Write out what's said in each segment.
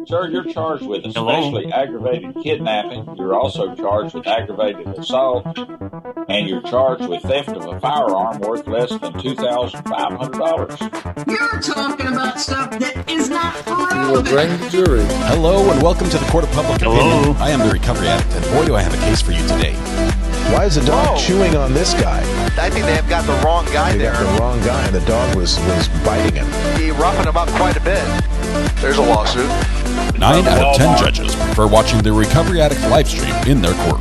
Sir, you're charged with especially aggravated kidnapping. You're also charged with aggravated assault, and you're charged with theft of a firearm worth less than $2,500. You're talking about stuff that is not You will bring the jury. Hello and welcome to the Court of Public Opinion. I am the Recovery Addict, and boy, do I have a case for you today. Why is the dog chewing on this guy? I think they have got the wrong guy They there. got the wrong guy, and the dog was biting him. He roughened him up quite a bit. There's a lawsuit. 9 out of 10 judges prefer watching the Recovery Addict live stream in their court.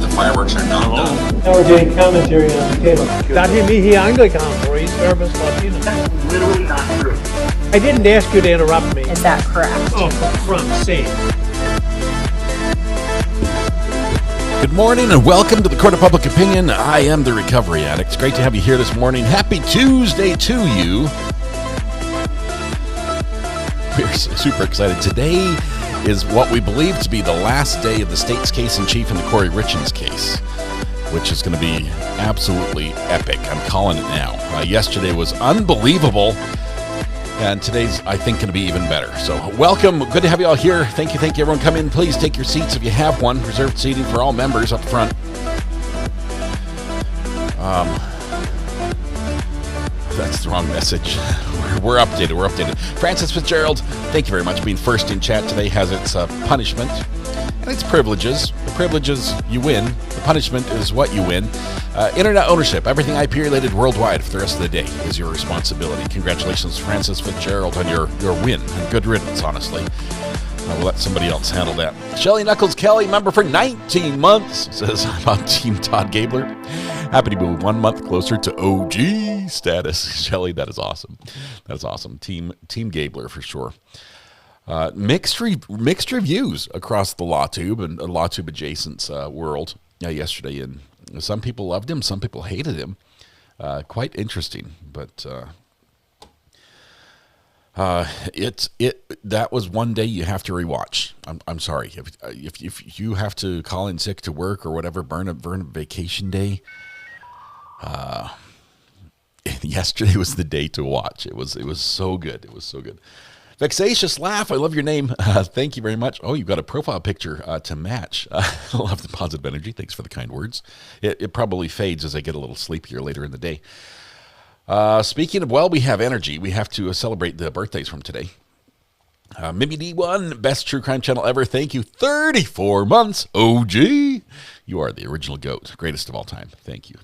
The fireworks are not done. Now we're getting commentary on the table. Dati mihi Anglican for East Service Latino. That's literally not true. I didn't ask you to interrupt me. Is that correct? Oh, for Trump's sake. Good morning and welcome to the Court of Public Opinion. I am the Recovery Addict. It's great to have you here this morning. Happy Tuesday to you. We're super excited. Today is what we believe to be the last day of the state's case in chief in the Kouri Richins case, which is going to be absolutely epic. I'm calling it now. Yesterday was unbelievable, and today's, I think, going to be even better. So welcome. Good to have you all here. Thank you, everyone. Come in. Please take your seats if you have one. Reserved seating for all members up front. That's the wrong message. We're updated. Francis Fitzgerald, thank you very much. Being first in chat today has its punishment and its privileges. The privileges you win. The punishment is what you win. Internet ownership, everything IP related worldwide for the rest of the day is your responsibility. Congratulations, Francis Fitzgerald, on your win. And good riddance, honestly. I'll let somebody else handle that. Shelly Knuckles Kelly, member for 19 months, says, I'm on Team Todd Gabler. Happy to move 1 month closer to OG status. Shelly, that is awesome. That is awesome. Team Gabler for sure. Mixed reviews across the LawTube and LawTube adjacent world yesterday. And some people loved him, some people hated him. Quite interesting, but that was one day you have to rewatch. I'm sorry if you have to call in sick to work or whatever, burn a vacation day. Yesterday was the day to watch. It was so good. It was so good. Vexatious Laugh, I love your name. Thank you very much. Oh, you've got a profile picture to match. I love the positive energy. Thanks for the kind words. It probably fades as I get a little sleepier later in the day. Speaking of, we have energy. We have to celebrate the birthdays from today. Mimi D1, best true crime channel ever. Thank you. 34 months. OG. You are the original GOAT. Greatest of all time. Thank you.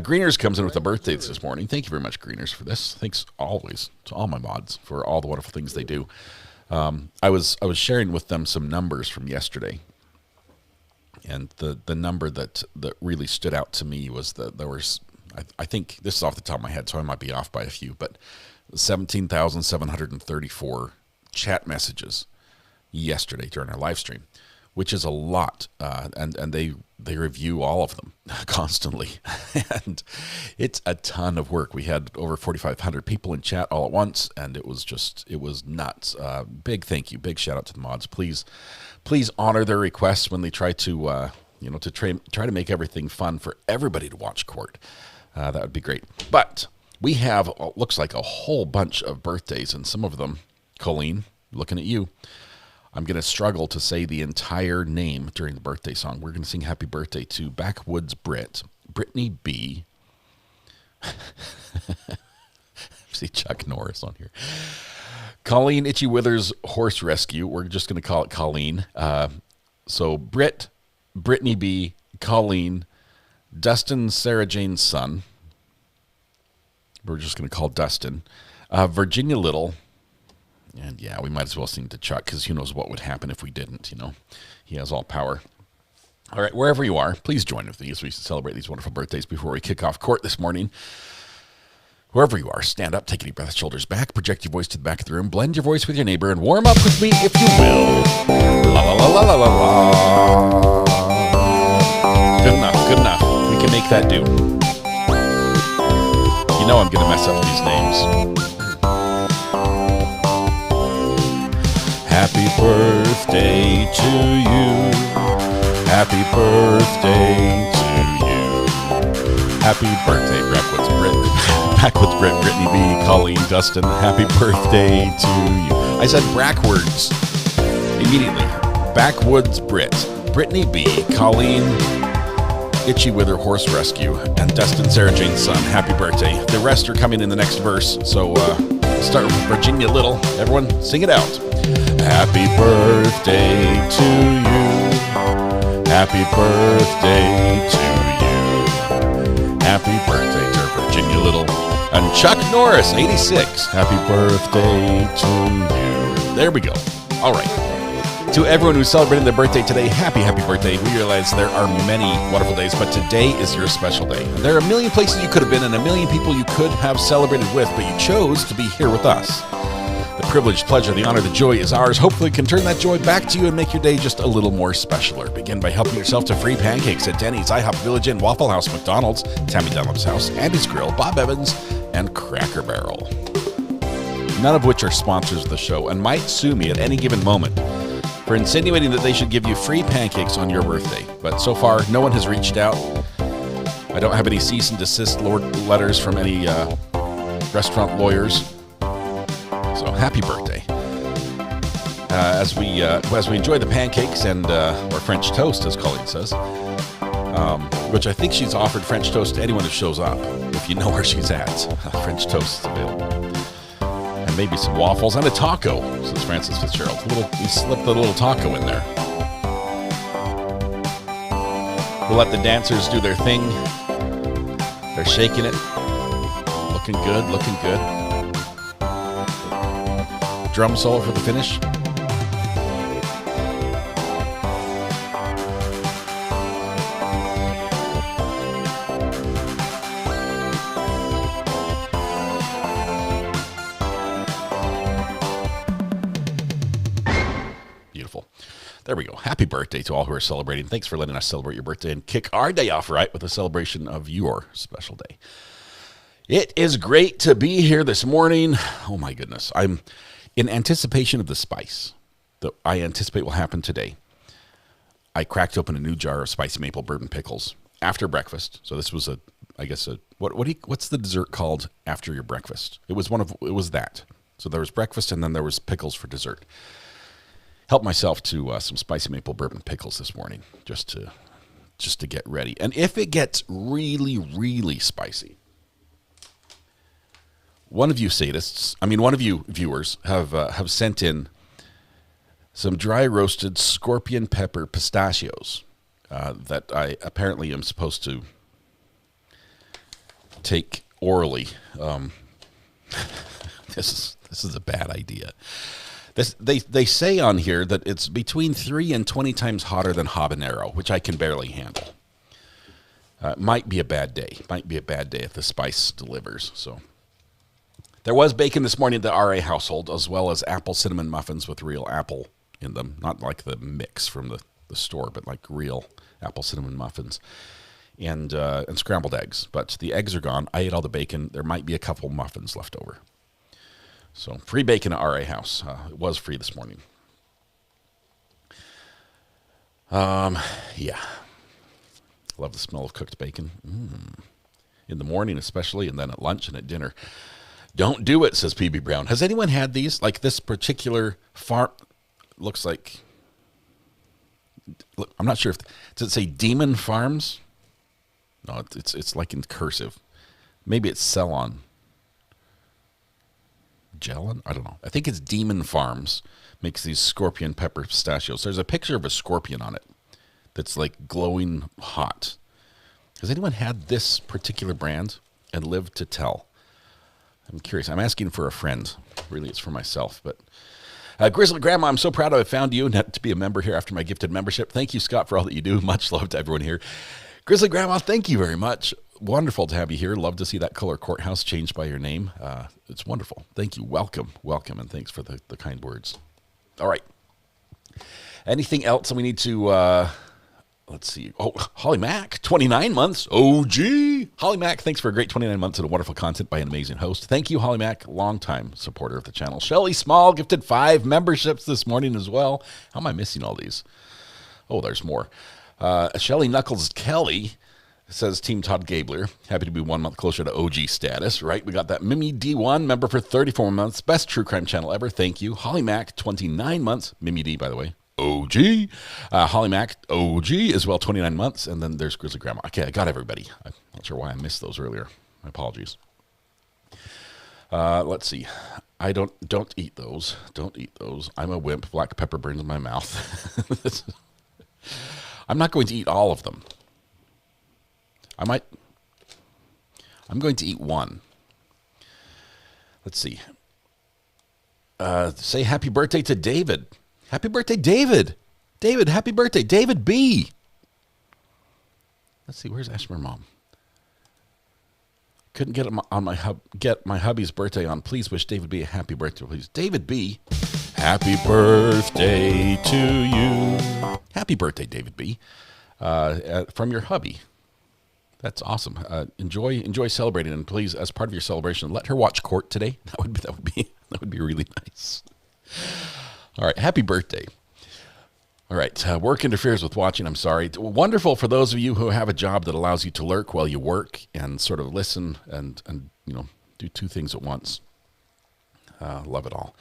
Greeners comes in with a birthday this morning. Thank you very much, Greeners, for this. Thanks always to all my mods for all the wonderful things they do. I was sharing with them some numbers from yesterday. And the number that really stood out to me was that there was, I think this is off the top of my head, so I might be off by a few, but 17,734 chat messages yesterday during our live stream, which is a lot, and they review all of them constantly, and it's a ton of work. We had over 4,500 people in chat all at once, and it was nuts. Big thank you, big shout out to the mods. Please honor their requests when they try to try to make everything fun for everybody to watch court. That would be great. But we have, looks like a whole bunch of birthdays, and some of them, Colleen, looking at you, I'm going to struggle to say the entire name during the birthday song. We're going to sing happy birthday to Backwoods Brittany B. See Chuck Norris on here. Colleen Itchy Withers Horse Rescue. We're just going to call it Colleen. So Brittany B, Colleen, Dustin Sarah Jane's son. We're just going to call Dustin. Virginia Little. And yeah, we might as well sing to Chuck because who knows what would happen if we didn't, He has all power. All right, wherever you are, please join with me as we celebrate these wonderful birthdays before we kick off court this morning. Wherever you are, stand up, take a deep breath, shoulders back, project your voice to the back of the room, blend your voice with your neighbor, and warm up with me if you will. La la la la la la la. Good enough. We can make that do. I'm going to mess up these names. Happy birthday to you. Happy birthday to you. Happy birthday, Backwoods Brittany B, Colleen, Dustin. Happy birthday to you. I said backwards immediately. Backwoods Brit, Brittany B, Colleen, Itchy with her horse rescue, and Destin Sarah Jane's son. Happy birthday. The rest are coming in the next verse. So start with Virginia Little. Everyone, sing it out. Happy birthday to you. Happy birthday to you. Happy birthday to Virginia Little. And Chuck Norris, 86. Happy birthday to you. There we go. All right. To everyone who's celebrating their birthday today, happy birthday. We realize there are many wonderful days, but today is your special day. And there are a million places you could have been and a million people you could have celebrated with, but you chose to be here with us. The privilege, pleasure, the honor, the joy is ours. Hopefully can turn that joy back to you and make your day just a little more specialer. Begin by helping yourself to free pancakes at Denny's, IHOP, Village Inn, Waffle House, McDonald's, Tammy Dunlap's House, Andy's Grill, Bob Evans, and Cracker Barrel. None of which are sponsors of the show and might sue me at any given moment for insinuating that they should give you free pancakes on your birthday. But so far, no one has reached out. I don't have any cease and desist letters from any restaurant lawyers. So happy birthday. As we enjoy the pancakes and or French toast, as Colleen says, which I think she's offered French toast to anyone who shows up, if you know where she's at. French toast is available. And maybe some waffles and a taco, says Francis Fitzgerald. We slipped a little taco in there. We'll let the dancers do their thing. They're shaking it. Looking good, looking good. Drum solo for the finish. There we go. Happy birthday to all who are celebrating. Thanks for letting us celebrate your birthday and kick our day off right with a celebration of your special day. It is great to be here this morning. Oh my goodness. I'm in anticipation of the spice that I anticipate will happen today. I cracked open a new jar of spicy maple bourbon pickles after breakfast. So this was what's the dessert called after your breakfast? It was that. So there was breakfast and then there was pickles for dessert. Helped myself to some spicy maple bourbon pickles this morning, just to get ready. And if it gets really, really spicy, one of you viewers have sent in some dry roasted scorpion pepper pistachios that I apparently am supposed to take orally. This is a bad idea. They say on here that it's between 3 and 20 times hotter than habanero, which I can barely handle. Might be a bad day. Might be a bad day if the spice delivers. So there was bacon this morning at the RA household, as well as apple cinnamon muffins with real apple in them. Not like the mix from the store, but like real apple cinnamon muffins. And scrambled eggs. But the eggs are gone. I ate all the bacon. There might be a couple muffins left over. So free bacon at RA House. It was free this morning. Yeah. Love the smell of cooked bacon. In the morning especially, and then at lunch and at dinner. Don't do it, says PB Brown. Has anyone had these? Like this particular farm, looks like, look, I'm not sure if, does it say Demon Farms? No, it's like in cursive. Maybe it's Cellon. Gelon? I don't know. I think it's Demon Farms makes these scorpion pepper pistachios. There's a picture of a scorpion on it that's like glowing hot. Has anyone had this particular brand and lived to tell? I'm curious. I'm asking for a friend. Really, it's for myself. But Grizzly Grandma, I'm so proud I found you and to be a member here after my gifted membership. Thank you, Scott, for all that you do. Much love to everyone here. Grizzly Grandma, thank you very much. Wonderful to have you here. Love to see that color courthouse changed by your name. It's wonderful. Thank you. Welcome, and thanks for the kind words. All right. Anything else we need to, let's see. Oh, Holly Mack, 29 months. OG. Holly Mack, thanks for a great 29 months and a wonderful content by an amazing host. Thank you, Holly Mack, longtime supporter of the channel. Shelly Small gifted 5 memberships this morning as well. How am I missing all these? Oh, there's more. Shelly Knuckles Kelly It says Team Todd Gabler, happy to be 1 month closer to OG status, right? We got that Mimi D1, member for 34 months, best true crime channel ever, thank you. Holly Mac, 29 months, Mimi D, by the way, OG. Holly Mac, OG as well, 29 months, and then there's Grizzly Grandma. Okay, I got everybody. I'm not sure why I missed those earlier. My apologies. Let's see. I don't eat those. Don't eat those. I'm a wimp. Black pepper burns in my mouth. I'm not going to eat all of them. I'm going to eat one. Let's see. Say happy birthday to David. Happy birthday, David. David, happy birthday. David B. Let's see, where's Ashmer Mom? Couldn't get him on get my hubby's birthday on. Please wish David B a happy birthday, please. David B, happy birthday to you. Happy birthday, David B. From your hubby. That's awesome. Enjoy celebrating, and please, as part of your celebration, let her watch Court today. That would be really nice. All right, happy birthday. All right, work interferes with watching. I'm sorry. Wonderful for those of you who have a job that allows you to lurk while you work and sort of listen and do two things at once. Love it all.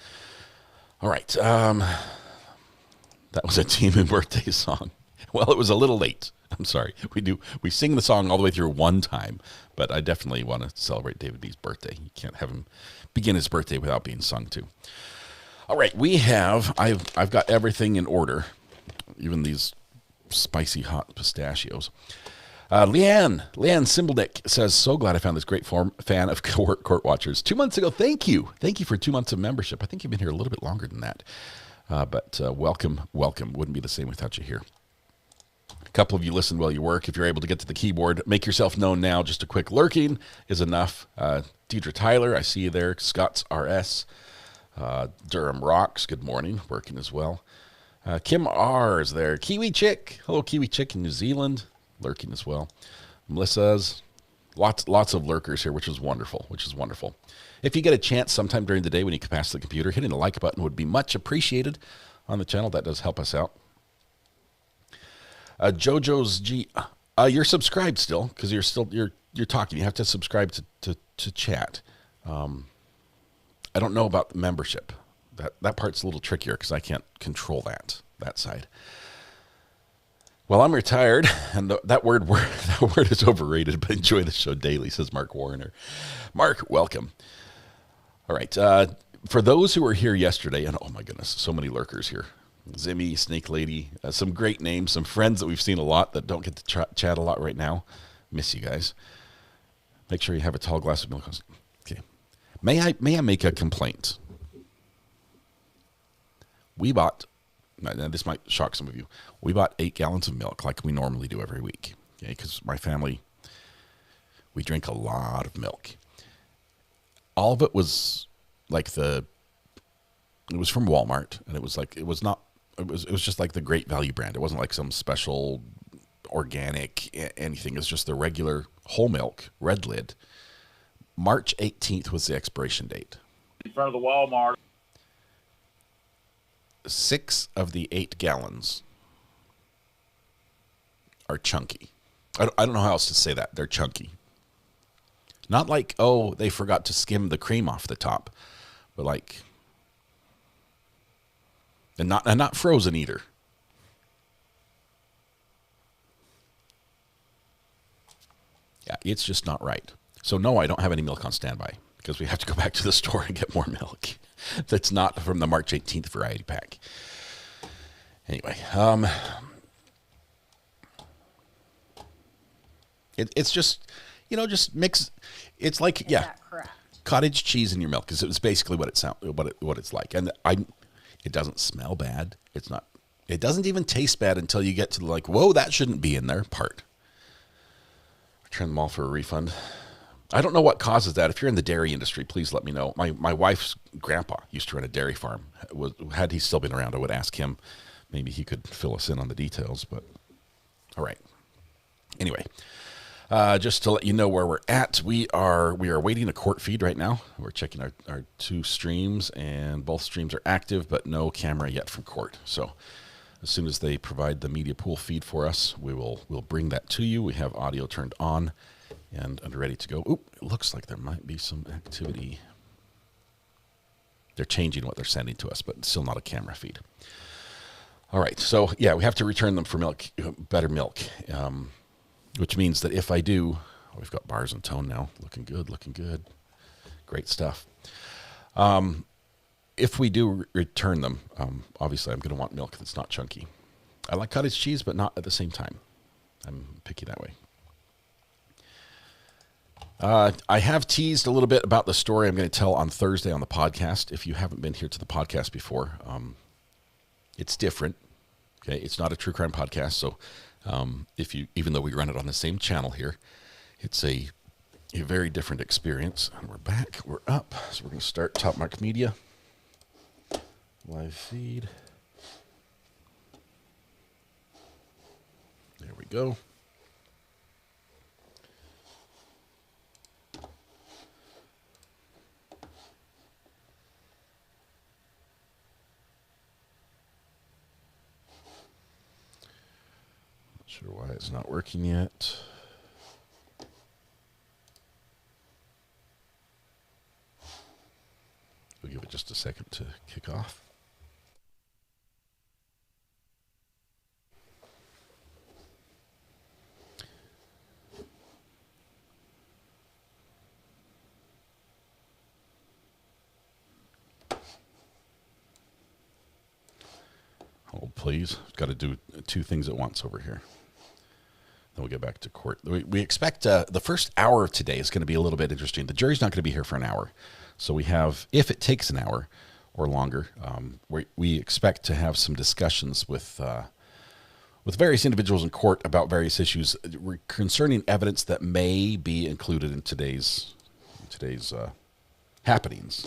All right, that was a Team birthday song. Well, it was a little late. I'm sorry. We sing the song all the way through one time, but I definitely want to celebrate David B's birthday. You can't have him begin his birthday without being sung to. All right, I've got everything in order, even these spicy hot pistachios. Leanne Simbledick says, so glad I found this great fan of Court Watchers 2 months ago. Thank you for 2 months of membership. I think you've been here a little bit longer than that, but welcome. Wouldn't be the same without you here. A couple of you listen while you work. If you're able to get to the keyboard, make yourself known now. Just a quick lurking is enough. Deidre Tyler, I see you there. Scott's RS. Durham Rocks, good morning, working as well. Kim R is there. Kiwi Chick, hello Kiwi Chick in New Zealand, lurking as well. Melissa's, lots of lurkers here, which is wonderful. If you get a chance sometime during the day when you can pass the computer, hitting the like button would be much appreciated on the channel. That does help us out. JoJo's G, you're subscribed still because you're talking. You have to subscribe to chat. I don't know about membership. That part's a little trickier because I can't control that side. Well, I'm retired, and that word is overrated, but enjoy the show daily, says Mark Warner. Mark, welcome. All right. For those who were here yesterday, and oh my goodness, so many lurkers here. Zimmy, Snake Lady, some great names, some friends that we've seen a lot that don't get to chat a lot right now. Miss you guys. Make sure you have a tall glass of milk. Okay. May I make a complaint? We bought, now this might shock some of you, we bought 8 gallons of milk like we normally do every week. Okay, because my family, we drink a lot of milk. All of it was like it was from Walmart, and it was just like the Great Value brand. It wasn't like some special organic anything. It was just the regular whole milk, red lid. March 18th was the expiration date. In front of the Walmart. 6 of the 8 gallons are chunky. I don't know how else to say that. They're chunky. Not like, oh, they forgot to skim the cream off the top, but like, and not frozen either. Yeah, it's just not right. So no, I don't have any milk on standby because we have to go back to the store and get more milk. That's not from the March 18th variety pack. Anyway, it's just, just mix. It's like, yeah, cottage cheese in your milk because it was basically what it's like. And it doesn't smell bad. It doesn't even taste bad until you get to the like, whoa, that shouldn't be in there part. Return them all for a refund. I don't know what causes that. If you're in the dairy industry, please let me know. My wife's grandpa used to run a dairy farm. Had he still been around, I would ask him. Maybe he could fill us in on the details. But all right. Anyway, just to let you know where we're at, we are waiting a court feed right now. We're checking our 2 streams, and both streams are active, but no camera yet from court. So As soon as they provide the media pool feed for us, we'll bring that to you. We have audio turned on and ready to go. Oop, it looks like there might be some activity. They're changing what they're sending to us, but still not a camera feed. All right, so yeah, we have to return them for milk, better milk, which means that if I do, we've got bars and tone now, looking good, great stuff. If we do return them, obviously I'm going to want milk that's not chunky. I like cottage cheese, but not at the same time. I'm picky that way. I have teased a little bit about the story I'm going to tell on Thursday on the podcast. If you haven't been here to the podcast before, it's different. Okay, it's not a true crime podcast, so even though we run it on the same channel here, it's a very different experience. And we're back, we're up, so we're going to start Top Mark Media live feed. There we go. Not sure why it's not working yet. We'll give it just a second to kick off. Hold, please. Got to do two things at once over here. Then we'll get back to court. We expect the first hour of today is going to be a little bit interesting. The jury's not going to be here for an hour. So we have, if it takes an hour or longer, we expect to have some discussions with various individuals in court about various issues concerning evidence that may be included in today's happenings.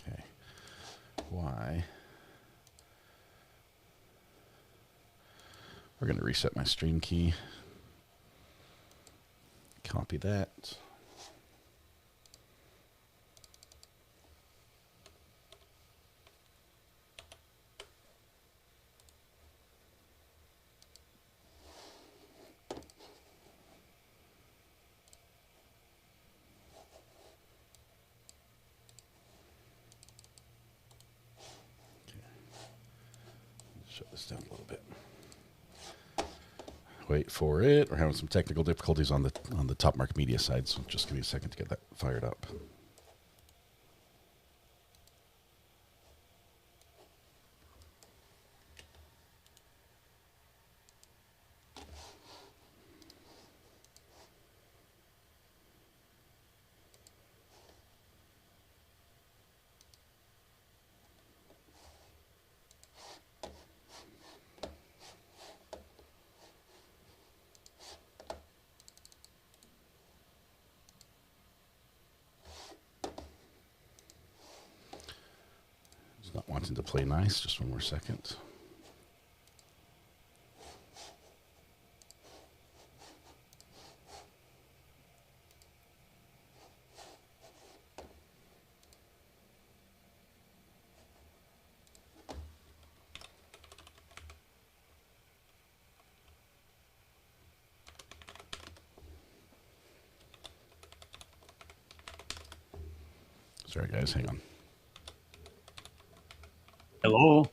Okay. Why? We're going to reset my stream key. Copy that. Shut this down a little bit. Wait for it. We're having some technical difficulties on the Top Mark Media side, so just give me a second to get that fired up. Not wanting to play nice. Just one more second. Sorry, guys. Hang on. Hello.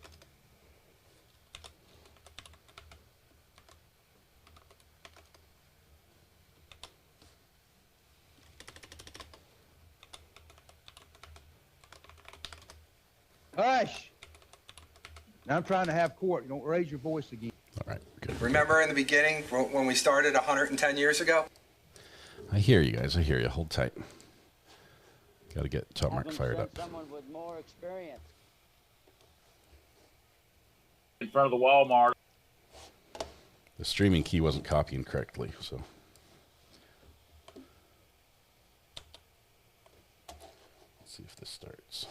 Hush! Now I'm trying to have court. You don't raise your voice again. All right. Good. Remember in the beginning when we started 110 years ago? I hear you guys. I hear you. Hold tight. Got to get Top Mark fired up. Someone with more experience. In front of the Walmart. The streaming key wasn't copying correctly, so. Let's see if this starts.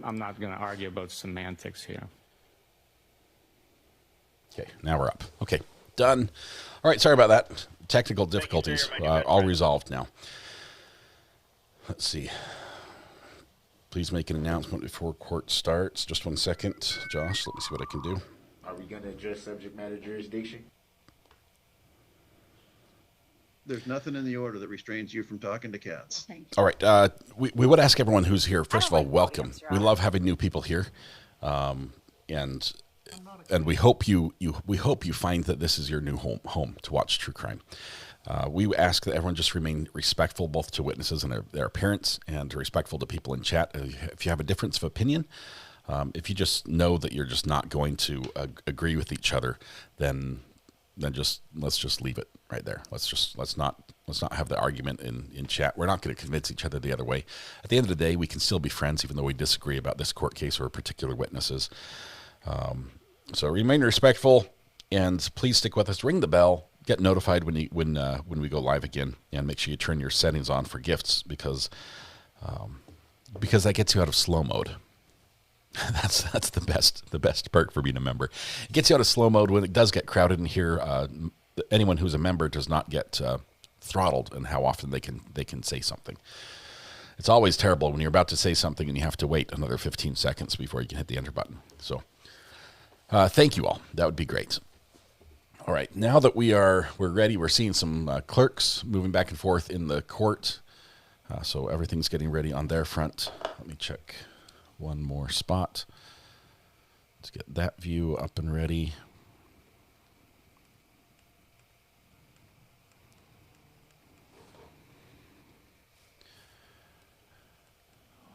I'm not going to argue about semantics here. Okay, now we're up. Okay, done. All right, sorry about that. Technical difficulties. All resolved now. Let's see. Please make an announcement before court starts. Just 1 second. Josh, let me see what I can do. Are we going to address subject matter jurisdiction? There's nothing in the order that restrains you from talking to cats. All right. We would ask everyone who's here, first of all, welcome. We love having new people here. And we hope you find that this is your new home to watch true crime. We ask that everyone just remain respectful, both to witnesses and their appearance, and respectful to people in chat. If you have a difference of opinion, if you just know that you're just not going to agree with each other, then let's just leave it right there. Let's not have the argument in chat. We're not going to convince each other the other way. At the end of the day, we can still be friends, even though we disagree about this court case or particular witnesses. So remain respectful, and please stick with us. Ring the bell. Get notified when we go live again, and make sure you turn your settings on for gifts because that gets you out of slow mode. That's the best perk for being a member. It gets you out of slow mode when it does get crowded in here. Anyone who's a member does not get throttled in how often they can say something. It's always terrible when you're about to say something and you have to wait another 15 seconds before you can hit the enter button. So thank you all. That would be great. All right, now that we're ready, we're seeing some clerks moving back and forth in the court. So everything's getting ready on their front. Let me check one more spot. Let's get that view up and ready.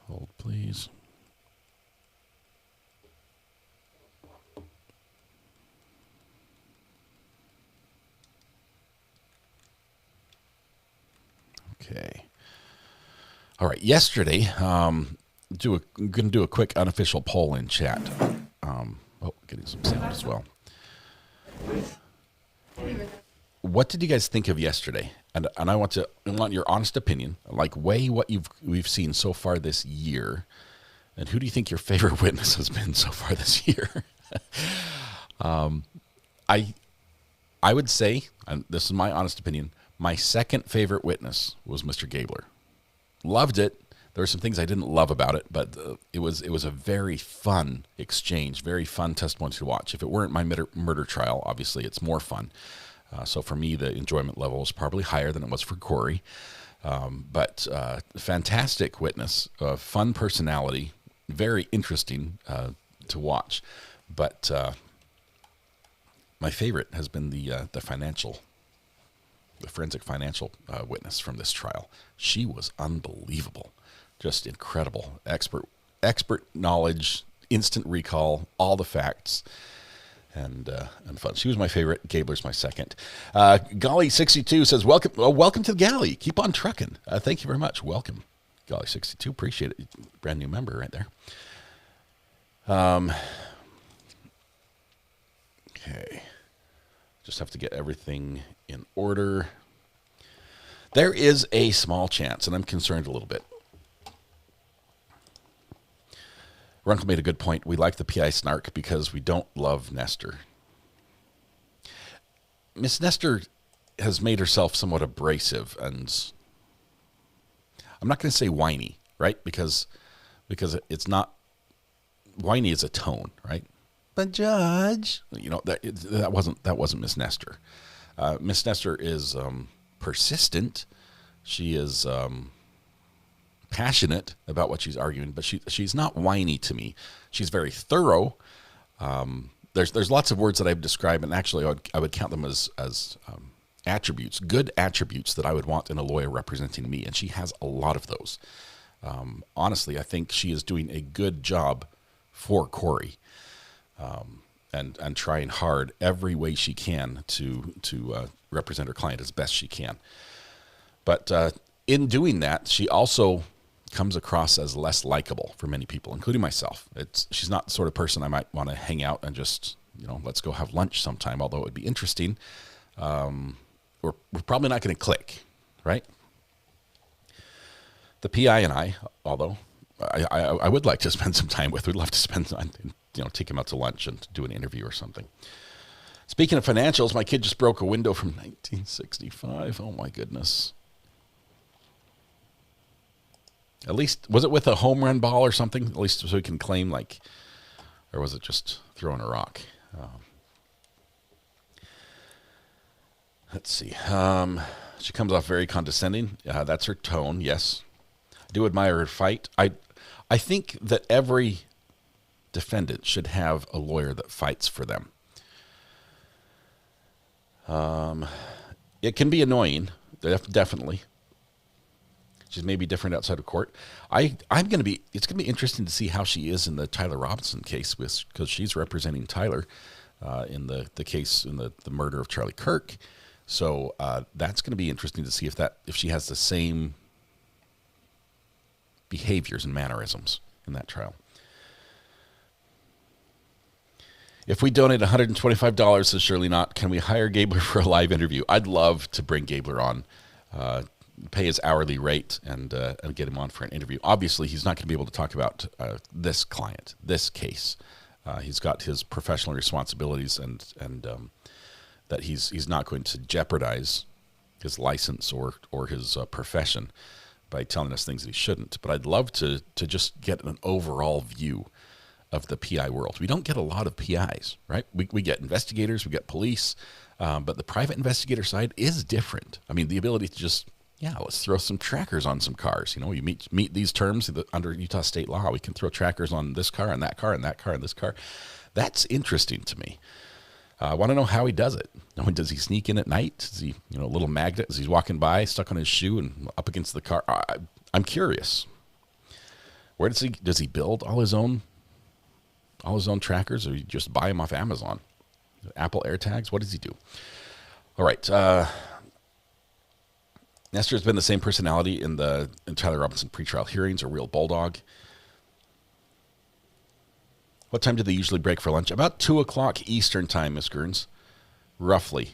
Hold, please. Okay. All right. Yesterday, I'm going to do a quick unofficial poll in chat. Getting some sound as well. What did you guys think of yesterday? And I want your honest opinion. Like, weigh what we've seen so far this year, and who do you think your favorite witness has been so far this year? I would say, and this is my honest opinion, my second favorite witness was Mr. Gabler. Loved it. There were some things I didn't love about it, but it was a very fun exchange, very fun testimony to watch. If it weren't my murder trial, obviously it's more fun. So for me, the enjoyment level was probably higher than it was for Kouri. But fantastic witness, fun personality, very interesting to watch. But my favorite has been the forensic financial witness from this trial. She was unbelievable, just incredible, expert knowledge, instant recall, all the facts, and fun. She was my favorite. Gabler's my second. Golly62 says, welcome to the galley. Keep on trucking. Thank you very much. Welcome, Golly62. Appreciate it. Brand new member right there. Okay. Just have to get everything in order. There is a small chance, and I'm concerned a little bit. Runkle made a good point. We like the PI snark because we don't love Nestor. Miss Nestor has made herself somewhat abrasive, and I'm not going to say whiny, right? Because it's not whiny is a tone, right? But Judge, that wasn't Miss Nestor. Miss Nestor is persistent. She is passionate about what she's arguing, but she's not whiny to me. She's very thorough. There's lots of words that I've described, and actually I would count them as attributes, good attributes that I would want in a lawyer representing me, and she has a lot of those. Honestly, I think she is doing a good job for Kouri. And trying hard every way she can to represent her client as best she can. But in doing that, she also comes across as less likable for many people, including myself. She's not the sort of person I might want to hang out and just, let's go have lunch sometime, although it would be interesting. We're probably not going to click, right? The PI and I, although I would like to spend some time with, we'd love to spend time, take him out to lunch and do an interview or something. Speaking of financials, my kid just broke a window from 1965. Oh my goodness. At least, was it with a home run ball or something? At least so he can claim, like, or was it just throwing a rock? Let's see. She comes off very condescending. That's her tone, yes. I do admire her fight. I think that every defendant should have a lawyer that fights for them. It can be annoying, definitely. She's maybe different outside of court. It's going to be interesting to see how she is in the Tyler Robinson case, because she's representing Tyler in the case in the murder of Charlie Kirk. So that's going to be interesting to see if she has the same behaviors and mannerisms in that trial. If we donate $125, says Shirley Knott, can we hire Gabler for a live interview? I'd love to bring Gabler on, pay his hourly rate, and get him on for an interview. Obviously, he's not going to be able to talk about this client, this case. He's got his professional responsibilities, and that he's not going to jeopardize his license or his profession by telling us things that he shouldn't. But I'd love to just get an overall view of the PI world. We don't get a lot of PIs, right? We get investigators, we get police, but the private investigator side is different. I mean, the ability to just, let's throw some trackers on some cars. You meet these terms under Utah state law. We can throw trackers on this car and that car and that car and this car. That's interesting to me. I want to know how he does it. Does he sneak in at night? Is he, a little magnet as he's walking by, stuck on his shoe and up against the car? I'm curious. Where does he build all his own trackers, or you just buy them off Amazon? Apple AirTags? What does he do? All right. Nestor has been the same personality in Tyler Robinson pretrial hearings, a real bulldog. What time do they usually break for lunch? About 2 o'clock Eastern time, Miss Gerns, roughly.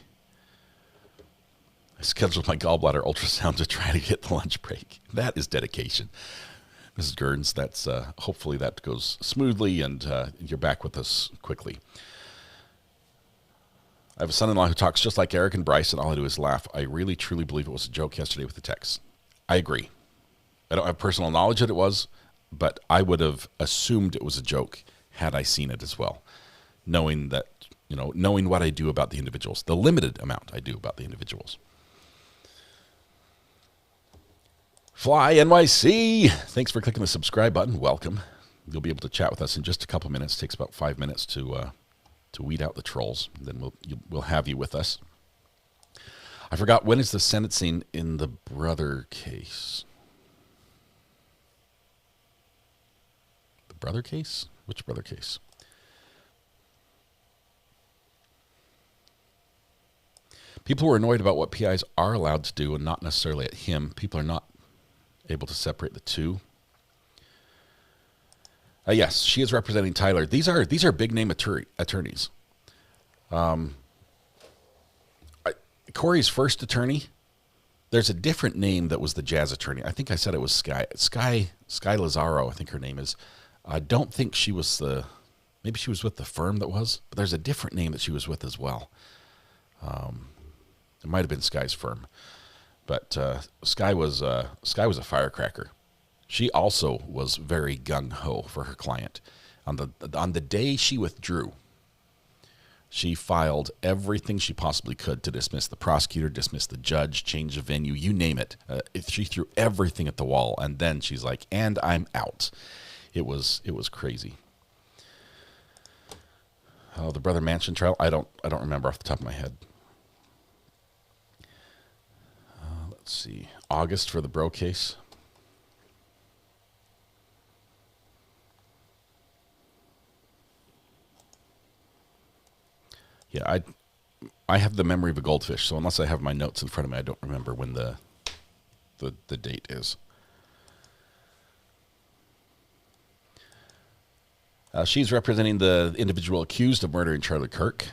I scheduled my gallbladder ultrasound to try to get the lunch break. That is dedication. Mrs. Gerns, that's hopefully that goes smoothly and you're back with us quickly. I have a son-in-law who talks just like Eric and Bryce, and all I do is laugh. I really, truly believe it was a joke yesterday with the text. I agree. I don't have personal knowledge that it was, but I would have assumed it was a joke had I seen it as well, knowing what I do about the individuals, the limited amount I do about the individuals. Fly NYC, thanks for clicking the subscribe button. Welcome. You'll be able to chat with us in just a couple minutes. It takes about 5 minutes to weed out the trolls. Then we'll have you with us. I forgot, when is the sentencing in the brother case? The brother case? Which brother case? People were annoyed about what PIs are allowed to do and not necessarily at him. People are not able to separate the two. Yes, she is representing Tyler. These are big name attorneys. Kouri's first attorney, there's a different name that was the jazz attorney. I think I said it was Sky Lazaro, I think her name is. I don't think she was maybe she was with the firm that was, but there's a different name that she was with as well. It might have been Sky's firm, but Sky was a firecracker. She also was very gung-ho for her client. On the day she withdrew, she filed everything she possibly could to dismiss the prosecutor, dismiss the judge, change the venue, you name it. She threw everything at the wall, and then she's like, and I'm out. It was crazy. Oh, the Brother Mansion trial? I don't remember off the top of my head. Let's see. August for the bro case. Yeah, I have the memory of a goldfish, so unless I have my notes in front of me, I don't remember when the date is. She's representing the individual accused of murdering Charlie Kirk.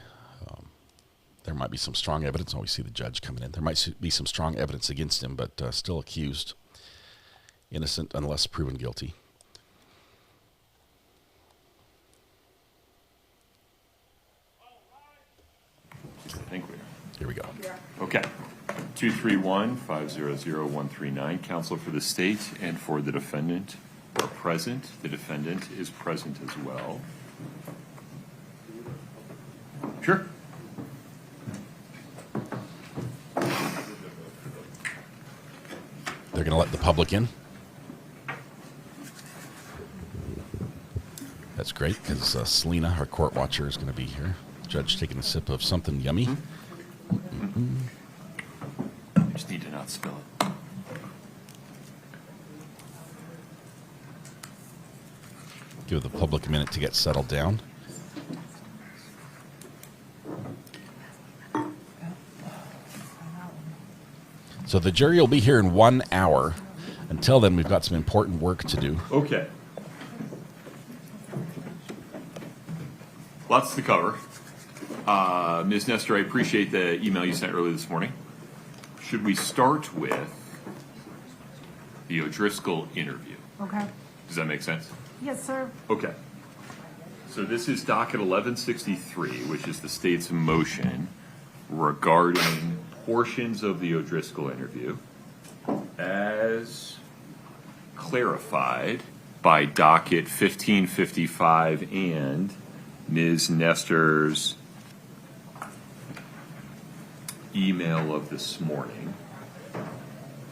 There might be some strong evidence. Oh, we see the judge coming in. There might be some strong evidence against him, but still accused. Innocent unless proven guilty. I think we are. Here we go. Okay. 231-500-139. Counsel for the state and for the defendant are present. The defendant is present as well. Sure. They're going to let the public in. That's great because Selena, our court watcher, is going to be here. Judge taking a sip of something yummy. I just need to not spill it. Give the public a minute to get settled down. So the jury will be here in 1 hour. Until then, we've got some important work to do. Okay. Lots to cover. Ms. Nestor, I appreciate the email you sent earlier this morning. Should we start with the O'Driscoll interview? Okay. Does that make sense? Yes, sir. Okay. So this is docket 1163, which is the state's motion regarding portions of the O'Driscoll interview as clarified by docket 1555 and Ms. Nestor's email of this morning.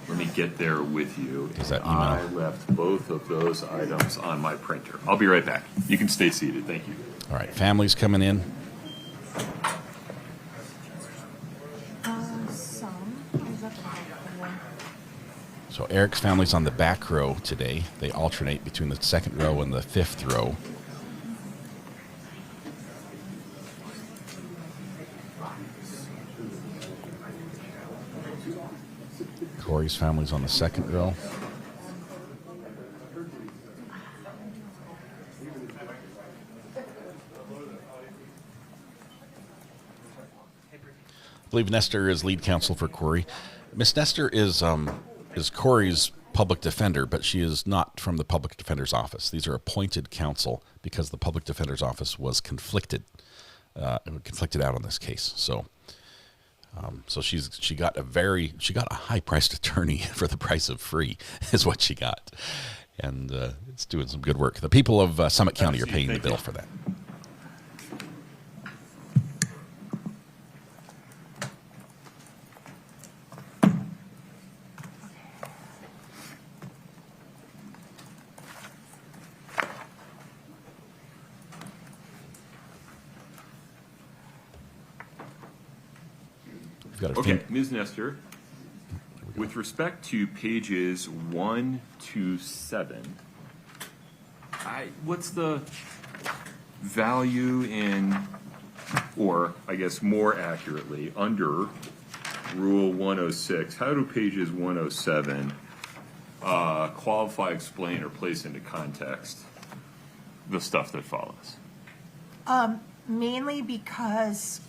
Let me get there with you. Is that email? I left both of those items on my printer. I'll be right back. You can stay seated. Thank you. All right, families coming in. So Eric's family's on the back row today. They alternate between the second row and the fifth row. Kouri's family's on the second row. I believe Nestor is lead counsel for Kouri. Miss Nestor is Kouri's public defender, but she is not from the public defender's office. These are appointed counsel because the public defender's office was conflicted out on this case. So she got a high-priced attorney for the price of free is what she got, and it's doing some good work. The people of Summit County are paying the bill for that. Okay, Ms. Nestor, with respect to pages 1 to 7, what's the value in, or I guess more accurately, under Rule 106, how do pages 107 qualify, explain, or place into context the stuff that follows? Mainly because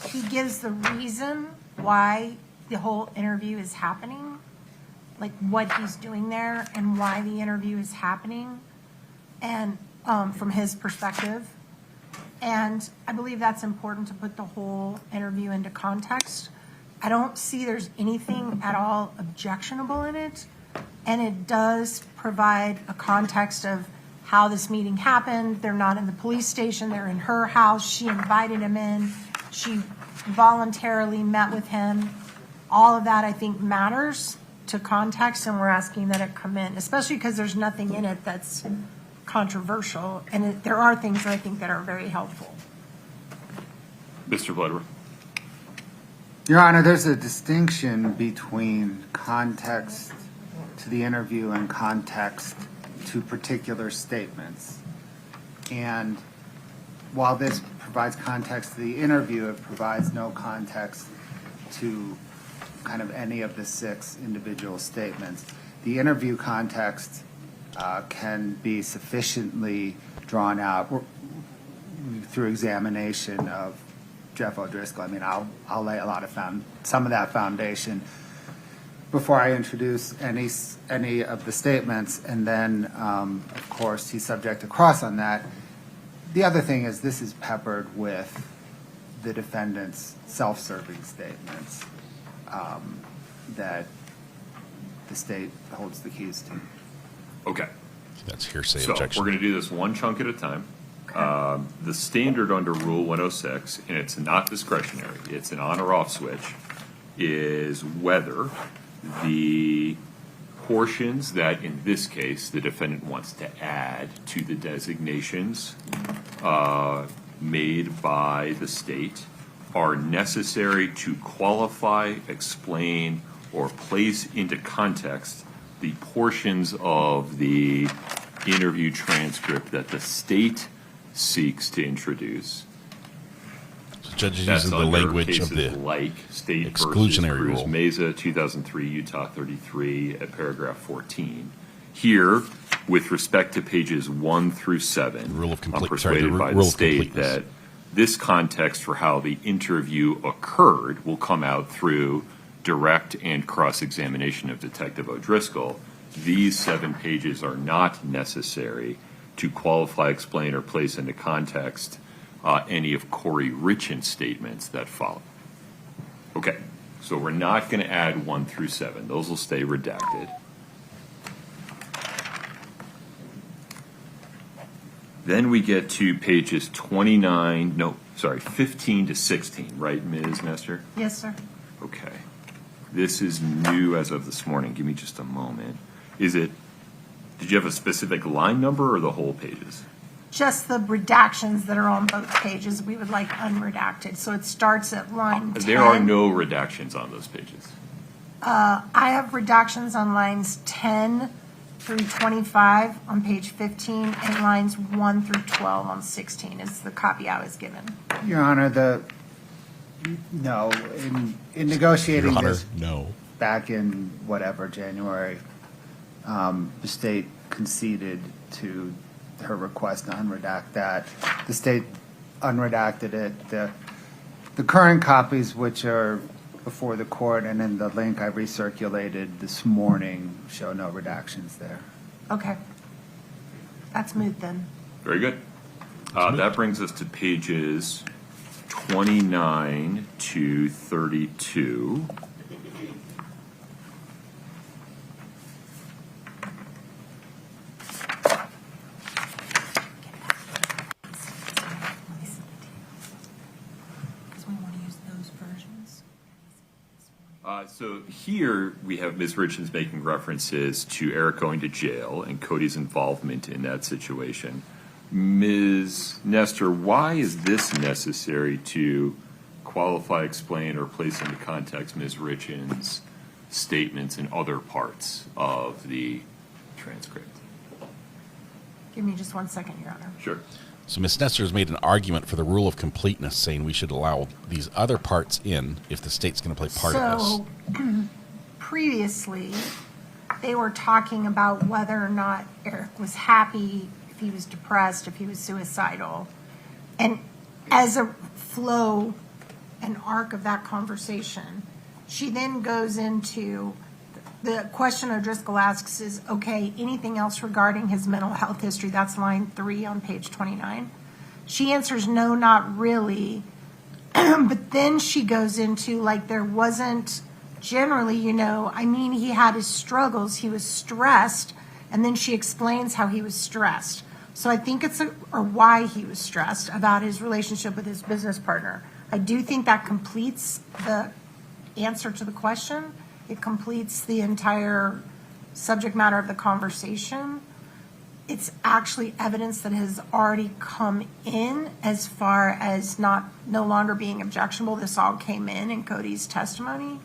he gives the reason why the whole interview is happening, like what he's doing there and why the interview is happening, and from his perspective. And I believe that's important to put the whole interview into context. I don't see there's anything at all objectionable in it, and it does provide a context of how this meeting happened. They're not in the police station, they're in her house. She invited him in. She voluntarily met with him. All of that, I think, matters to context, and we're asking that it come in, especially because there's nothing in it that's controversial, and there are things that I think that are very helpful. Mr. Bloodworth. Your Honor, there's a distinction between context to the interview and context to particular statements. And while this provides context to the interview, it provides no context to kind of any of the 6 individual statements. The interview context can be sufficiently drawn out through examination of Jeff O'Driscoll. I mean, I'll lay some of that foundation before I introduce any of the statements, and then of course he's subject to cross on that. The other thing is this is peppered with the defendant's self-serving statements. that the state holds the keys to. Okay. That's hearsay So objection. we're going to do this one chunk at a time. The standard under Rule 106, and it's not discretionary, it's an on or off switch, is whether the portions that, in this case, the defendant wants to add to the designations made by the state are necessary to qualify, explain, or place into context the portions of the interview transcript that the state seeks to introduce. So judges That's using the under language of cases the like State exclusionary versus Cruz rule. Mesa, 2003, Utah 33, at paragraph 14. Here, with respect to pages 1 through 7, Rule of I'm persuaded by the rule of state completeness. that this context for how the interview occurred will come out through direct and cross-examination of Detective O'Driscoll. These 7 pages are not necessary to qualify, explain, or place into context any of Kouri Richins' statements that follow. Okay, so we're not going to add 1 through 7. Those will stay redacted. Then we get to pages 15 to 16, right, Ms. Nestor? Yes, sir. Okay. This is new as of this morning. Give me just a moment. Did you have a specific line number or the whole pages? Just the redactions that are on both pages, we would like unredacted. So it starts at line 10. There are no redactions on those pages. I have redactions on lines 10 through 25 on page 15 and lines 1 through 12 on 16 is the copy I was given. Your Honor, in negotiating Your Honor, this no. back in whatever, January, the state conceded to her request to unredact that. The state unredacted it. The current copies, which are before the court and in the link I recirculated this morning, show no redactions there. Okay. That's moot then. Very good. That brings us to pages 29 to 32. So here we have Ms. Richins making references to Eric going to jail and Cody's involvement in that situation. Ms. Nestor, why is this necessary to qualify, explain, or place into context Ms. Richins' statements in other parts of the transcript? Give me just 1 second, Your Honor. Sure. So Ms. Nestor has made an argument for the rule of completeness, saying we should allow these other parts in if the state's going to play part of this. So previously, they were talking about whether or not Eric was happy, if he was depressed, if he was suicidal. And as a flow, an arc of that conversation, she then goes into the question O'Driscoll asks is, okay, anything else regarding his mental health history? That's line 3 on page 29. She answers, no, not really. But then she goes into, like, there wasn't generally, he had his struggles. He was stressed. And then she explains how he was stressed. So I think or why he was stressed about his relationship with his business partner. I do think that completes the answer to the question. It completes the entire subject matter of the conversation. It's actually evidence that has already come in as far as no longer being objectionable. This all came in Cody's testimony.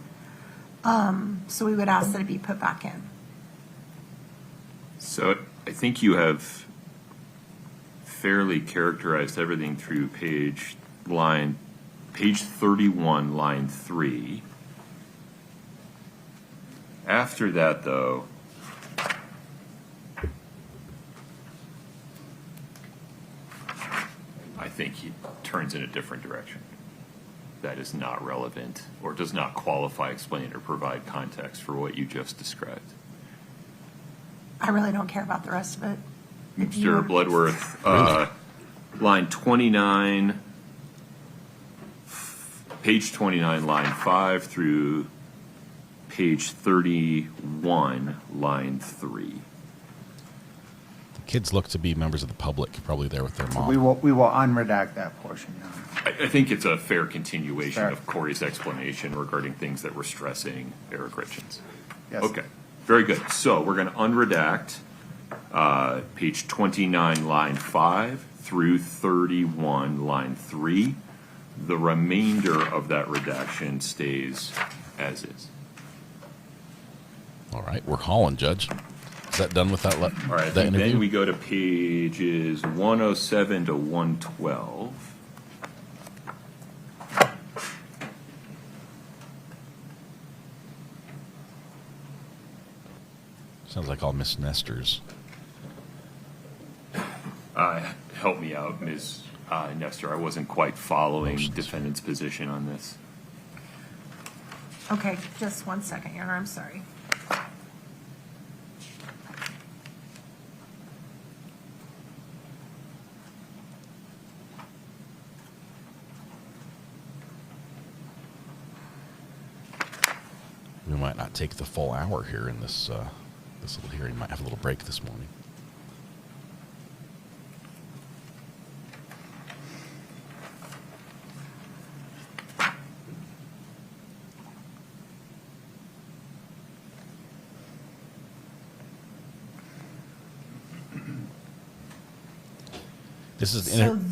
So we would ask that it be put back in. So I think you have fairly characterized everything through page 31, line 3. After that, though, I think he turns in a different direction. That is not relevant or does not qualify, explain, or provide context for what you just described. I really don't care about the rest of it. Mr. Bloodworth, line 29, page 29, line 5 through page 31, line 3. The kids look to be members of the public, probably there with their mom. We will unredact that portion, Your Honor. I think it's a fair continuation of Kouri's explanation regarding things that were stressing Eric Richins. Yes. Okay, very good. So we're going to unredact page 29, line 5 through 31, line 3. The remainder of that redaction stays as is. All right, we're hauling, Judge. Is that done with that? All right, that interview? then we go to pages 107 to 112. Sounds like all Miss Nestor's. Help me out, Ms. Nestor. I wasn't quite following defendant's position on this. Okay, just 1 second, Your Honor, I'm sorry. We might not take the full hour here in this this little hearing. Might have a little break this morning. This is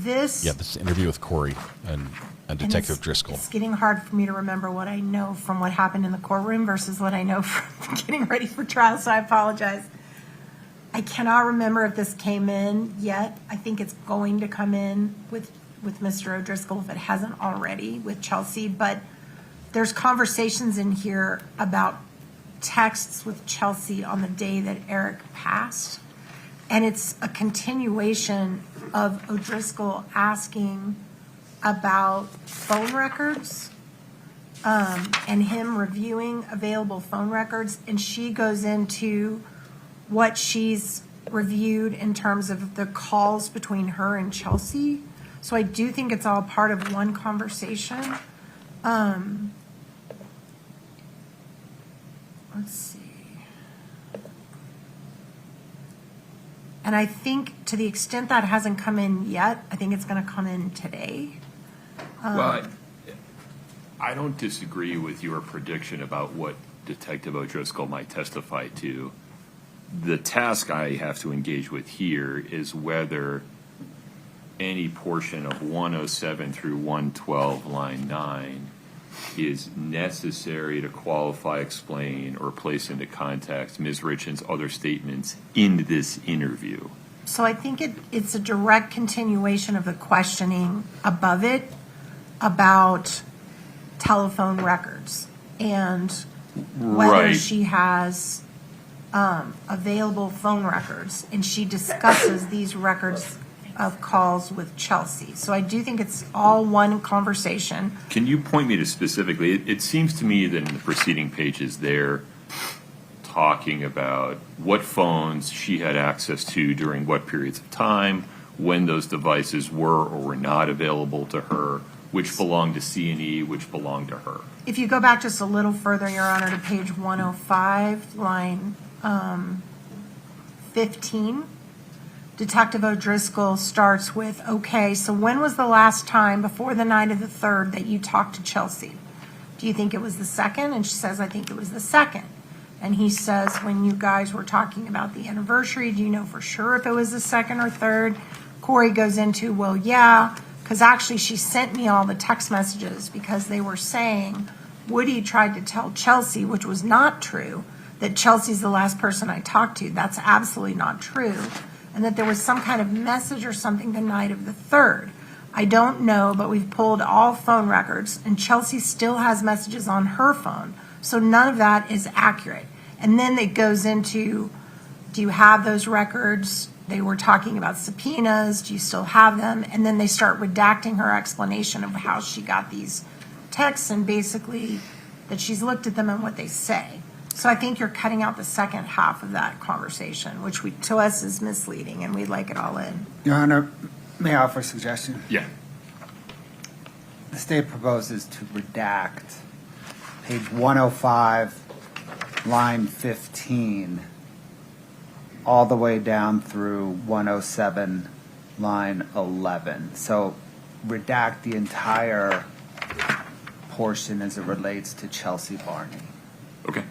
this is an interview with Kouri and Detective Driscoll. It's getting hard for me to remember what I know from what happened in the courtroom versus what I know from getting ready for trial, so I apologize. I cannot remember if this came in yet. I think it's going to come in with Mr. O'Driscoll if it hasn't already with Chelsea, but there's conversations in here about texts with Chelsea on the day that Eric passed. And it's a continuation of O'Driscoll asking about phone records and him reviewing available phone records. And she goes into what she's reviewed in terms of the calls between her and Chelsea. So I do think it's all part of one conversation. Let's see. And I think to the extent that hasn't come in yet, I think it's going to come in today. Well, I don't disagree with your prediction about what Detective O'Driscoll might testify to. The task I have to engage with here is whether any portion of 107 through 112, line 9, is necessary to qualify, explain, or place into context Ms. Richins' other statements in this interview. So I think it's a direct continuation of the questioning above it about telephone records and whether she has available phone records, and she discusses these records of calls with Chelsea. So I do think it's all one conversation. Can you point me to specifically, it seems to me that in the preceding pages they're talking about what phones she had access to during what periods of time, when those devices were or were not available to her, which belonged to C&E, which belonged to her. If you go back just a little further, Your Honor, to page 105, line 15, Detective O'Driscoll starts with, okay, so when was the last time before the night of the 3rd that you talked to Chelsea? Do you think it was the 2nd? And she says, I think it was the 2nd. And he says, when you guys were talking about the anniversary, do you know for sure if it was the 2nd or 3rd? Kouri goes into, well, yeah, because actually she sent me all the text messages because they were saying Woody tried to tell Chelsea, which was not true, that Chelsea's the last person I talked to. That's absolutely not true. And that there was some kind of message or something the night of the 3rd. I don't know, but we've pulled all phone records, and Chelsea still has messages on her phone. So none of that is accurate. And then it goes into, do you have those records? They were talking about subpoenas. Do you still have them? And then they start redacting her explanation of how she got these texts and basically that she's looked at them and what they say. So I think you're cutting out the second half of that conversation, which to us is misleading, and we'd like it all in. Your Honor, may I offer a suggestion? Yeah. The state proposes to redact page 105 line 15 all the way down through 107, line 11. So redact the entire portion as it relates to Chelsea Barney. Okay.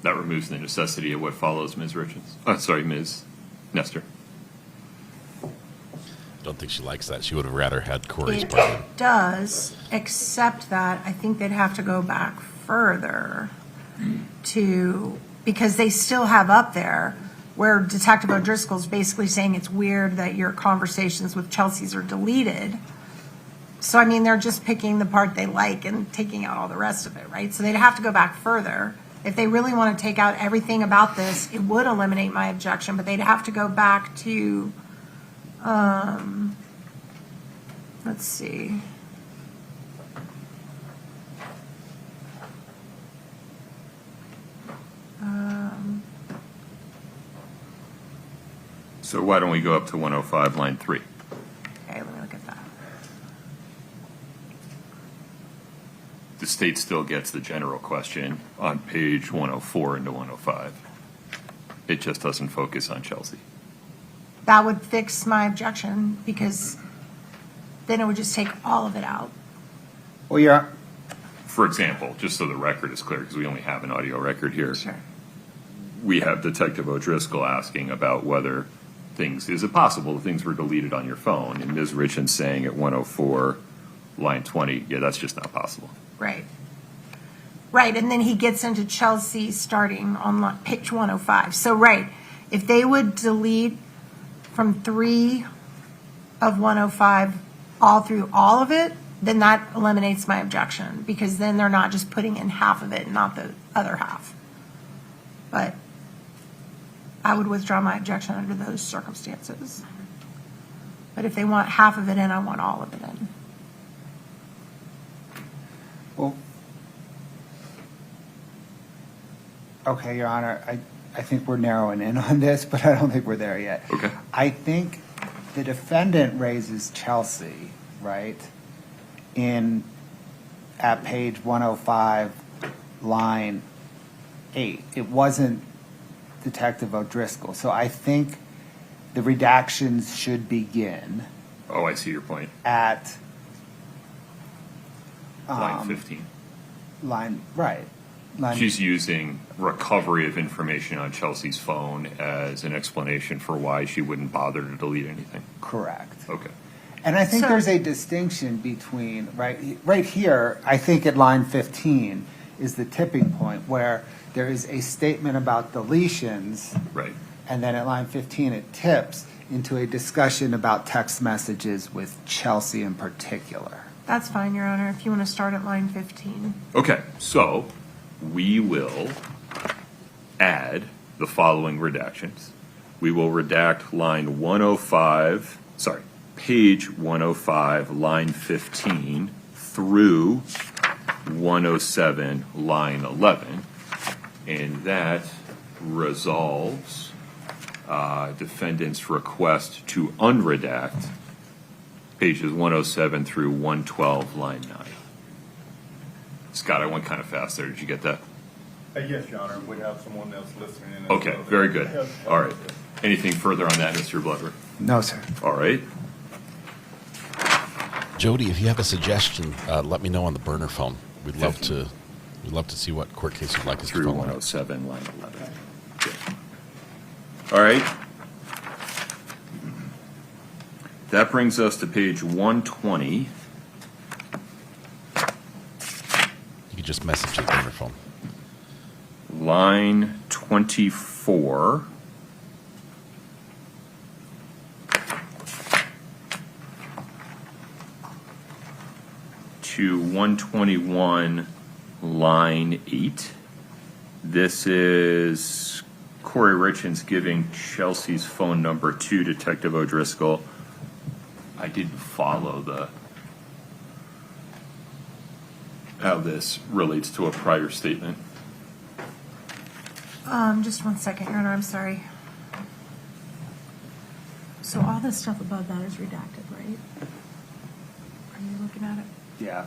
That removes the necessity of what follows, Ms. Richins. Ms. Nestor. I don't think she likes that. She would have rather had Kouri's part. It does, except that I think they'd have to go back further because they still have up there where Detective O'Driscoll's basically saying it's weird that your conversations with Chelsea's are deleted. So, I mean, they're just picking the part they like and taking out all the rest of it, right? So they'd have to go back further. If they really want to take out everything about this, it would eliminate my objection, but they'd have to go back to, let's see. So why don't we go up to 105, line 3? Okay, let me look at that. The state still gets the general question on page 104 into 105. It just doesn't focus on Chelsea. That would fix my objection because then it would just take all of it out. Well, yeah. For example, just so the record is clear, because we only have an audio record here. Sure. We have Detective O'Driscoll asking about whether is it possible that things were deleted on your phone? And Ms. Richins saying at 104, line 20, yeah, that's just not possible. Right. Right, and then he gets into Chelsea starting on page 105. So, right, if they would delete from 3 of 105 all through all of it, then that eliminates my objection because then they're not just putting in half of it and not the other half. But I would withdraw my objection under those circumstances. But if they want half of it in, I want all of it in. Well, okay, Your Honor, I think we're narrowing in on this, but I don't think we're there yet. Okay. I think the defendant raises Chelsea, right, at page 105, line 8. It wasn't Detective O'Driscoll. So I think the redactions should begin. Oh, I see your point. At line 15. She's using recovery of information on Chelsea's phone as an explanation for why she wouldn't bother to delete anything. Correct. Okay. And I think there's a distinction between, right here, I think at line 15 is the tipping point where there is a statement about deletions. Right. And then at line 15 it tips into a discussion about text messages with Chelsea in particular. That's fine, Your Honor, if you want to start at line 15. Okay, so we will add the following redactions. We will redact line 105, page 105, line 15 through 107, line 11. And that resolves defendant's request to unredact pages 107 through 112, line 9. Scott, I went kind of fast there. Did you get that? Yes, Your Honor. We have someone else listening. Okay, very good. All right. Anything further on that, Mr. Bloodworth? No, sir. All right. Jody, if you have a suggestion, let me know on the burner phone. We'd love to see what court case you'd like us to Through follow. 107, line 11. Good. All right. That brings us to page 120. You could just message the burner phone. Line 24. To 121, line 8. This is Kouri Richins giving Chelsea's phone number to Detective O'Driscoll. I didn't follow how this relates to a prior statement. Just 1 second, Your Honor, I'm sorry. So all this stuff above that is redacted, right? Are you looking at it? Yeah.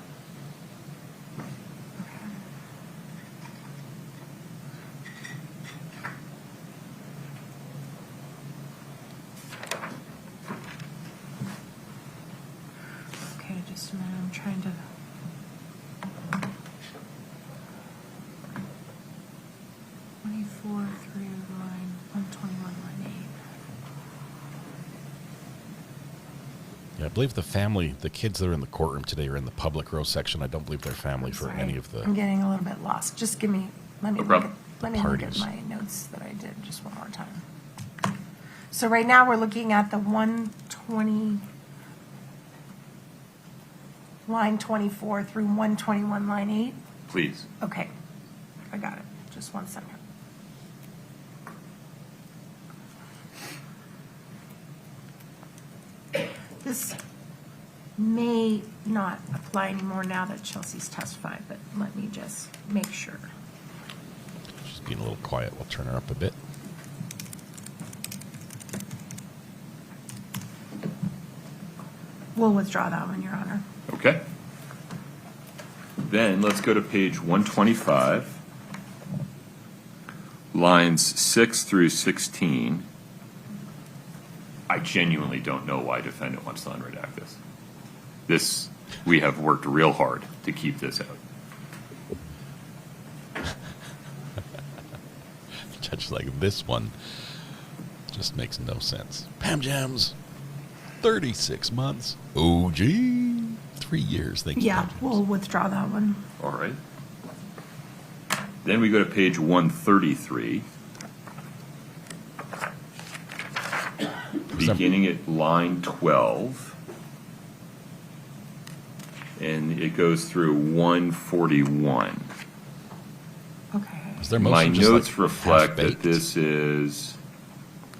Okay, just a minute. I'm trying to. Through line 121, line 8. Yeah, I believe the family, the kids that are in the courtroom today are in the public row section. I don't believe they're family for any of the. I'm getting a little bit lost. Just give me. Let me look at my notes that I did just one more time. So right now we're looking at the 120 line 24 through 121 line 8. Please. Okay, I got it. Just 1 second. This may not apply anymore now that Chelsea's testified, but let me just make sure. She's being a little quiet. We'll turn her up a bit. We'll withdraw that one, Your Honor. Okay. Then let's go to page 125, lines 6 through 16. I genuinely don't know why defendant wants to unredact this. This, we have worked real hard to keep this out. Judge like this one just makes no sense. Pam Jams, 36 months. OG, 3 years. Thank you. Yeah, we'll withdraw that one. All right. Then we go to page 133. Beginning at line 12, and it goes through 141. Okay. My notes reflect that this is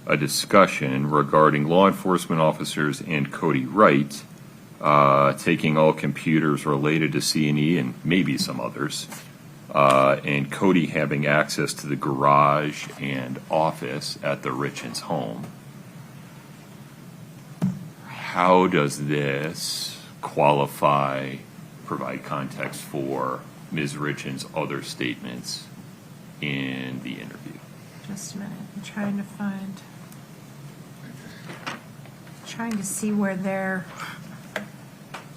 a discussion regarding law enforcement officers and Kouri Wright taking all computers related to C&E and maybe some others, and Kouri having access to the garage and office at the Richins home. How does this qualify, provide context for Ms. Richins' other statements in the interview? Just a minute. I'm trying to see where their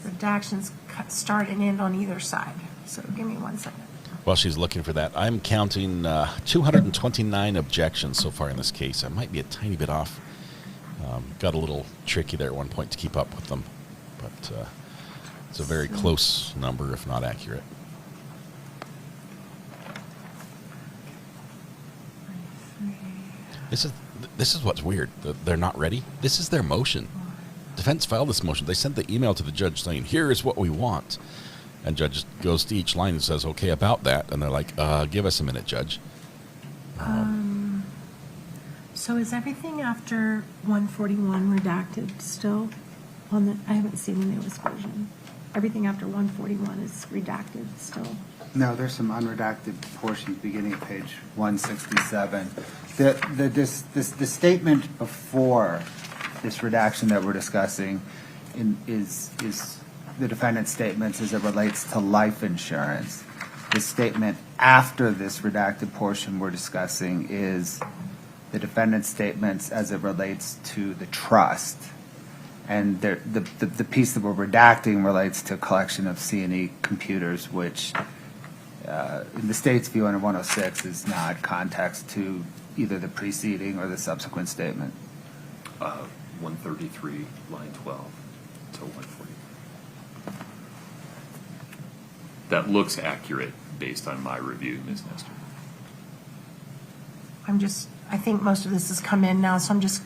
redactions start and end on either side. So give me 1 second. While she's looking for that, I'm counting 229 objections so far in this case. I might be a tiny bit off. Got a little tricky there at one point to keep up with them, but it's a very close number, if not accurate. This is what's weird. They're not ready. This is their motion. Defense filed this motion. They sent the email to the judge saying, "Here is what we want," and judge goes to each line and says, "Okay, about that," and they're like, "Give us a minute, judge." So is everything after 141 redacted still? I haven't seen the newest version. Everything after 141 is redacted still? No, there's some unredacted portions beginning at page 167. The statement before this redaction that we're discussing is the defendant's statements as it relates to life insurance. The statement after this redacted portion we're discussing is the defendant's statements as it relates to the trust. And the piece that we're redacting relates to collection of C&E computers, which in the state's view under 106 is not context to either the preceding or the subsequent statement. 133, line 12 to 140. That looks accurate based on my review, Ms. Nestor. I think most of this has come in now, so I'm just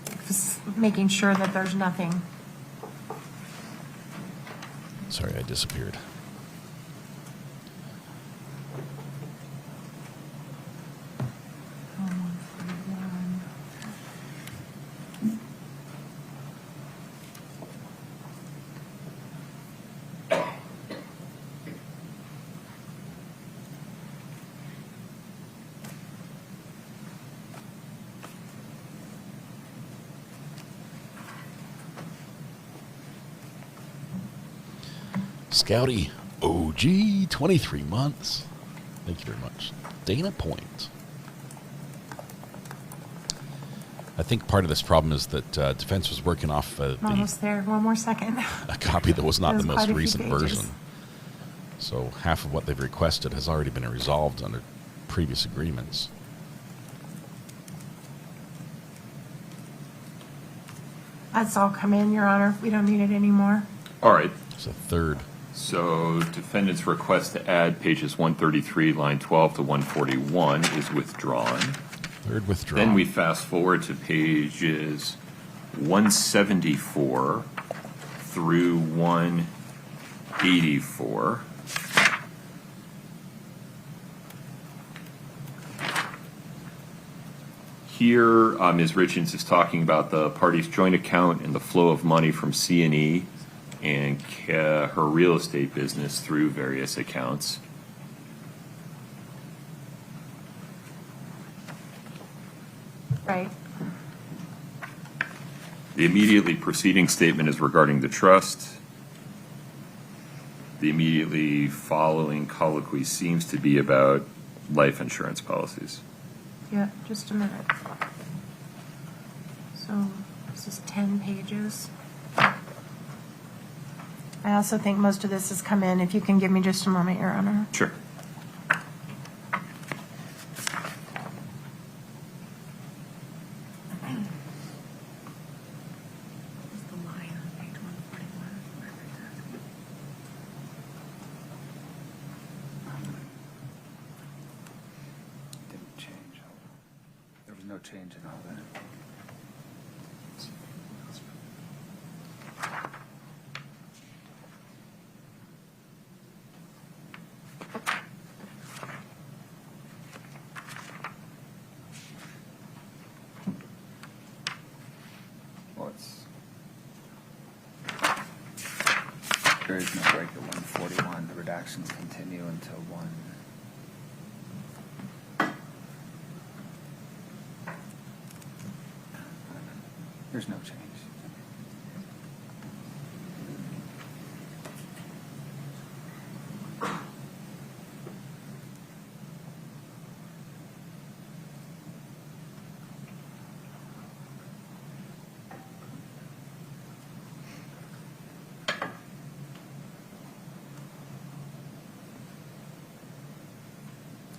making sure that there's nothing. Sorry, I disappeared. Scouty OG, 23 months. Thank you very much. Dana Point. I think part of this problem is that defense was working off Almost there. One more second. a copy that was not the most recent pages. version. So half of what they've requested has already been resolved under previous agreements. That's all come in, Your Honor. We don't need it anymore. All right. It's a third. So defendant's request to add pages 133, line 12 to 141 is withdrawn. Third withdrawn. Then we fast forward to pages 174 through 184. Here, Ms. Richins is talking about the party's joint account and the flow of money from C&E and her real estate business through various accounts. Right. The immediately preceding statement is regarding the trust. The immediately following colloquy seems to be about life insurance policies. Yeah, just a minute. So this is 10 pages. I also think most of this has come in. If you can give me just a moment, Your Honor. Sure. Didn't change. There was no change in all that. There is no break at 141. The redactions continue until 1. There's no change.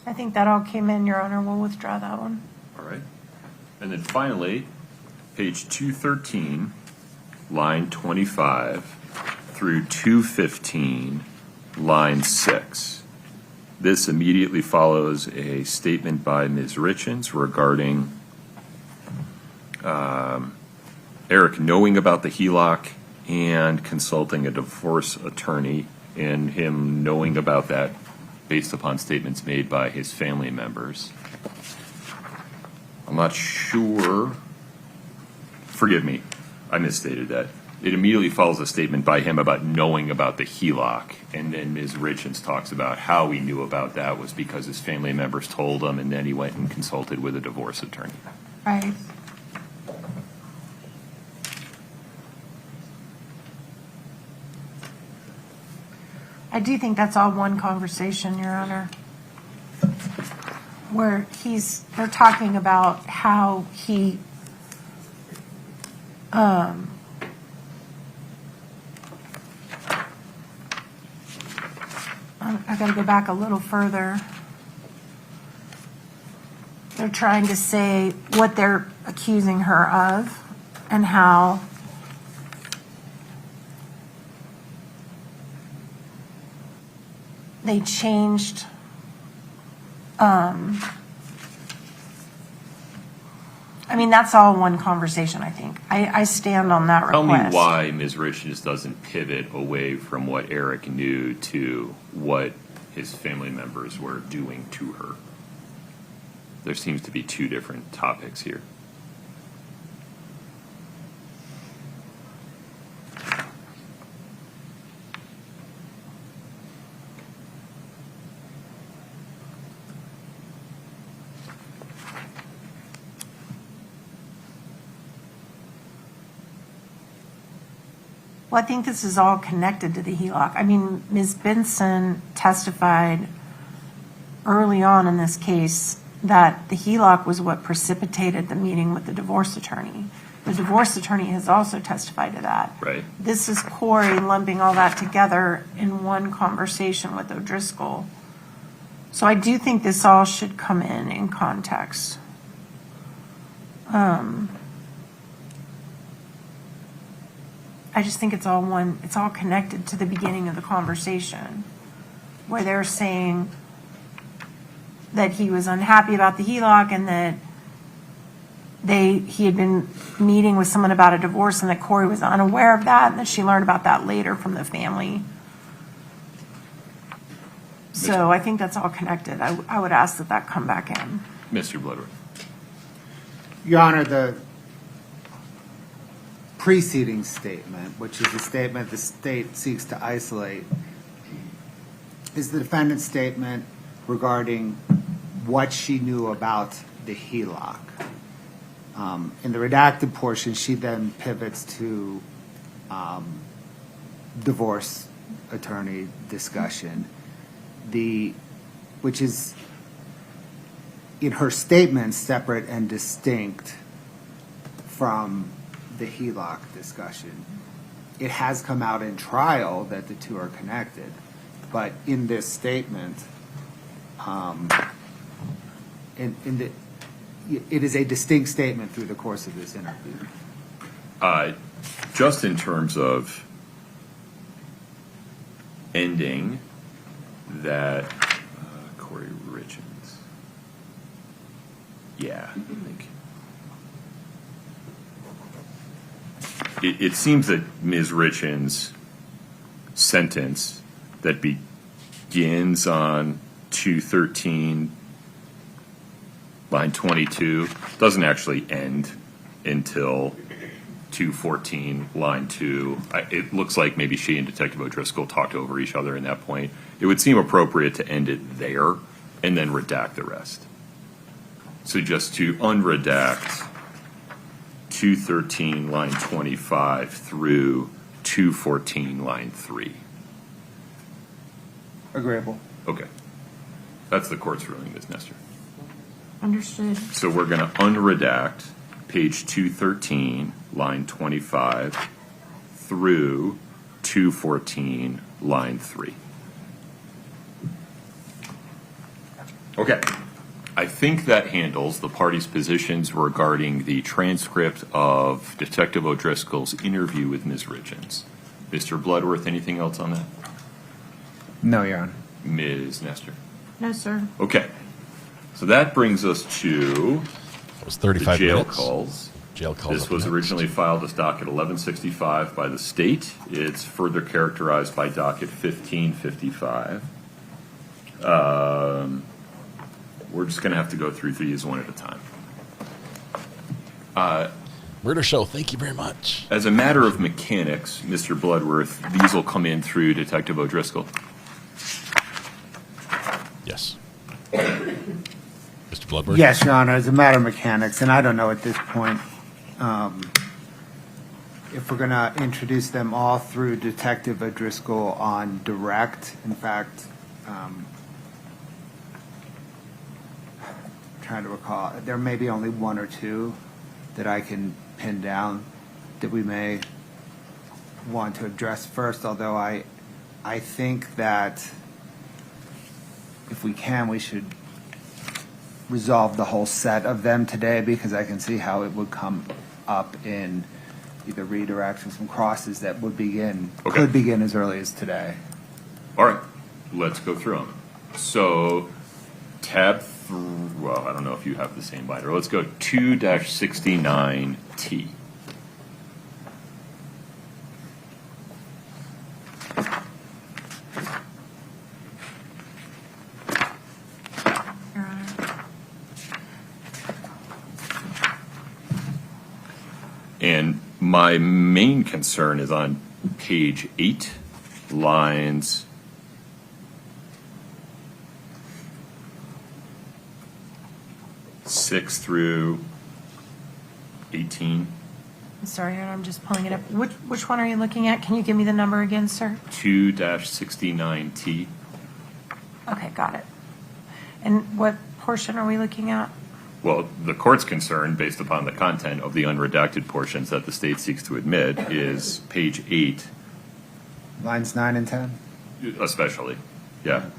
I think that all came in, Your Honor. We'll withdraw that one. All right. And then finally, page 213, line 25 through 215, line 6. This immediately follows a statement by Ms. Richins regarding Eric knowing about the HELOC and consulting a divorce attorney, and him knowing about that based upon statements made by his family members. I'm not sure. Forgive me, I misstated that. It immediately follows a statement by him about knowing about the HELOC, and then Ms. Richins talks about how he knew about that was because his family members told him, and then he went and consulted with a divorce attorney. Right. I do think that's all one conversation, Your Honor, where they're talking about how he I got to go back a little further. They're trying to say what they're accusing her of and how they changed I mean, that's all one conversation, I think. I stand on that request. Tell me why Ms. Richins doesn't pivot away from what Eric knew to what his family members were doing to her. There seems to be two different topics here. Well, I think this is all connected to the HELOC. I mean, Ms. Benson testified early on in this case that the HELOC was what precipitated the meeting with the divorce attorney. The divorce attorney has also testified to that. Right. This is Kouri lumping all that together in one conversation with O'Driscoll. So I do think this all should come in context. I just think it's all connected to the beginning of the conversation where they're saying that he was unhappy about the HELOC and that he had been meeting with someone about a divorce and that Kouri was unaware of that and that she learned about that later from the family. So I think that's all connected. I would ask that come back in. Mr. Bloodworth. Your Honor, the preceding statement, which is a statement the state seeks to isolate, is the defendant's statement regarding what she knew about the HELOC. In the redacted portion, she then pivots to divorce attorney discussion, which is in her statement separate and distinct from the HELOC discussion. It has come out in trial that the two are connected, but in this statement, it is a distinct statement through the course of this interview. Just in terms of ending that, Kouri Richins. Yeah, I think. It seems that Ms. Richins' sentence that begins on 213, line 22, doesn't actually end until 214, line 2. It looks like maybe she and Detective O'Driscoll talked over each other in that point. It would seem appropriate to end it there and then redact the rest. So just to unredact 213, line 25 through 214, line 3. Agreeable. Okay. That's the court's ruling, Ms. Nestor. Understood. So we're going to unredact page 213, line 25 through 214, line 3. Okay. I think that handles the parties' positions regarding the transcript of Detective O'Driscoll's interview with Ms. Richins. Mr. Bloodworth, anything else on that? No, Your Honor. Ms. Nestor? No, sir. Okay. So that brings us to That was 35 the jail minutes. calls. Jail calls. This was originally filed as docket 1165 by the state. It's further characterized by docket 1555. We're just going to have to go through these one at a time. Murder Show, thank you very much. As a matter of mechanics, Mr. Bloodworth, these will come in through Detective O'Driscoll. Yes. Mr. Bloodworth? Yes, Your Honor, as a matter of mechanics, and I don't know at this point if we're going to introduce them all through Detective O'Driscoll on direct. In fact, trying to recall, there may be only one or two that I can pin down that we may want to address first, although I think that if we can, we should resolve the whole set of them today, because I can see how it would come up in either redirections and crosses that would could begin as early as today. All right, let's go through them. So, well, I don't know if you have the same binder. Let's go 2-69T. And my main concern is on page 8, lines 6 through 18. I'm sorry, I'm just pulling it up. Which one are you looking at? Can you give me the number again, sir? 2-69T. Okay, got it. And what portion are we looking at? Well, the court's concern, based upon the content of the unredacted portions that the state seeks to admit, is page 8. Lines 9 and 10? Especially, yeah.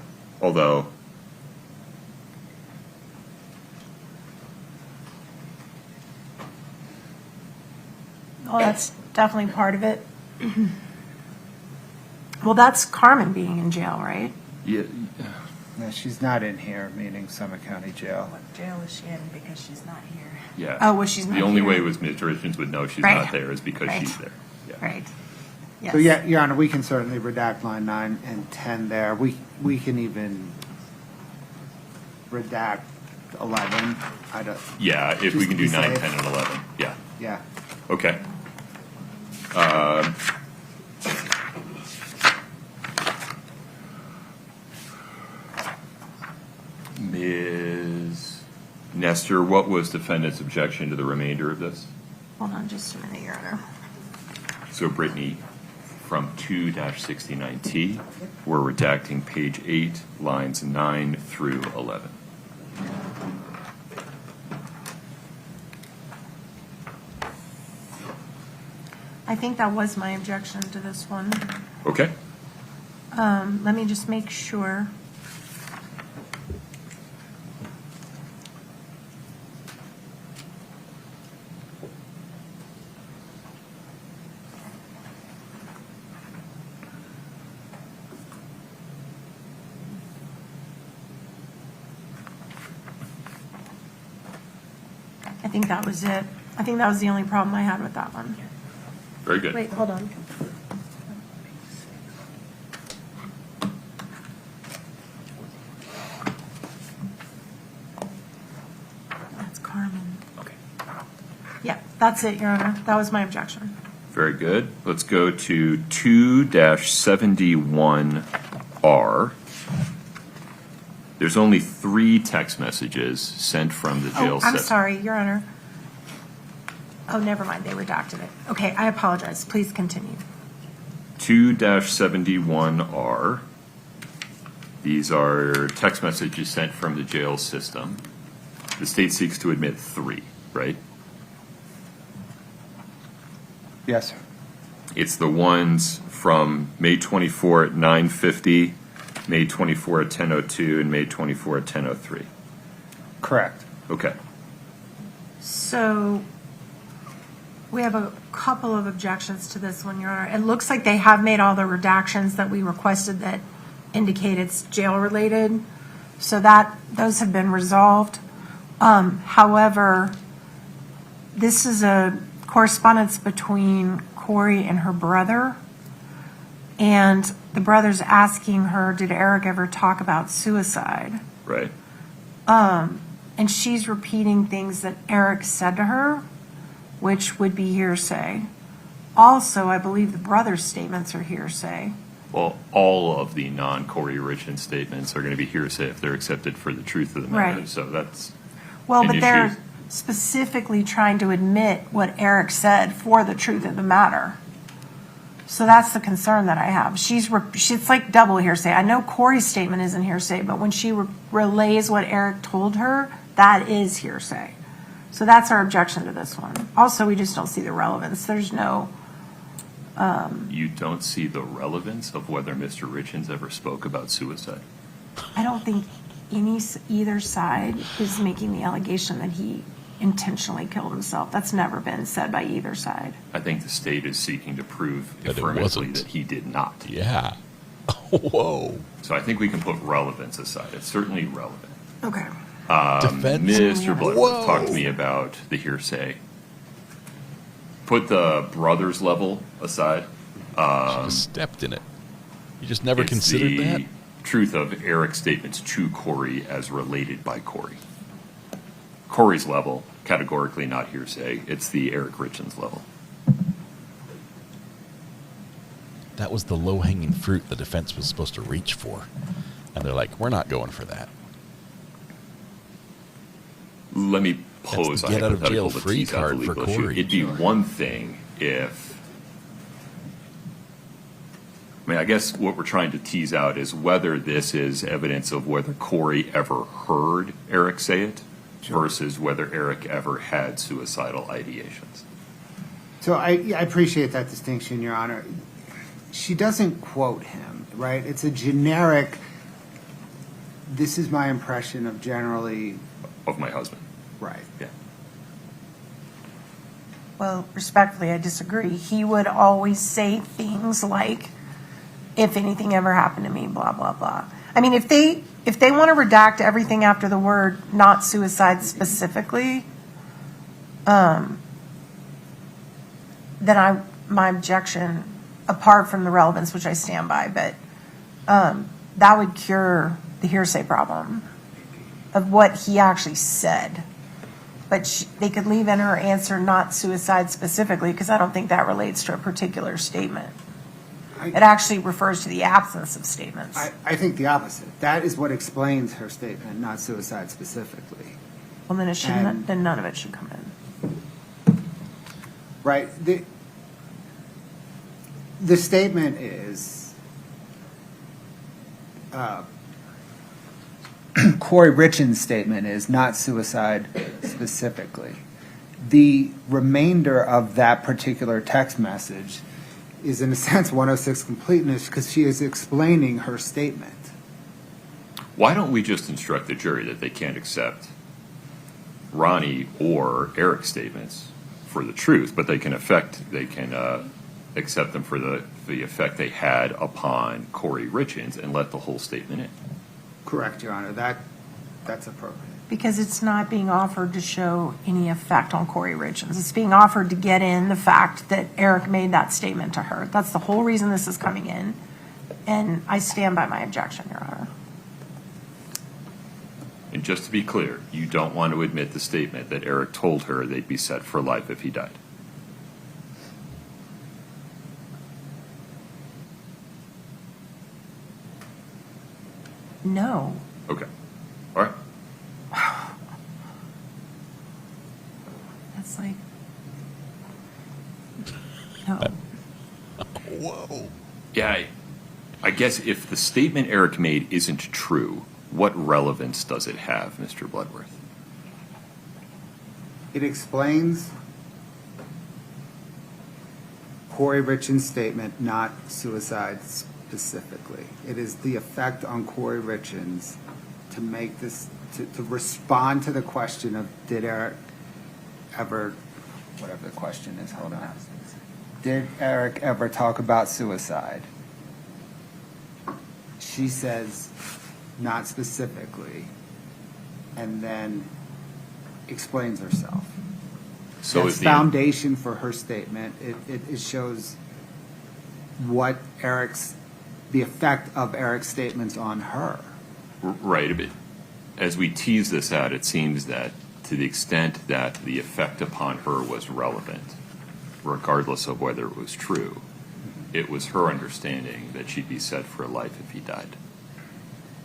Although, Well, that's definitely part of it. Well, that's Carmen being in jail, right? yeah, No, she's not in here, meaning Summit County Jail. What jail is she in because she's not here? yeah. Oh, well, she's not The only here. way was Mr. Richins would know she's Right. not there is because Right. she's there. Yeah. Right. Yes. So, yeah, Your Honor, we can certainly redact line 9 and 10 there. We can even redact 11. I don't. Yeah, if we Just can to do be 9, safe. 10, and 11. Yeah. Yeah. Okay. Ms. Nestor, what was defendant's objection to the remainder of this? Hold on just a minute, Your Honor. So, Brittany, from 2-69T, we're redacting page 8, lines 9 through 11. I think that was my objection to this one. Okay. Let me just make sure. I think that was it. I think that was the only problem I had with that one. Very good. Wait, hold on. That's Carmen. Okay. Yeah, that's it, Your Honor. That was my objection. Very good. Let's go to 2-71R. There's only 3 text messages sent from the jail Oh, I'm system. sorry, Your Honor. Oh, never mind. They redacted it. Okay, I apologize. Please continue. 2-71R. These are text messages sent from the jail system. The state seeks to admit 3, right? Yes, sir. It's the ones from May 24 at 9:50, May 24 at 10:02, and May 24 at 10:03. Correct. Okay. So we have a couple of objections to this one, Your Honor. It looks like they have made all the redactions that we requested that indicate it's jail-related. So those have been resolved. However, this is a correspondence between Kouri and her brother. And the brother's asking her, did Eric ever talk about suicide? Right. And she's repeating things that Eric said to her, which would be hearsay. Also, I believe the brother's statements are hearsay. Well, all of the non-Kouri Richins statements are going to be hearsay if they're accepted for the truth of the matter. Right. So that's Well, an but issue. they're specifically trying to admit what Eric said for the truth of the matter. So that's the concern that I have. She's like double hearsay. I know Kouri's statement isn't hearsay, but when she relays what Eric told her, that is hearsay. So that's our objection to this one. Also, we just don't see the relevance. There's no... You don't see the relevance of whether Mr. Richins ever spoke about suicide? I don't think either side is making the allegation that he intentionally killed himself. That's never been said by either side. I think the state is seeking to prove That it affirmatively wasn't. that he did not. Yeah. Whoa. So I think we can put relevance aside. It's certainly relevant. Okay. Defense. Mr. Bloodworth Whoa. talked to me about the hearsay. Put the brothers level aside. She just stepped in it. You just never It's considered the that? truth of Eric's statements to Kouri as related by Kouri. Kouri's level, categorically not hearsay. It's the Eric Richins level. That was the low-hanging fruit the defense was supposed to reach for. And they're like, we're not going for that. Let me pose the a get out of hypothetical jail to free tease out the card for legal issue. Kouri. It'd be one thing if I mean, I guess what we're trying to tease out is whether this is evidence of whether Kouri ever heard Eric say it versus whether Eric ever had suicidal ideations. So I appreciate that distinction, Your Honor. She doesn't quote him, right? It's a generic, this is my impression of generally... Of my husband. Right. Yeah. Well, respectfully, I disagree. He would always say things like, if anything ever happened to me, blah, blah, blah. I mean, if they want to redact everything after the word not suicide specifically, then my objection, apart from the relevance, which I stand by, but that would cure the hearsay problem of what he actually said. But they could leave in her answer not suicide specifically, because I don't think that relates to a particular statement. It actually refers to the absence of statements. I think the opposite. That is what explains her statement, not suicide specifically. Well, then it shouldn't. Then none of it should come in. Right. The statement is Kouri Richins' statement is not suicide specifically. The remainder of that particular text message is, in a sense, 106 completeness, because she is explaining her statement. Why don't we just instruct the jury that they can't accept Ronnie or Eric's statements for the truth, but they can accept them for the effect they had upon Kouri Richins and let the whole statement in? Correct, Your Honor. That's appropriate. Because it's not being offered to show any effect on Kouri Richins. It's being offered to get in the fact that Eric made that statement to her. That's the whole reason this is coming in. And I stand by my objection, Your Honor. And just to be clear, you don't want to admit the statement that Eric told her they'd be set for life if he died? No. Okay. All right. That's like, no. Whoa. Yeah, I guess if the statement Eric made isn't true, what relevance does it have, Mr. Bloodworth? It explains Kouri Richins' statement, not suicide specifically. It is the effect on Kouri Richins to make this, to respond to the question of did Eric ever, whatever the question is, hold on. Did Eric ever talk about suicide? She says, not specifically, and then explains herself. So That's is the foundation for her statement. It shows what the effect of Eric's statements on her. right? But as we tease this out, it seems that to the extent that the effect upon her was relevant, regardless of whether it was true, it was her understanding that she'd be set for life if he died,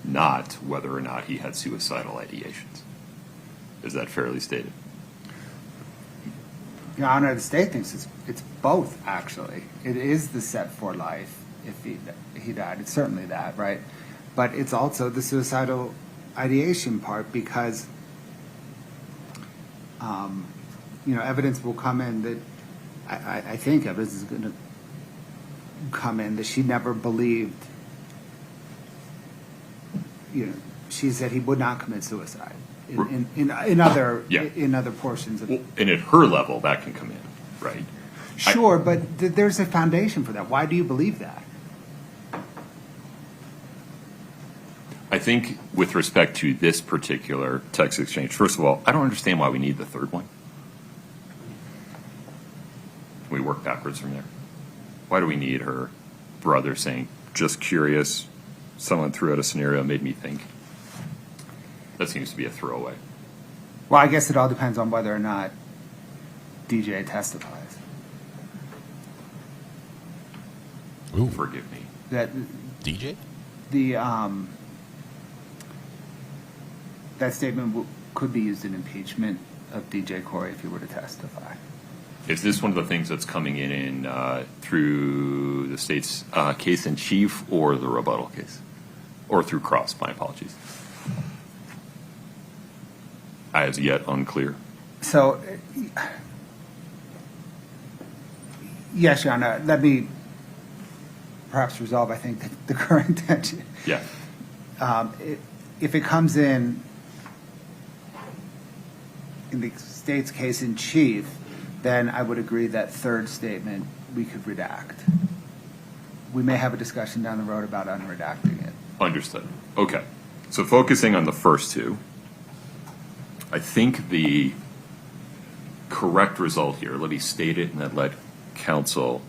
not whether or not he had suicidal ideations. Is that fairly stated? Your Honor, the state thinks it's both, actually. It is the set for life if he died. It's certainly that, right? But it's also the suicidal ideation part because, evidence will come in that, I think evidence is going to come in that she never believed, she said he would not commit suicide. In other portions of it. And at her level, that can come in, right? Sure, but there's a foundation for that. Why do you believe that? I think with respect to this particular text exchange, first of all, I don't understand why we need the third one. Can we work backwards from there? Why do we need her brother saying, just curious, someone threw out a scenario, made me think? That seems to be a throwaway. Well, I guess it all depends on whether or not DJ testifies. Ooh. Forgive me. That DJ? That statement could be used in impeachment of DJ Kouri if he were to testify. Is this one of the things that's coming in through the state's case in chief or the rebuttal case? Or through cross, my apologies. As yet unclear. So, yes, Your Honor, let me perhaps resolve, I think, the current tension. Yeah. If it comes in the state's case in chief, then I would agree that third statement we could redact. We may have a discussion down the road about unredacting it. Understood. Okay. So focusing on the first two, I think the correct result here, let me state it and then let counsel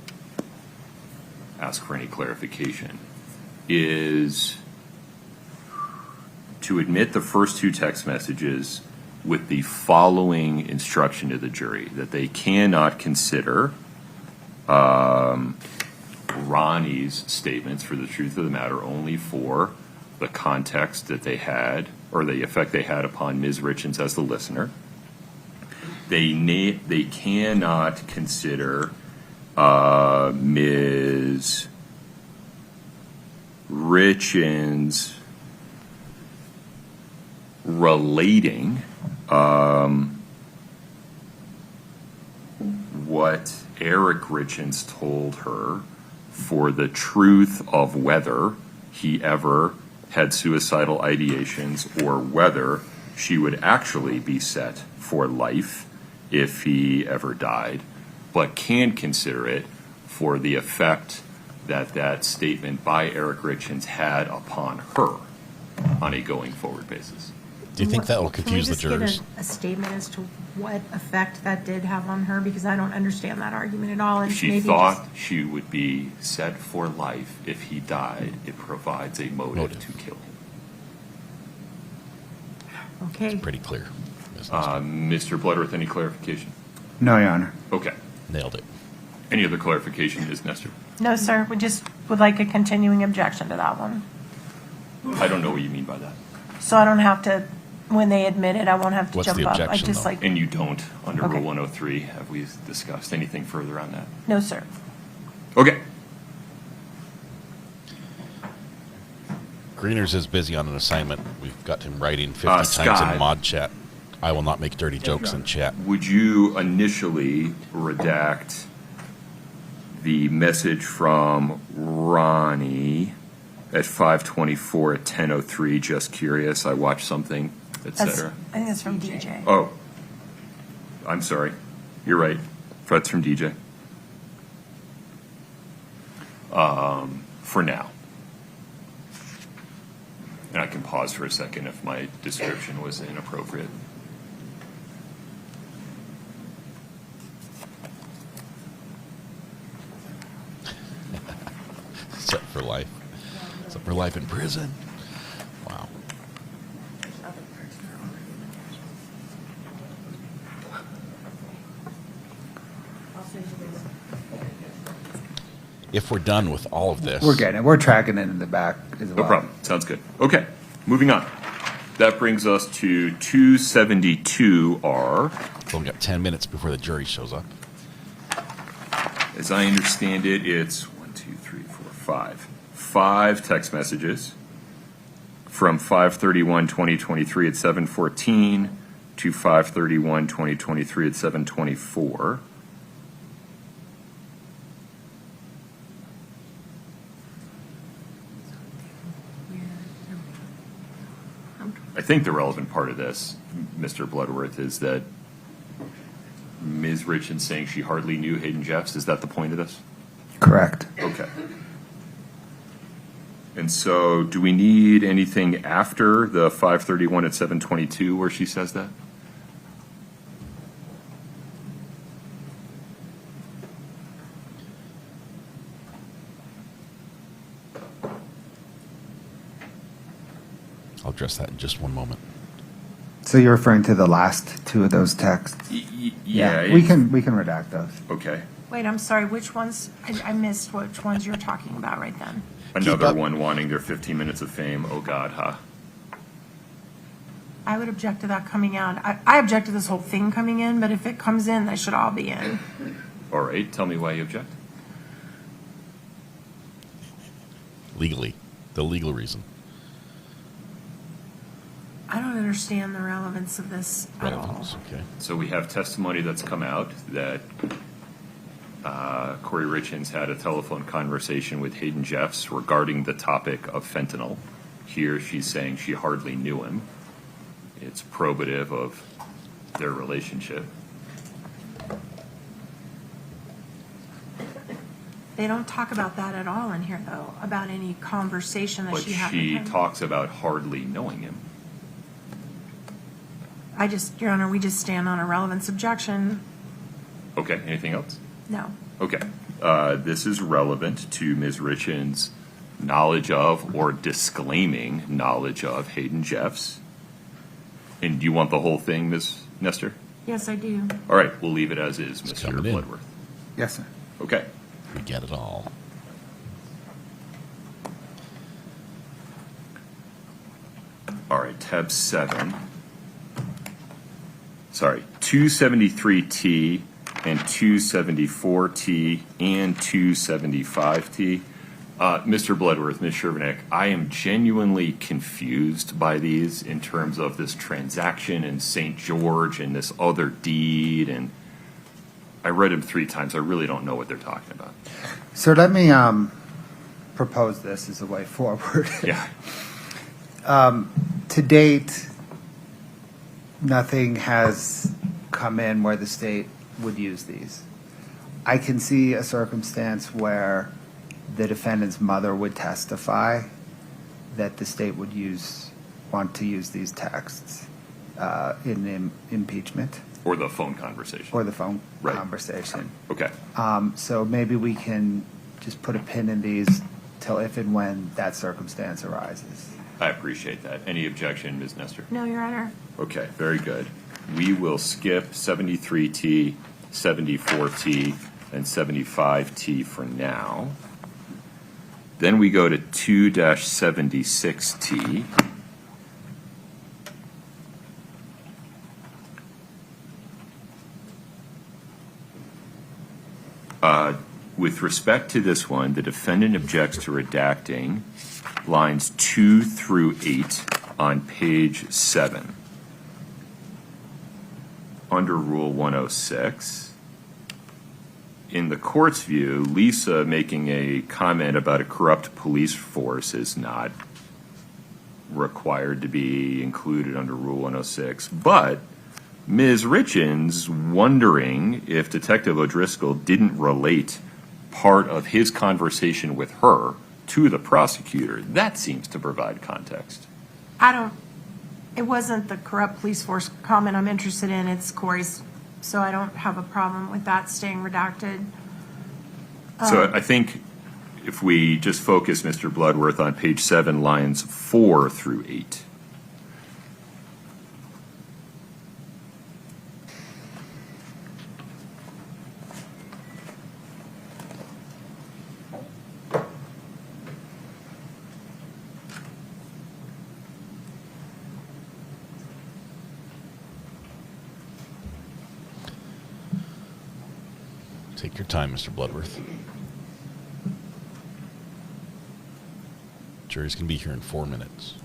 ask for any clarification, is to admit the first two text messages with the following instruction to the jury, that they cannot consider Ronnie's statements for the truth of the matter only for the context that they had or the effect they had upon Ms. Richins as the listener. They cannot consider Ms. Richins relating what Eric Richins told her for the truth of whether he ever had suicidal ideations or whether she would actually be set for life if he ever died, but can consider it for the effect that that statement by Eric Richins had upon her on a going forward basis. Do you think that will confuse the Can we jurors? just get a statement as to what effect that did have on her? Because I don't understand that argument at all. And She maybe thought she would be set for life if he died. It provides a motive to kill him. Okay. It's pretty clear. Mr. Bloodworth, any clarification? No, Your Honor. Okay. Nailed it. Any other clarification, Ms. Nestor? No, sir. We just would like a continuing objection to that one. I don't know what you mean by that. So I don't have to, when they admit it, I won't have to What's jump the up. objection, I just though? like, And you don't, under Okay. Rule 103, have we discussed anything further on that? no, sir. Okay. Greeners is busy on an assignment. We've got him writing 50 times Scott. in mod chat. I will not make dirty jokes in chat. Would you initially redact the message from Ronnie at 5:24 at 10:03? Just curious. I watched something, etc. I think it's from DJ. Oh, I'm sorry. You're right. That's from DJ. For now. And I can pause for a second if my description was inappropriate. Set for life. Set for life in prison. Wow. If we're done with all of this, We're getting it. We're tracking it in the back as well. No problem. Sounds good. Okay, moving on. That brings us to 272R. So we've got 10 minutes before the jury shows up. As I understand it, it's 5 text messages from 5/31/2023 at 7:14 to 5/31/2023 at 7:24. I think the relevant part of this, Mr. Bloodworth, is that Ms. Richins saying she hardly knew Hayden Jeffs. Is that the point of this? Correct. Okay. And so do we need anything after the 5:31 at 7:22 where she says that? I'll address that in just one moment. So you're referring to the last two of those texts? Yeah. We can redact those. Okay. Wait, I'm sorry. Which ones? I missed which ones you're talking about right then. Another one wanting their 15 minutes of fame. Oh, God, huh? I would object to that coming out. I object to this whole thing coming in, but if it comes in, they should all be in. All right, tell me why you object. Legally, the legal reason. I don't understand the relevance of this at all. Relevance, okay. So we have testimony that's come out that Kouri Richins had a telephone conversation with Ayden Jeffs regarding the topic of fentanyl. Here she's saying she hardly knew him. It's probative of their relationship. They don't talk about that at all in here, though, about any conversation that But she had she with him. talks about hardly knowing him. Your Honor, we just stand on a relevance objection. Okay, anything else? No. Okay. This is relevant to Ms. Richins' knowledge of or disclaiming knowledge of Ayden Jeffs. And do you want the whole thing, Ms. Nestor? Yes, I do. All right, we'll leave it as is, Mr. coming in. Bloodworth. Yes, sir. Okay. We get it all. All right, tab 7. Sorry, 273T and 274T and 275T. Mr. Bloodworth, Ms. Shervanek, I am genuinely confused by these in terms of this transaction in St. George and this other deed. And I read them 3 times. I really don't know what they're talking about. So let me propose this as a way forward. Yeah. To date, nothing has come in where the state would use these. I can see a circumstance where the defendant's mother would testify that the state would want to use these texts in impeachment. Or the phone conversation. Or the phone Right. conversation. Okay. So maybe we can just put a pin in these till if and when that circumstance arises. I appreciate that. Any objection, Ms. Nestor? No, Your Honor. Okay, very good. We will skip 73T, 74T, and 75T for now. Then we go to 2-76T. With respect to this one, the defendant objects to redacting lines 2 through 8 on page 7. Under Rule 106, in the court's view, Lisa making a comment about a corrupt police force is not required to be included under Rule 106, but Ms. Richins wondering if Detective O'Driscoll didn't relate part of his conversation with her to the prosecutor. That seems to provide context. It wasn't the corrupt police force comment I'm interested in, it's Kouri's, so I don't have a problem with that staying redacted. So I think if we just focus, Mr. Bloodworth, on page 7, lines 4 through 8. Take your time, Mr. Bloodworth. Jury's going to be here in 4 minutes.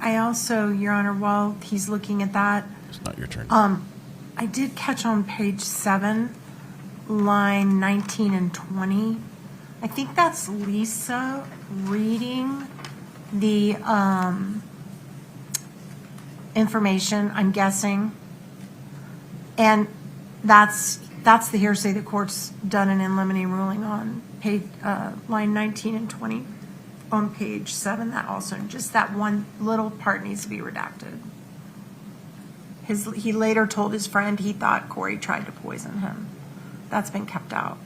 I also, Your Honor, while he's looking at that, It's not your turn. I did catch on page 7, line 19 and 20. I think that's Lisa reading the information, I'm guessing. And that's the hearsay the court's done an in limine ruling on page line 19 and 20 on page 7. That also, just that one little part needs to be redacted. He later told his friend he thought Kouri tried to poison him. That's been kept out.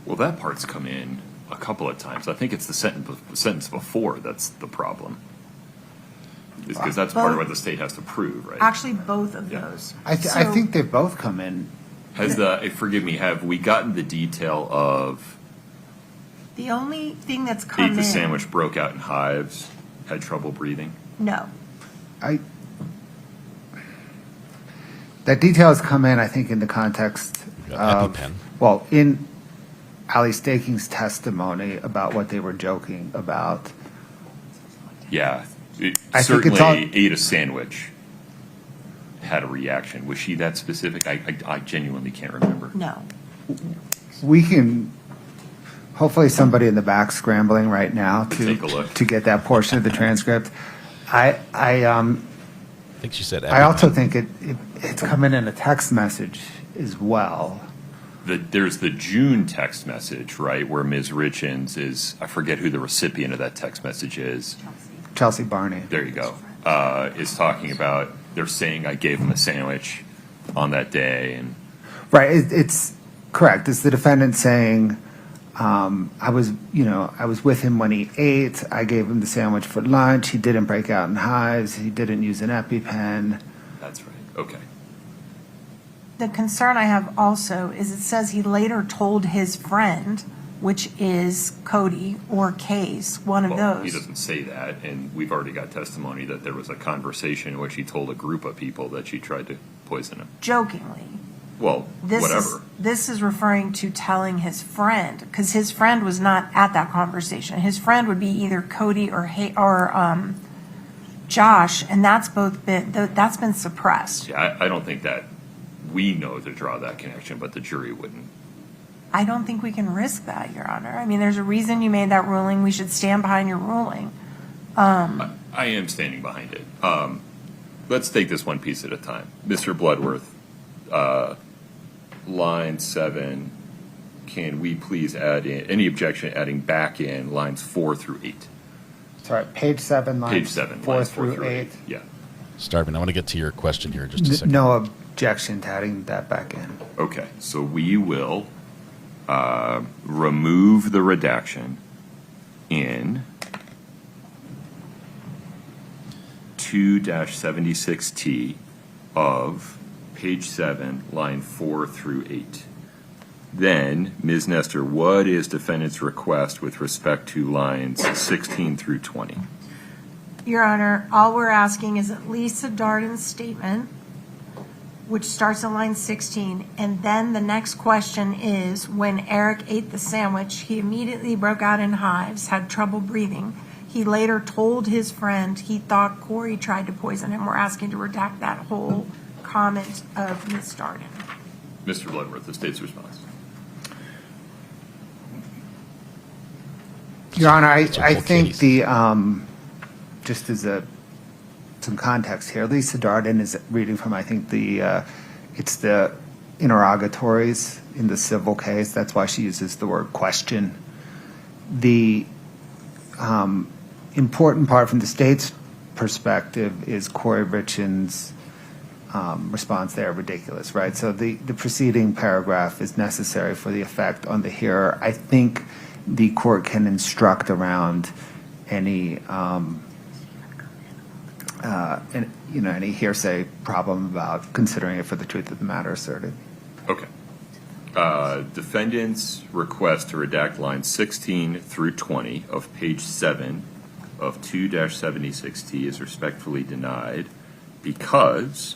Well, that part's come in a couple of times. I think it's the sentence before that's the problem. Because that's part of what the state has to prove, right? Actually, both of those. I think they've both come in. Forgive me, have we gotten the detail of The only thing that's come Ate in. the sandwich, broke out in hives, had trouble breathing. No. That detail has come in, I think, in the context of, well, in Ali Staking's testimony about what they were joking about. Yeah, I think certainly it's all- ate a sandwich, had a reaction. Was she that specific? I genuinely can't remember. No. We can, hopefully somebody in the back scrambling right now Take a look. to get that portion of the transcript. I think she said I also think it's coming in a text message as well. There's the June text message, right, where Ms. Richins is, I forget who the recipient of that text message is. Chelsea Barney. There you go. Is talking about, they're saying I gave him a sandwich on that day. And Right, it's correct. It's the defendant saying, I was with him when he ate. I gave him the sandwich for lunch. He didn't break out in hives. He didn't use an EpiPen. That's right. Okay. The concern I have also is it says he later told his friend, which is Cody or Case, one of Well, those. he doesn't say that, and we've already got testimony that there was a conversation in which he told a group of people that she tried to poison him. Jokingly. Well, whatever. This is referring to telling his friend, because his friend was not at that conversation. His friend would be either Cody or Josh, and that's been suppressed. Yeah, I don't think that we know to draw that connection, but the jury wouldn't. I don't think we can risk that, Your Honor. I mean, there's a reason you made that ruling. We should stand behind your ruling. I am standing behind it. Let's take this one piece at a time. Mr. Bloodworth, line 7, can we please add in, any objection adding back in lines 4 through 8? Sorry, page 7, lines Page 7, 4 lines 4 through 8. Yeah. Starvin, I want to get to your question here in just a second. No objection to adding that back in. Okay, so we will remove the redaction in 2-76T of page 7, line 4 through 8. Then, Ms. Nestor, what is defendant's request with respect to lines 16 through 20? Your Honor, all we're asking is at Lisa Darden's statement, which starts at line 16, and then the next question is, when Eric ate the sandwich, he immediately broke out in hives, had trouble breathing. He later told his friend he thought Kouri tried to poison him. We're asking to redact that whole comment of Ms. Darden. Mr. Bloodworth, the state's response. Your Honor, I think just as some context here, Lisa Darden is reading from, I think, it's the interrogatories in the civil case. That's why she uses the word question. The important part from the state's perspective is Kouri Richins' response there, ridiculous, right? So the preceding paragraph is necessary for the effect on the hearer. I think the court can instruct around any any hearsay problem about considering it for the truth of the matter asserted. Okay. Defendant's request to redact lines 16 through 20 of page 7 of 2-76T is respectfully denied because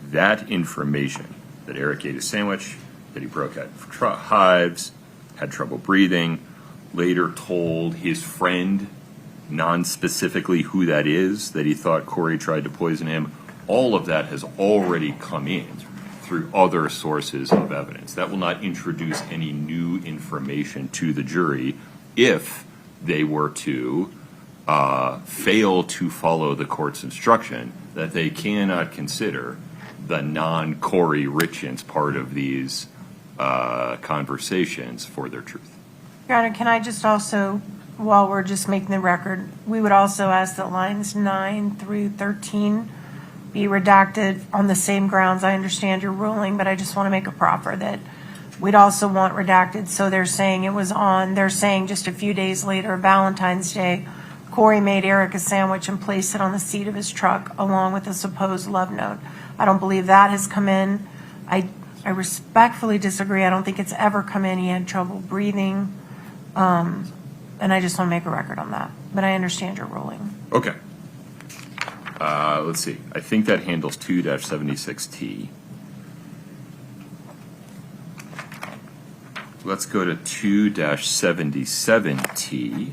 that information, that Eric ate a sandwich, that he broke out in hives, had trouble breathing, later told his friend non-specifically who that is, that he thought Kouri tried to poison him, all of that has already come in through other sources of evidence. That will not introduce any new information to the jury if they were to fail to follow the court's instruction that they cannot consider the non-Kouri Richins part of these conversations for their truth. Your Honor, can I just also, while we're just making the record, we would also ask that lines 9 through 13 be redacted on the same grounds. I understand your ruling, but I just want to make a proffer that we'd also want redacted. So they're saying they're saying just a few days later, Valentine's Day, Kouri made Eric a sandwich and placed it on the seat of his truck along with a supposed love note. I don't believe that has come in. I respectfully disagree. I don't think it's ever come in. He had trouble breathing. And I just want to make a record on that. But I understand your ruling. Okay. Let's see. I think that handles 2-76T. Let's go to 2-77T.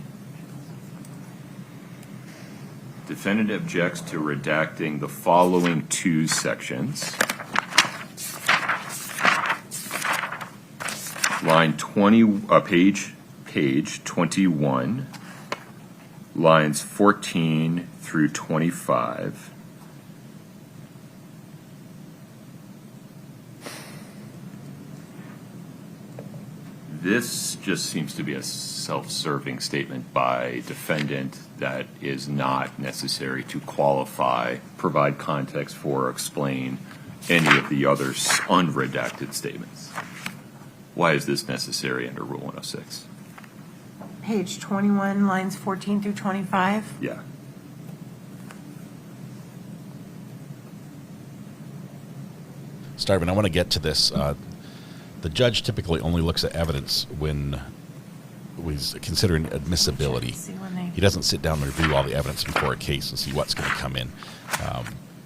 Defendant objects to redacting the following two sections. Line 20, page 21, lines 14 through 25. This just seems to be a self-serving statement by defendant that is not necessary to qualify, provide context for, or explain any of the other unredacted statements. Why is this necessary under Rule 106? Page 21, lines 14 through 25. Yeah. Starvin, I want to get to this. The judge typically only looks at evidence when he's considering admissibility. He doesn't sit down and review all the evidence before a case and see what's going to come in.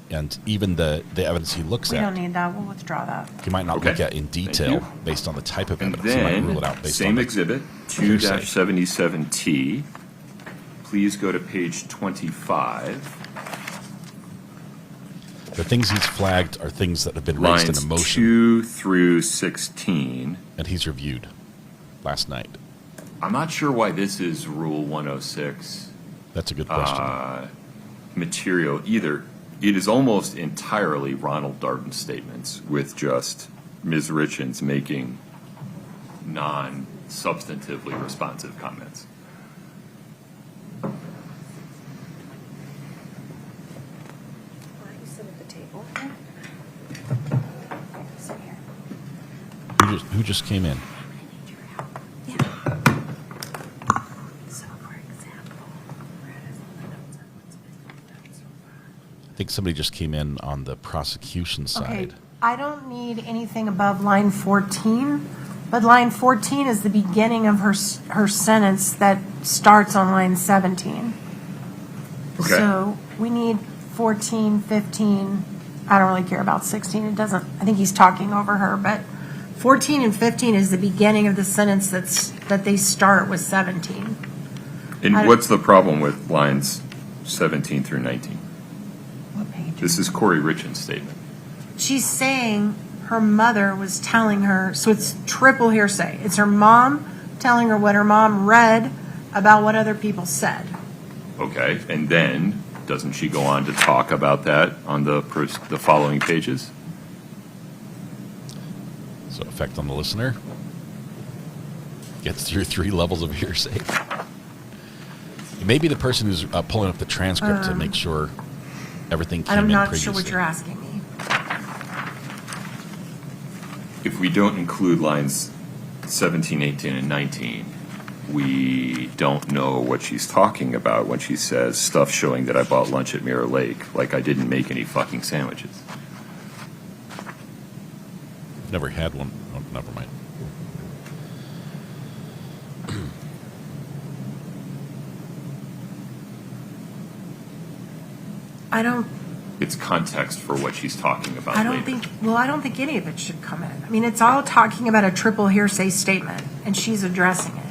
And even the evidence he looks We at, don't need that. We'll withdraw that. he might not look at in detail based on the type of evidence. He might rule it out based on same the exhibit, 2-77T. Please go to page 25. The things he's flagged are things that have been raised in a motion. Lines 2 through 16. And he's reviewed last night. I'm not sure why this is Rule 106. That's a good question. Material either. It is almost entirely Ronald Darden statements with just Ms. Richins making non-substantively responsive comments. Who just came in? I think somebody just came in on the prosecution side. Okay, I don't need anything above line 14, but line 14 is the beginning of her sentence that starts on line 17. Okay. So we need 14, 15. I don't really care about 16. It doesn't. I think he's talking over her, but 14 and 15 is the beginning of the sentence that they start with 17. And what's the problem with lines 17 through 19? What page? This is Kouri Richins' statement. She's saying her mother was telling her, so it's triple hearsay. It's her mom telling her what her mom read about what other people said. Okay, and then doesn't she go on to talk about that on the following pages? So effect on the listener. Gets through 3 levels of hearsay. It may be the person who's pulling up the transcript to make sure everything came in previously. I'm not sure what you're asking me. If we don't include lines 17, 18, and 19, we don't know what she's talking about when she says stuff showing that I bought lunch at Mirror Lake, like I didn't make any fucking sandwiches. Never had one. Oh, never mind. I don't. It's context for what she's talking about I don't later. think. Well, I don't think any of it should come in. I mean, it's all talking about a triple hearsay statement, and she's addressing it.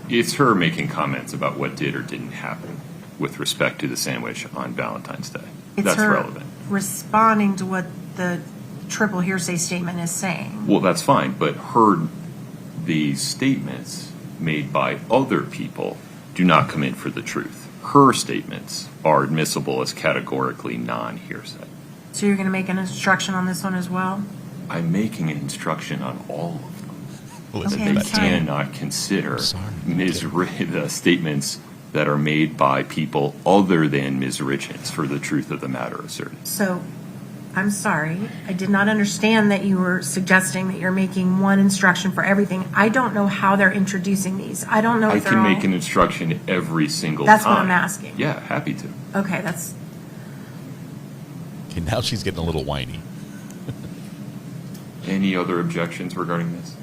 It's her making comments about what did or didn't happen with respect to the sandwich on Valentine's Day. It's That's her relevant. responding to what the triple hearsay statement is saying. Well, that's fine, but these statements made by other people do not come in for the truth. Her statements are admissible as categorically non-hearsay. So you're going to make an instruction on this one as well? I'm making an instruction on all of them. Okay, They cannot consider the statements that are made by people other than Ms. Richins for the truth of the matter asserted. So, I'm sorry. I did not understand that you were suggesting that you're making one instruction for everything. I don't know how they're introducing these. I don't know I if they're can all... make an instruction every single time. That's what I'm asking. Yeah, happy to. Okay, that's... Okay, now she's getting a little whiny. Any other objections regarding this?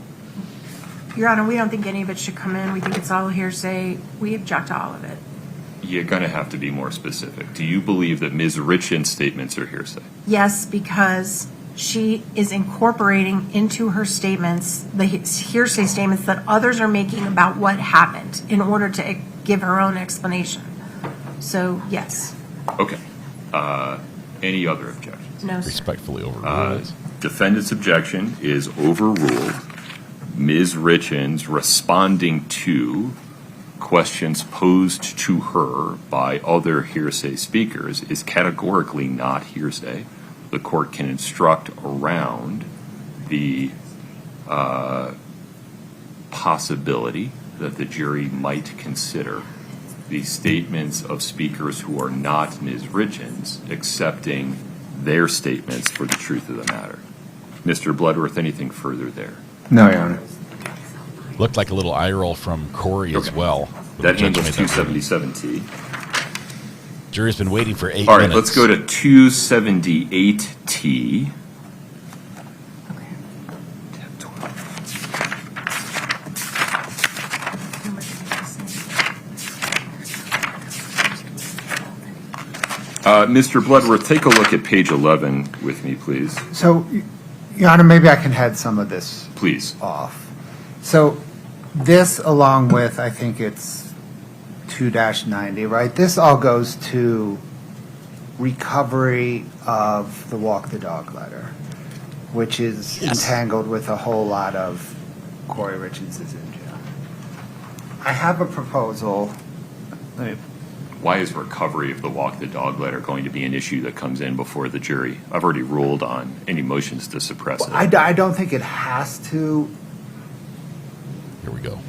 Your Honor, we don't think any of it should come in. We think it's all hearsay. We object to all of it. You're going to have to be more specific. Do you believe that Ms. Richins' statements are hearsay? Yes, because she is incorporating into her statements the hearsay statements that others are making about what happened in order to give her own explanation. So, yes. Okay. Any other objections? No, sir. Respectfully overruled. Defendant's objection is overruled. Ms. Richins responding to questions posed to her by other hearsay speakers is categorically not hearsay. The court can instruct around the possibility that the jury might consider the statements of speakers who are not Ms. Richins accepting their statements for the truth of the matter. Mr. Bloodworth, anything further there? No, Your Honor. Looked like a little eye roll from Kouri as well. That handles 277T. Jury's been waiting for 8 minutes. All right, let's go to 278T. Mr. Bloodworth, take a look at page 11 with me, please. So, Your Honor, maybe I can head some of this Please. off. So this, along with, I think it's 2-90, right? This all goes to recovery of the walk the dog letter, which is entangled with a whole lot of Kouri Richins is in jail. I have a proposal. Why is recovery of the walk the dog letter going to be an issue that comes in before the jury? I've already ruled on any motions to suppress it. I don't think it has to. Here we go.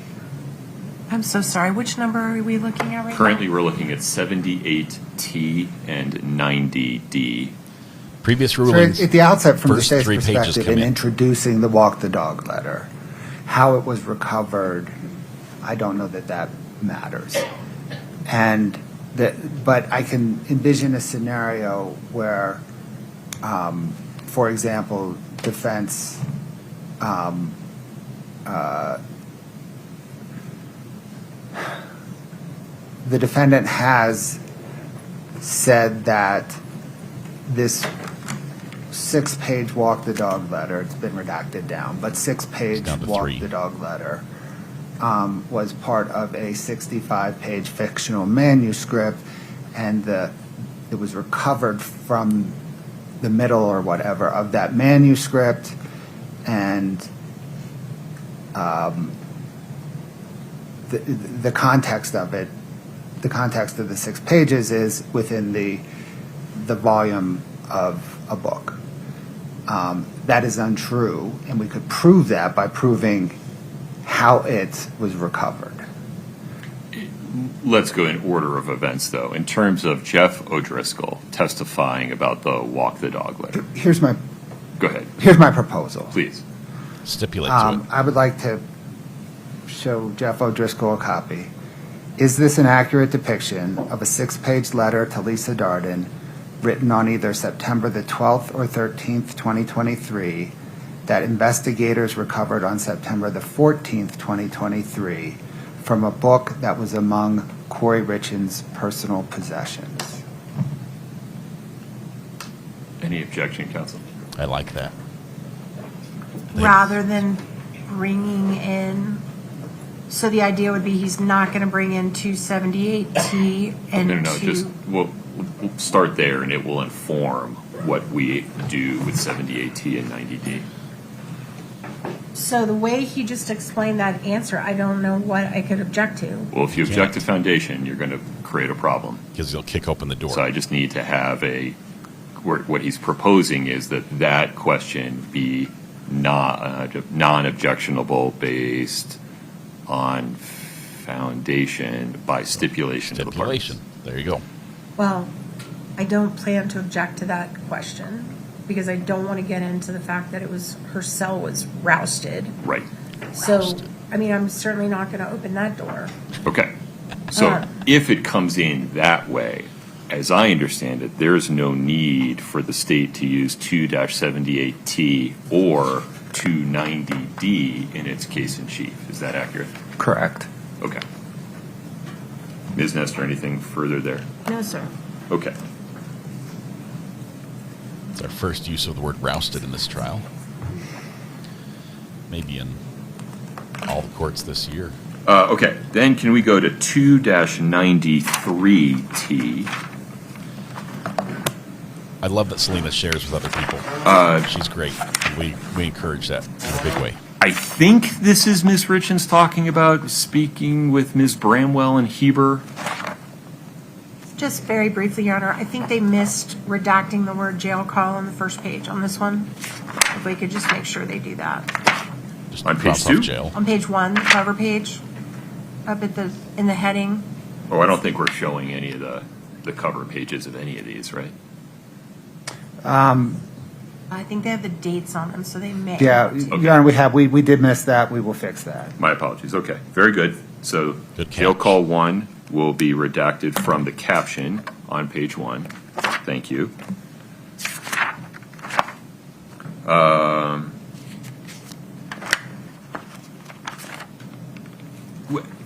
I'm so sorry. Which number are we looking at right Currently, now? we're looking at 78T and 90D. Previous rulings. So at the outset, from the first state's 3 pages perspective, come in in. introducing the walk the dog letter, how it was recovered, I don't know that matters. And but I can envision a scenario where, for example, defense the defendant has said that this 6-page walk the dog letter, it's been redacted down, but 6-page walk the dog letter was part of a 65-page fictional manuscript, and it was recovered from the middle or whatever of that manuscript, and the context of it, the context of the 6 pages is within the volume of a book. That is untrue, and we could prove that by proving how it was recovered. Let's go in order of events, though. In terms of Jeff O'Driscoll testifying about the walk the dog letter. Go ahead. Here's my proposal. Please. Stipulate to it. I would like to show Jeff O'Driscoll a copy. Is this an accurate depiction of a 6-page letter to Lisa Darden written on either September the 12th or 13th, 2023, that investigators recovered on September the 14th, 2023, from a book that was among Kouri Richins' personal possessions? Any objection, counsel? I like that. Rather than bringing in, so the idea would be he's not going to bring in 278T and No, just we'll start there, and it will inform what we do with 78T and 90D. So the way he just explained that answer, I don't know what I could object to. Well, if you object to foundation, you're going to create a problem. Because he'll kick open the door. So I just need to have what he's proposing is that question be non-objectionable based on foundation by stipulation of the parties. There you go. Well, I don't plan to object to that question because I don't want to get into the fact that her cell was rousted. Right. So, I mean, I'm certainly not going to open that door. Okay. So if it comes in that way, as I understand it, there's no need for the state to use 2-78T or 290D in its case in chief. Is that accurate? Correct. Okay. Ms. Nestor, anything further there? No, sir. Okay. It's our first use of the word rousted in this trial. Maybe in all the courts this year. Okay, then can we go to 2-93T? I love that Selena shares with other people. She's great. We encourage that in a big way. I think this is Ms. Richins talking about speaking with Ms. Bramwell and Heber. Just very briefly, Your Honor, I think they missed redacting the word jail call on the first page on this one. If we could just make sure they do that. Just on page 2? Jail. On page 1, the cover page, up at in the heading. Oh, I don't think we're showing any of the cover pages of any of these, right? I think they have the dates on them, so they may. Yeah, Okay. Your Honor, we did miss that. We will fix that. My apologies. Okay, very good. So Good jail catch. call 1 will be redacted from the caption on page 1. Thank you.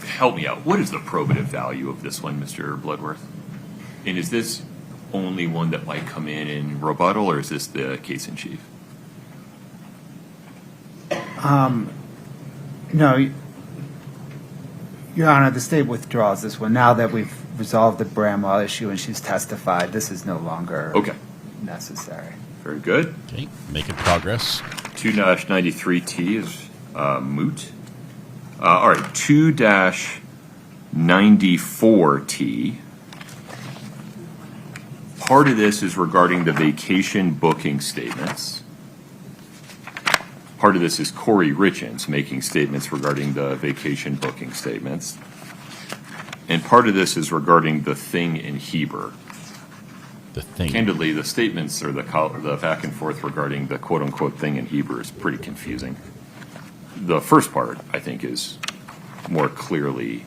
Help me out. What is the probative value of this one, Mr. Bloodworth? And is this only one that might come in rebuttal, or is this the case in chief? No, Your Honor, the state withdraws this one. Now that we've resolved the Bramwell issue and she's testified, this is no longer necessary. Very good. Okay, making progress. 2-93T is moot. All right, 2-94T. Part of this is regarding the vacation booking statements. Part of this is Kouri Richins making statements regarding the vacation booking statements. And part of this is regarding the thing in Heber. The thing. Candidly, the statements or the back and forth regarding the quote-unquote thing in Heber is pretty confusing. The first part, I think, is more clearly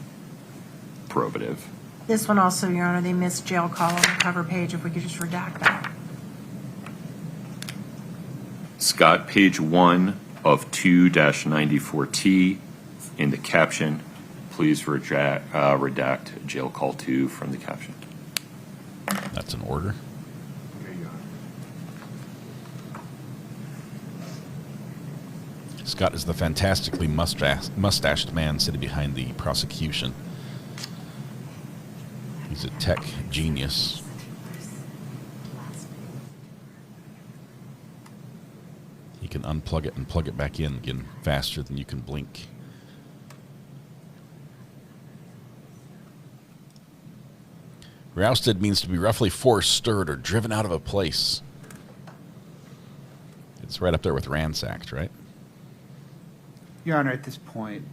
probative. This one also, Your Honor, they missed jail call on the cover page. If we could just redact that. Scott, page 1 of 2-94T in the caption, please redact jail call 2 from the caption. That's an order. Scott is the fantastically mustached man sitting behind the prosecution. He's a tech genius. He can unplug it and plug it back in again faster than you can blink. Rousted means to be roughly forced, stirred, or driven out of a place. It's right up there with ransacked, right? Your Honor, at this point,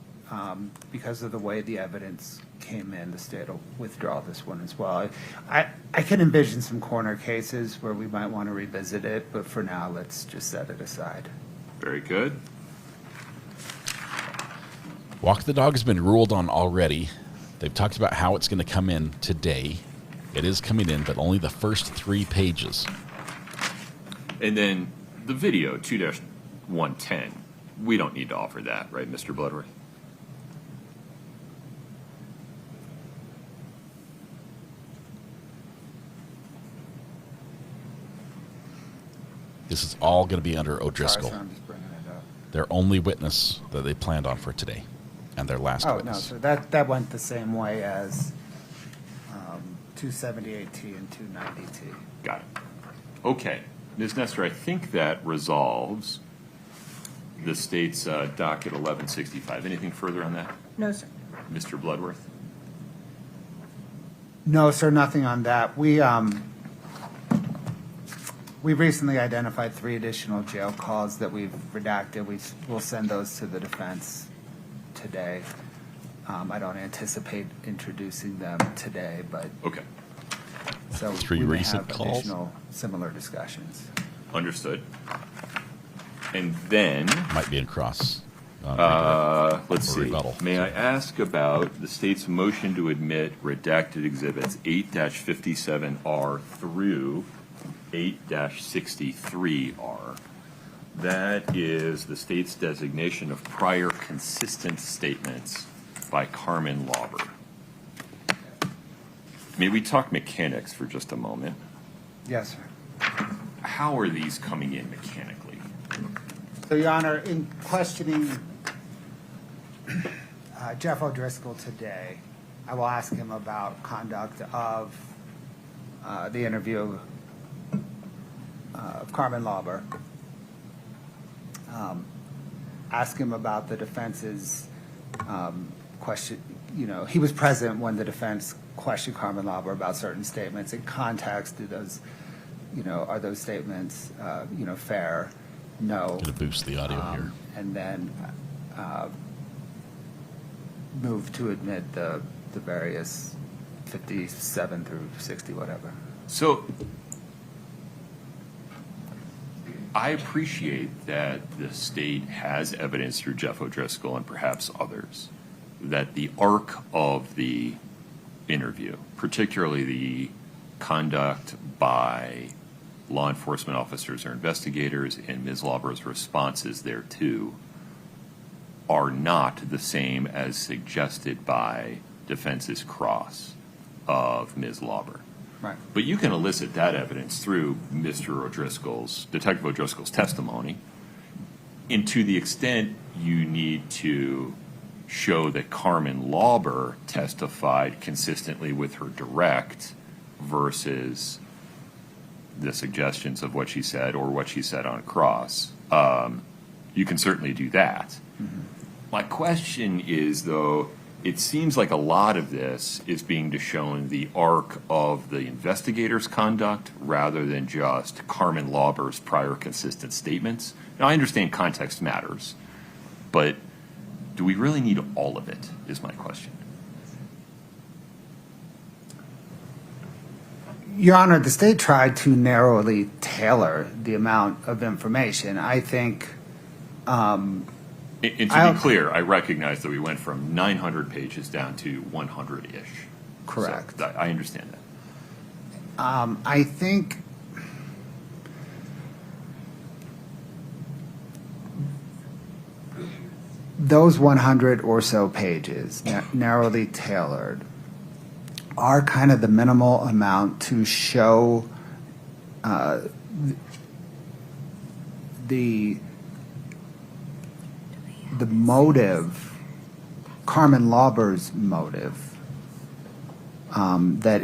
because of the way the evidence came in, the state will withdraw this one as well. I can envision some corner cases where we might want to revisit it, but for now, let's just set it aside. Very good. Walk the Dog has been ruled on already. They've talked about how it's going to come in today. It is coming in, but only the first 3 pages. And then the video, 2-110, we don't need to offer that, right, Mr. Bloodworth? This is all going to be under O'Driscoll. Sorry, I'm just bringing it up. Their only witness that they planned on for today, and their last witness. No, so that went the same way as 278T and 290T. Got it. Okay. Ms. Nestor, I think that resolves the state's docket 1165. Anything further on that? No, sir. Mr. Bloodworth? No, sir, nothing on that. We recently identified 3 additional jail calls that we've redacted. We'll send those to the defense today. I don't anticipate introducing them today, but okay. So 3 we may recent have calls? additional similar discussions. Understood. And then Might be in cross. let's see. Rebuttal. May I ask about the state's motion to admit redacted exhibits 8-57R through 8-63R? That is the state's designation of prior consistent statements by Carmen Lauber. May we talk mechanics for just a moment? Yes, sir. How are these coming in mechanically? So, Your Honor, in questioning Jeff O'Driscoll today, I will ask him about conduct of the interview of Carmen Lauber. Ask him about the defense's question. You know, he was present when the defense questioned Carmen Lauber about certain statements. In context, do those, you know, are those statements, you know, fair? No. Going to boost the audio here. And then move to admit the various 57 through 60, whatever. So I appreciate that the state has evidence through Jeff O'Driscoll and perhaps others that the arc of the interview, particularly the conduct by law enforcement officers or investigators and Ms. Lauber's responses thereto, are not the same as suggested by defense's cross of Ms. Lauber. Right. But you can elicit that evidence through Detective O'Driscoll's testimony. And to the extent you need to show that Carmen Lauber testified consistently with her direct versus the suggestions of what she said or what she said on cross, you can certainly do that. Mm-hmm. My question is, though, it seems like a lot of this is being shown the arc of the investigator's conduct rather than just Carmen Lauber's prior consistent statements. Now, I understand context matters, but do we really need all of it, is my question. Your Honor, the state tried to narrowly tailor the amount of information. I think... and to be clear, I recognize that we went from 900 pages down to 100-ish. Correct. So I understand that. I think those 100 or so pages, narrowly tailored, are kind of the minimal amount to show the motive, Carmen Lauber's motive, that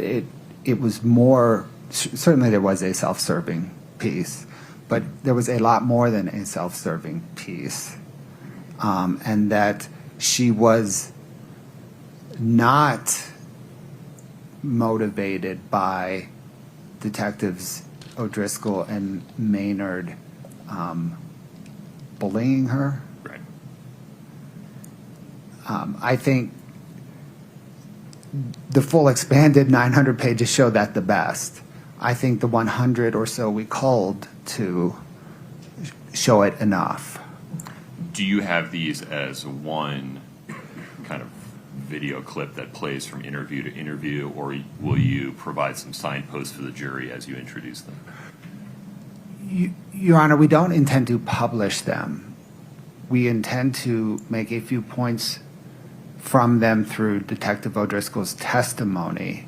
it was more, certainly there was a self-serving piece, but there was a lot more than a self-serving piece, and that she was not motivated by Detectives O'Driscoll and Maynard bullying her. Right. I think the full expanded 900 pages show that the best. I think the 100 or so we culled to show it enough. Do you have these as one kind of video clip that plays from interview to interview, or will you provide some signposts for the jury as you introduce them? Your Honor, we don't intend to publish them. We intend to make a few points from them through Detective O'Driscoll's testimony,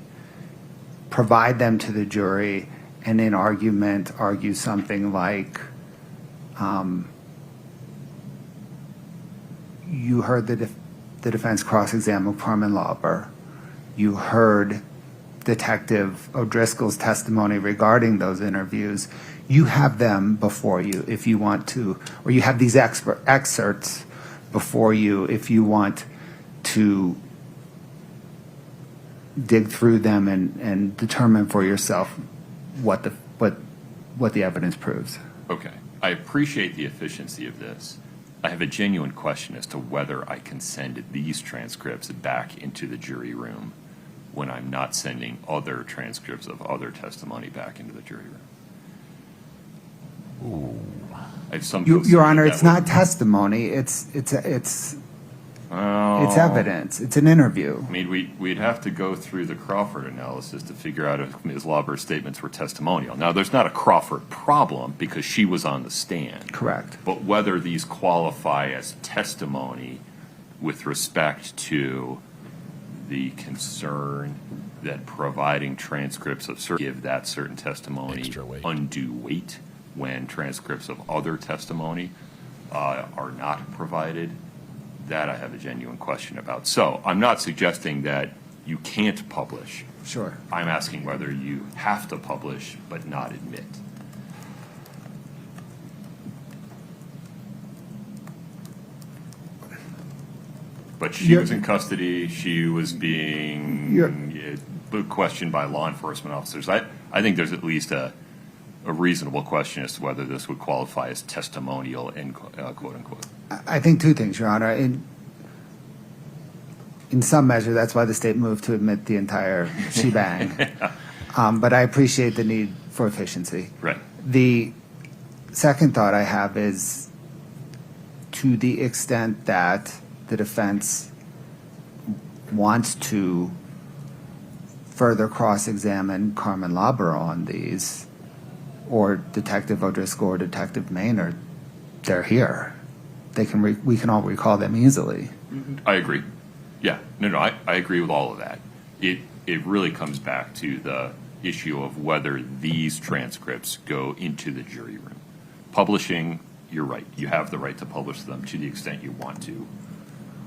provide them to the jury, and in argument argue something like, you heard the defense cross-examine Carmen Lauber. You heard Detective O'Driscoll's testimony regarding those interviews. You have them before you if you want to, or you have these excerpts before you if you want to dig through them and determine for yourself what the evidence proves. Okay. I appreciate the efficiency of this. I have a genuine question as to whether I can send these transcripts back into the jury room when I'm not sending other transcripts of other testimony back into the jury room. Your Honor, it's not testimony. It's It's evidence. It's an interview. I mean, we'd have to go through the Crawford analysis to figure out if Ms. Lauber's statements were testimonial. Now, there's not a Crawford problem because she was on the stand. Correct. But whether these qualify as testimony with respect to the concern that providing transcripts of certain give that certain testimony undue weight when transcripts of other testimony are not provided, that I have a genuine question about. So I'm not suggesting that you can't publish. Sure. I'm asking whether you have to publish but not admit. But she was in custody. She was being questioned by law enforcement officers. I think there's at least a reasonable question as to whether this would qualify as testimonial, quote unquote. I think two things, Your Honor. In some measure, that's why the state moved to admit the entire shebang. But I appreciate the need for efficiency. Right. The second thought I have is, to the extent that the defense wants to further cross-examine Carmen Lauber on these, or Detective O'Driscoll or Detective Maynard, they're here. We can all recall them easily. I agree. Yeah. No, I agree with all of that. It really comes back to the issue of whether these transcripts go into the jury room. Publishing, you're right. You have the right to publish them to the extent you want to.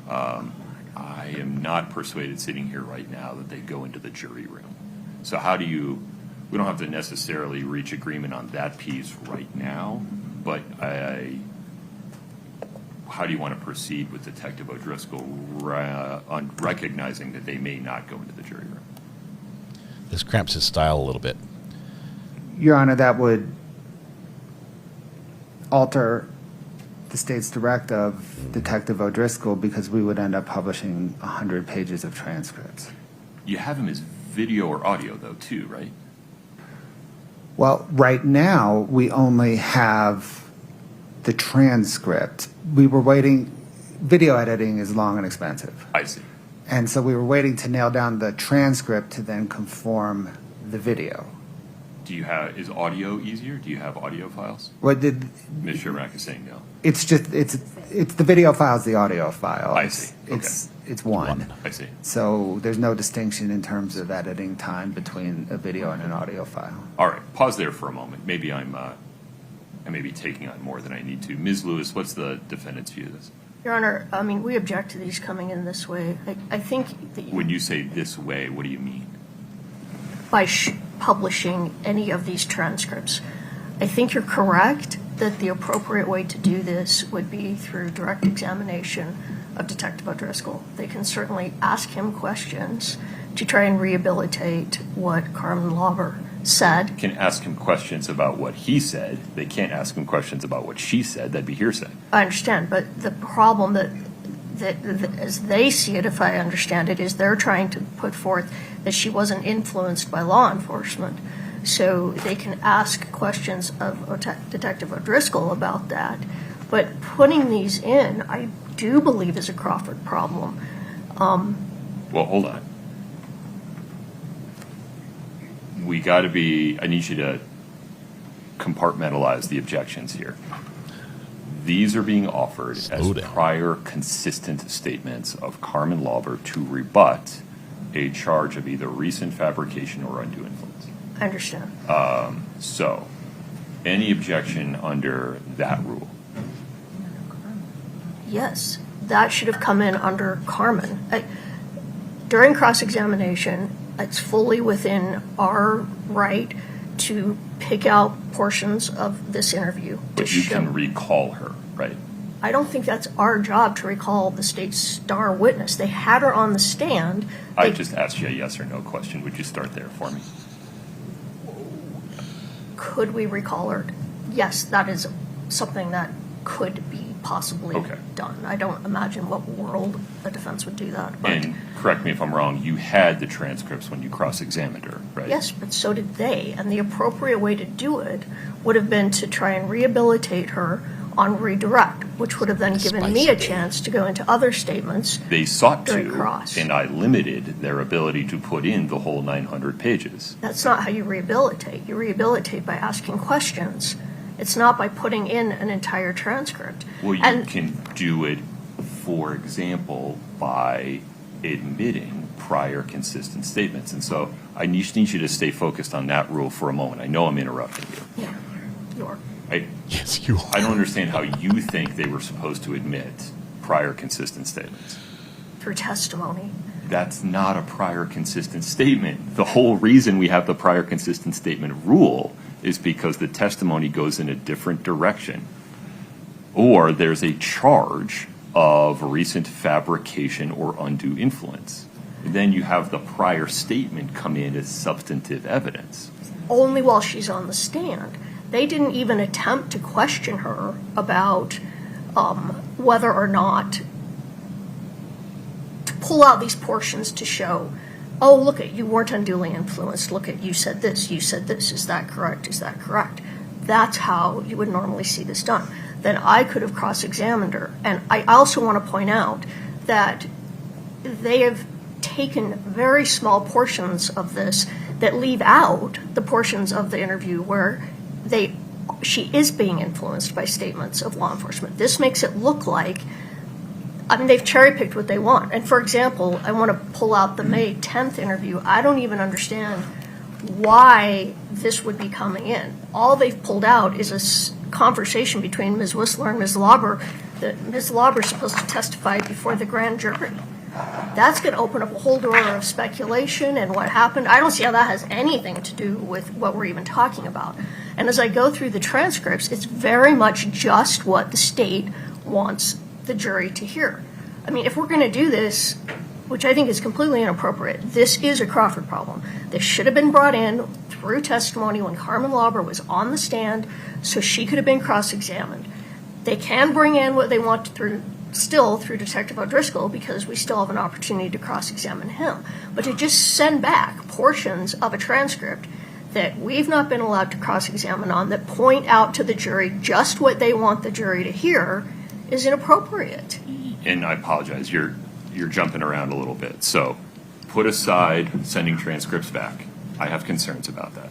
I am not persuaded sitting here right now that they go into the jury room. So we don't have to necessarily reach agreement on that piece right now, but how do you want to proceed with Detective O'Driscoll on recognizing that they may not go into the jury room? This cramps his style a little bit. Your Honor, that would alter the state's direct of Detective O'Driscoll because we would end up publishing 100 pages of transcripts. You have him as video or audio, though, too, right? Well, right now, we only have the transcript. We were waiting. Video editing is long and expensive. I see. And so we were waiting to nail down the transcript to then conform the video. Is audio easier? Do you have audio files? What did Ms. Shermack is saying no. It's the video file is the audio file. I see. Okay. It's one. I see. So there's no distinction in terms of editing time between a video and an audio file. All right. Pause there for a moment. Maybe I may be taking on more than I need to. Ms. Lewis, what's the defendant's view of this? Your Honor, I mean, we object to these coming in this way. I think that when you say this way, what do you mean? By publishing any of these transcripts. I think you're correct that the appropriate way to do this would be through direct examination of Detective O'Driscoll. They can certainly ask him questions to try and rehabilitate what Carmen Lauber said. Can ask him questions about what he said. They can't ask him questions about what she said. That'd be hearsay. I understand, but the problem that as they see it, if I understand it, is they're trying to put forth that she wasn't influenced by law enforcement. So they can ask questions of Detective O'Driscoll about that. But putting these in, I do believe is a Crawford problem. Well, hold on. I need you to compartmentalize the objections here. These are being offered as prior consistent statements of Carmen Lauber to rebut a charge of either recent fabrication or undue influence. I understand. So, any objection under that rule? Yes, that should have come in under Carmen. During cross-examination, it's fully within our right to pick out portions of this interview. But you can recall her, right? I don't think that's our job to recall the state's star witness. They had her on the stand. I just asked you a yes or no question. Would you start there for me? Could we recall her? Yes, that is something that could be possibly done. I don't imagine what world a defense would do that. But and correct me if I'm wrong, you had the transcripts when you cross-examined her, right? Yes, but so did they. And the appropriate way to do it would have been to try and rehabilitate her on redirect, which would have then given me a chance to go into other statements. They sought during to, cross. and I limited their ability to put in the whole 900 pages. That's not how you rehabilitate. You rehabilitate by asking questions. It's not by putting in an entire transcript. Well, you can do it, for example, by admitting prior consistent statements. And so I just need you to stay focused on that rule for a moment. I know I'm interrupting you. Yeah, you are. Yes, you are. I don't understand how you think they were supposed to admit prior consistent statements. Through testimony. That's not a prior consistent statement. The whole reason we have the prior consistent statement rule is because the testimony goes in a different direction. Or there's a charge of recent fabrication or undue influence. And then you have the prior statement come in as substantive evidence. Only while she's on the stand. They didn't even attempt to question her about whether or not to pull out these portions to show, oh, look at, you weren't unduly influenced. Look at, you said this, is that correct, is that correct? That's how you would normally see this done. Then I could have cross-examined her. And I also want to point out that they have taken very small portions of this that leave out the portions of the interview where she is being influenced by statements of law enforcement. This makes it look like, they've cherry-picked what they want. And for example, I want to pull out the May 10th interview. I don't even understand why this would be coming in. All they've pulled out is a conversation between Ms. Whistler and Ms. Lauber that Ms. Lauber is supposed to testify before the grand jury. That's going to open up a whole door of speculation and what happened. I don't see how that has anything to do with what we're even talking about. And as I go through the transcripts, it's very much just what the state wants the jury to hear. If we're going to do this, which I think is completely inappropriate, this is a Crawford problem. This should have been brought in through testimony when Carmen Lauber was on the stand so she could have been cross-examined. They can bring in what they want through Detective O'Driscoll because we still have an opportunity to cross-examine him. But to just send back portions of a transcript that we've not been allowed to cross-examine on that point out to the jury just what they want the jury to hear is inappropriate. And I apologize, you're jumping around a little bit. So put aside sending transcripts back. I have concerns about that.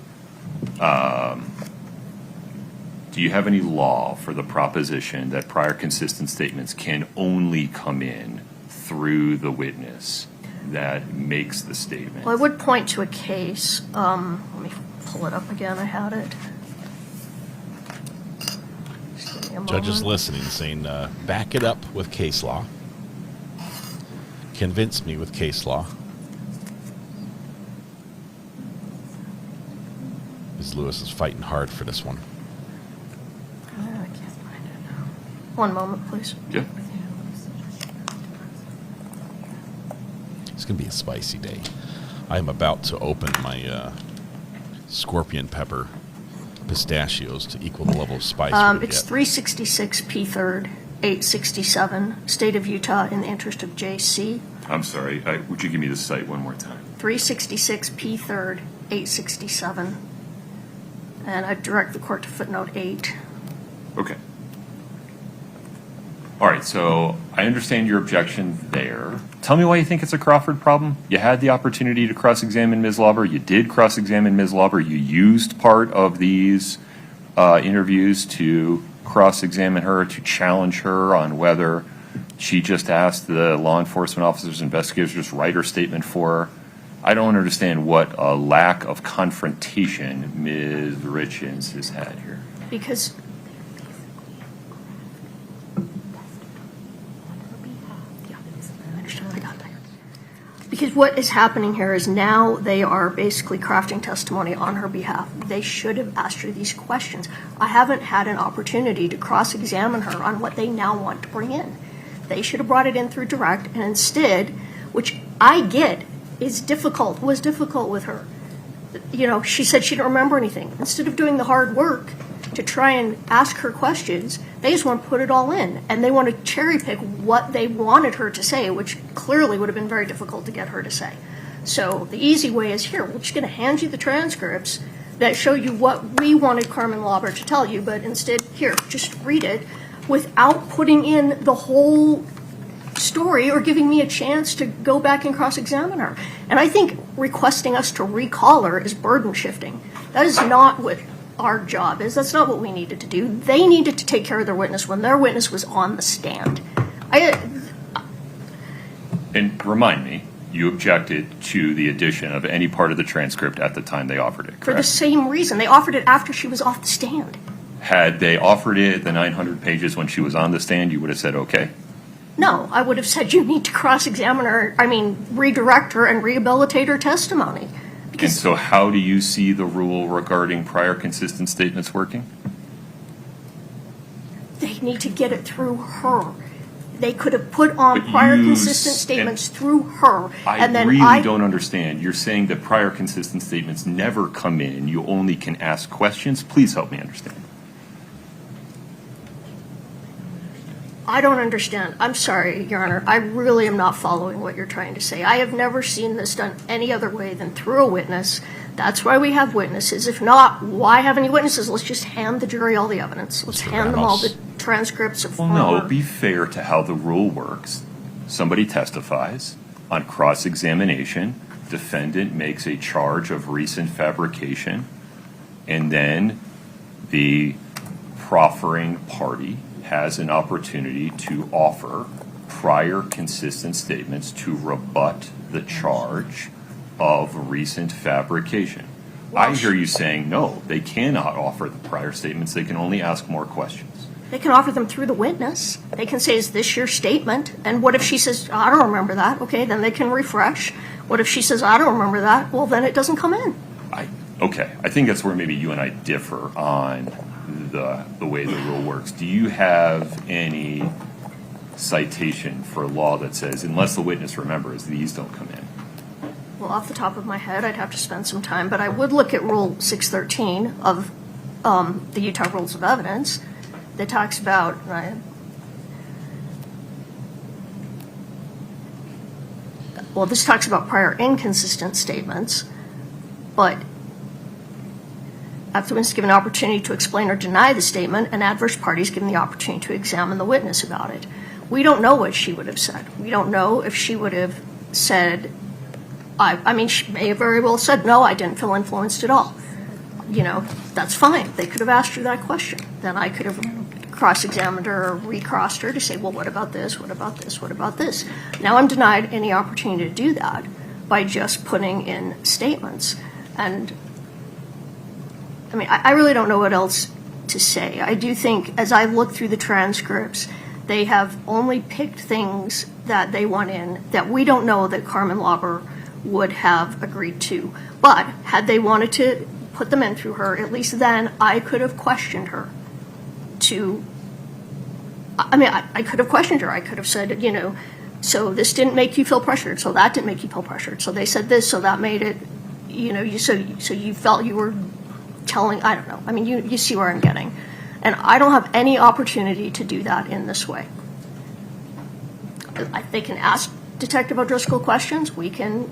Do you have any law for the proposition that prior consistent statements can only come in through the witness that makes the statement? Well, I would point to a case. Let me pull it up again. I had it. Just give me a Judges moment. listening saying, back it up with case law. Convince me with case law. Ms. Lewis is fighting hard for this one. I can't find it now. One moment, please. Yeah. It's going to be a spicy day. I am about to open my scorpion pepper pistachios to equal the level of spice. It's 366 P. 3rd, 867, State of Utah, in the interest of J.C. I'm sorry, would you give me the site one more time? 366 P. 3rd, 867. And I direct the court to footnote 8. Okay. All right, so I understand your objection there. Tell me why you think it's a Crawford problem. You had the opportunity to cross-examine Ms. Lauber. You did cross-examine Ms. Lauber. You used part of these interviews to cross-examine her, to challenge her on whether she just asked the law enforcement officers, investigators, just write her statement for her. I don't understand what a lack of confrontation Ms. Richins has had here. Because Because what is happening here is now they are basically crafting testimony on her behalf. They should have asked her these questions. I haven't had an opportunity to cross-examine her on what they now want to bring in. They should have brought it in through direct, and instead, which I get was difficult with her. She said she didn't remember anything. Instead of doing the hard work to try and ask her questions, they just want to put it all in, and they want to cherry pick what they wanted her to say, which clearly would have been very difficult to get her to say. So the easy way is here. We're just going to hand you the transcripts that show you what we wanted Carmen Lauber to tell you, but instead, here, just read it. without putting in the whole story or giving me a chance to go back and cross-examine her. And I think requesting us to recall her is burden shifting. That is not what our job is. That's not what we needed to do. They needed to take care of their witness when their witness was on the stand. And remind me, you objected to the addition of any part of the transcript at the time they offered it, correct? For the same reason. They offered it after she was off the stand. Had they offered it the 900 pages when she was on the stand, you would have said okay? No, I would have said you need to cross-examine her, redirect her and rehabilitate her testimony. And so how do you see the rule regarding prior consistent statements working? They need to get it through her. They could have put on prior consistent statements through her. I really don't understand. You're saying that prior consistent statements never come in. You only can ask questions. Please help me understand. I don't understand. I'm sorry, Your Honor. I really am not following what you're trying to say. I have never seen this done any other way than through a witness. That's why we have witnesses. If not, why have any witnesses? Let's just hand the jury all the evidence. Let's hand them all the transcripts of Well, no, be fair to how the rule works. Somebody testifies. On cross-examination, defendant makes a charge of recent fabrication, and then the proffering party has an opportunity to offer prior consistent statements to rebut the charge of recent fabrication. I hear you saying, no, they cannot offer the prior statements. They can only ask more questions. They can offer them through the witness. They can say, is this your statement? And what if she says, I don't remember that? Okay, then they can refresh. What if she says, I don't remember that? Well, then it doesn't come in. Okay, I think that's where maybe you and I differ on the way the rule works. Do you have any citation for law that says, unless the witness remembers, these don't come in? Well, off the top of my head, I'd have to spend some time, but I would look at Rule 613 of the Utah Rules of Evidence that talks about, this talks about prior inconsistent statements, but after the witness is given an opportunity to explain or deny the statement, an adverse party is given the opportunity to examine the witness about it. We don't know what she would have said. We don't know if she would have said, she may have very well said, no, I didn't feel influenced at all. That's fine. They could have asked her that question. Then I could have cross-examined her or recrossed her to say, well, what about this? What about this? What about this? Now I'm denied any opportunity to do that by just putting in statements. And I really don't know what else to say. I do think, as I look through the transcripts, they have only picked things that they want in that we don't know that Carmen Lauber would have agreed to. But had they wanted to put them in through her, at least then I could have questioned her I could have questioned her. I could have said, so this didn't make you feel pressured, so that didn't make you feel pressured. So they said this, so that made it, so you felt you were telling, I don't know. You see where I'm getting. And I don't have any opportunity to do that in this way. They can ask Detective O'Driscoll questions. We can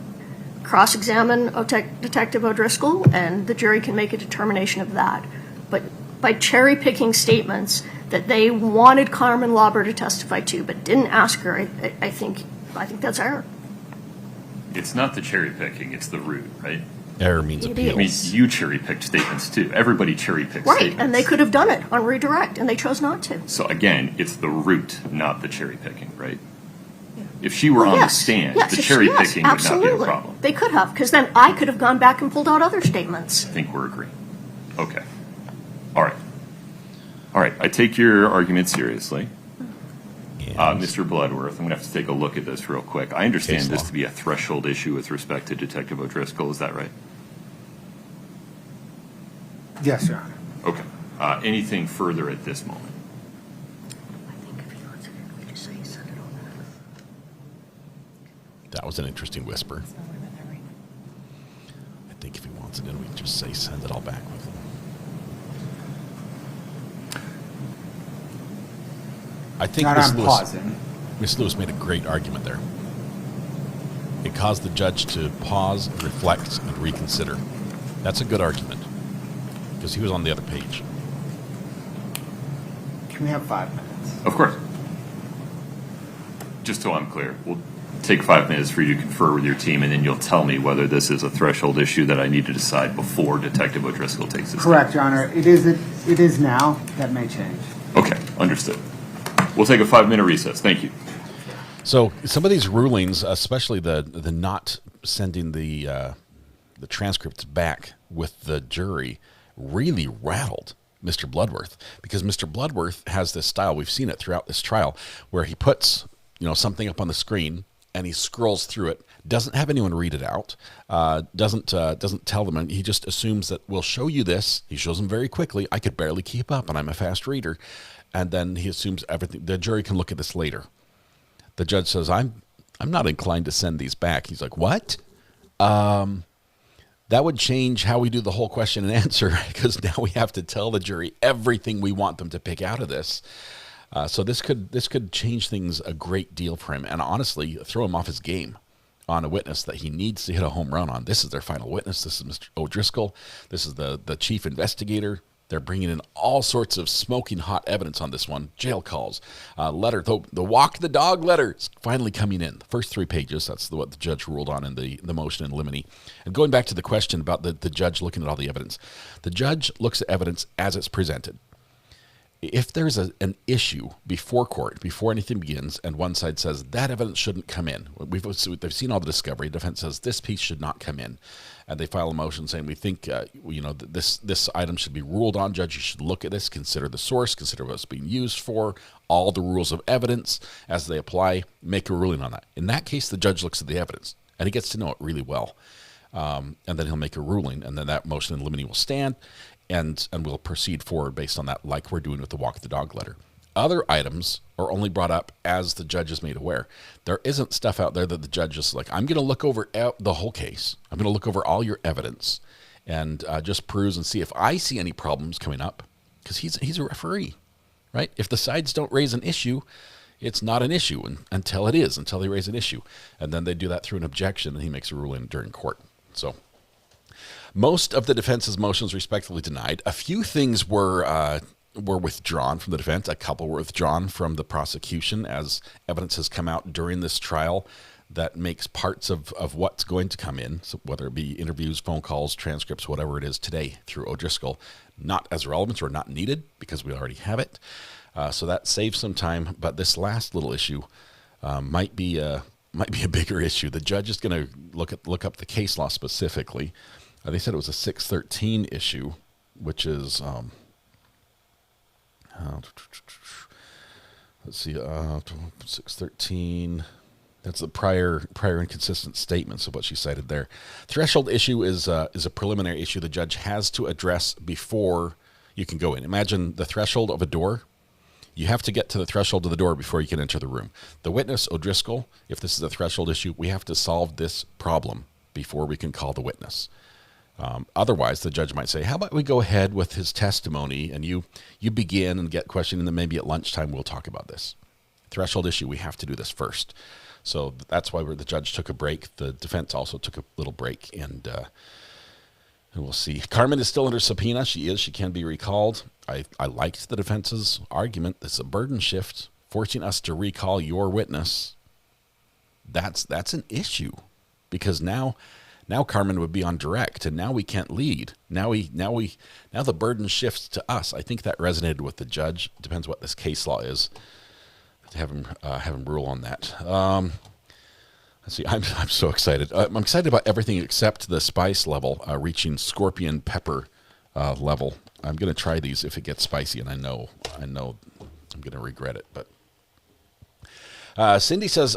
cross-examine Detective O'Driscoll, and the jury can make a determination of that. But by cherry-picking statements that they wanted Carmen Lauber to testify to but didn't ask her, I think that's error. It's not the cherry-picking, it's the root, right? Error means appeal. You cherry-picked statements too. Everybody cherry-picks right, statements. And they could have done it on redirect, and they chose not to. So again, it's the root, not the cherry-picking, right? If she were on the stand, the cherry-picking would not be a problem. They could have, because then I could have gone back and pulled out other statements. I think we're agreeing. Okay. All right. I take your argument seriously. Mr. Bloodworth, I'm going to have to take a look at this real quick. I understand this to be a threshold issue with respect to Detective O'Driscoll. Is that right? Yes, Your Honor. Okay. Anything further at this moment? That was an interesting whisper. I think if he wants it in, we just say send it all back with him. I think Miss Lewis made a great argument there. It caused the judge to pause, reflect, and reconsider. That's a good argument because he was on the other page. Can we have 5 minutes? Of course. Just so I'm clear, we'll take 5 minutes for you to confer with your team, and then you'll tell me whether this is a threshold issue that I need to decide before Detective O'Driscoll takes this. Correct, Your Honor. It is now. That may change. Okay, understood. We'll take a 5-minute recess. Thank you. So some of these rulings, especially the not sending the transcripts back with the jury, really rattled Mr. Bloodworth, because Mr. Bloodworth has this style. We've seen it throughout this trial where he puts something up on the screen and he scrolls through it, doesn't have anyone read it out, doesn't tell them, and he just assumes that we'll show you this. He shows them very quickly. I could barely keep up, and I'm a fast reader. And then he assumes everything. The jury can look at this later. The judge says, I'm not inclined to send these back. He's like, what? That would change how we do the whole question and answer, because now we have to tell the jury everything we want them to pick out of this. So this could change things a great deal for him, and honestly throw him off his game on a witness that he needs to hit a home run on. This is their final witness. This is Mr. O'Driscoll. This is the chief investigator. They're bringing in all sorts of smoking hot evidence on this one. Jail calls, letter, the walk the dog letter is finally coming in. The first 3 pages, that's what the judge ruled on in the motion in limine. And going back to the question about the judge looking at all the evidence, the judge looks at evidence as it's presented. If there's an issue before court, before anything begins, and one side says that evidence shouldn't come in, they've seen all the discovery, defense says this piece should not come in, and they file a motion saying we think this item should be ruled on. Judge, you should look at this, consider the source, consider what it's being used for, all the rules of evidence as they apply, make a ruling on that. In that case, the judge looks at the evidence and he gets to know it really well, and then he'll make a ruling, and then that motion in limine will stand. And we'll proceed forward based on that, like we're doing with the walk the dog letter. Other items are only brought up as the judge is made aware. There isn't stuff out there that the judge is like, I'm going to look over the whole case. I'm going to look over all your evidence and just peruse and see if I see any problems coming up, because he's a referee, right? If the sides don't raise an issue, it's not an issue until they raise an issue. And then they do that through an objection, and he makes a ruling during court. So most of the defense's motions respectively denied. A few things were withdrawn from the defense. A couple were withdrawn from the prosecution as evidence has come out during this trial that makes parts of what's going to come in, so whether it be interviews, phone calls, transcripts, whatever it is today through O'Driscoll, not as relevant or not needed because we already have it. So that saves some time. But this last little issue might be a bigger issue. The judge is going to look up the case law specifically. They said it was a 613 issue, which is, let's see, 613, that's the prior inconsistent statements of what she cited there. Threshold issue is a preliminary issue the judge has to address before you can go in. Imagine the threshold of a door. You have to get to the threshold of the door before you can enter the room. The witness, O'Driscoll, if this is a threshold issue, we have to solve this problem before we can call the witness. Otherwise, the judge might say, how about we go ahead with his testimony and you begin and get questioned, and then maybe at lunchtime we'll talk about this. Threshold issue, we have to do this first. So that's why the judge took a break. The defense also took a little break, and we'll see. Carmen is still under subpoena. She can be recalled. I liked the defense's argument. It's a burden shift, forcing us to recall your witness. That's an issue, because now Carmen would be on direct, and now we can't lead. Now the burden shifts to us. I think that resonated with the judge. Depends what this case law is. To have him rule on that. Let's see. I'm so excited. I'm excited about everything except the spice level, reaching scorpion pepper level. I'm going to try these if it gets spicy, and I know I'm going to regret it. But Cindy says,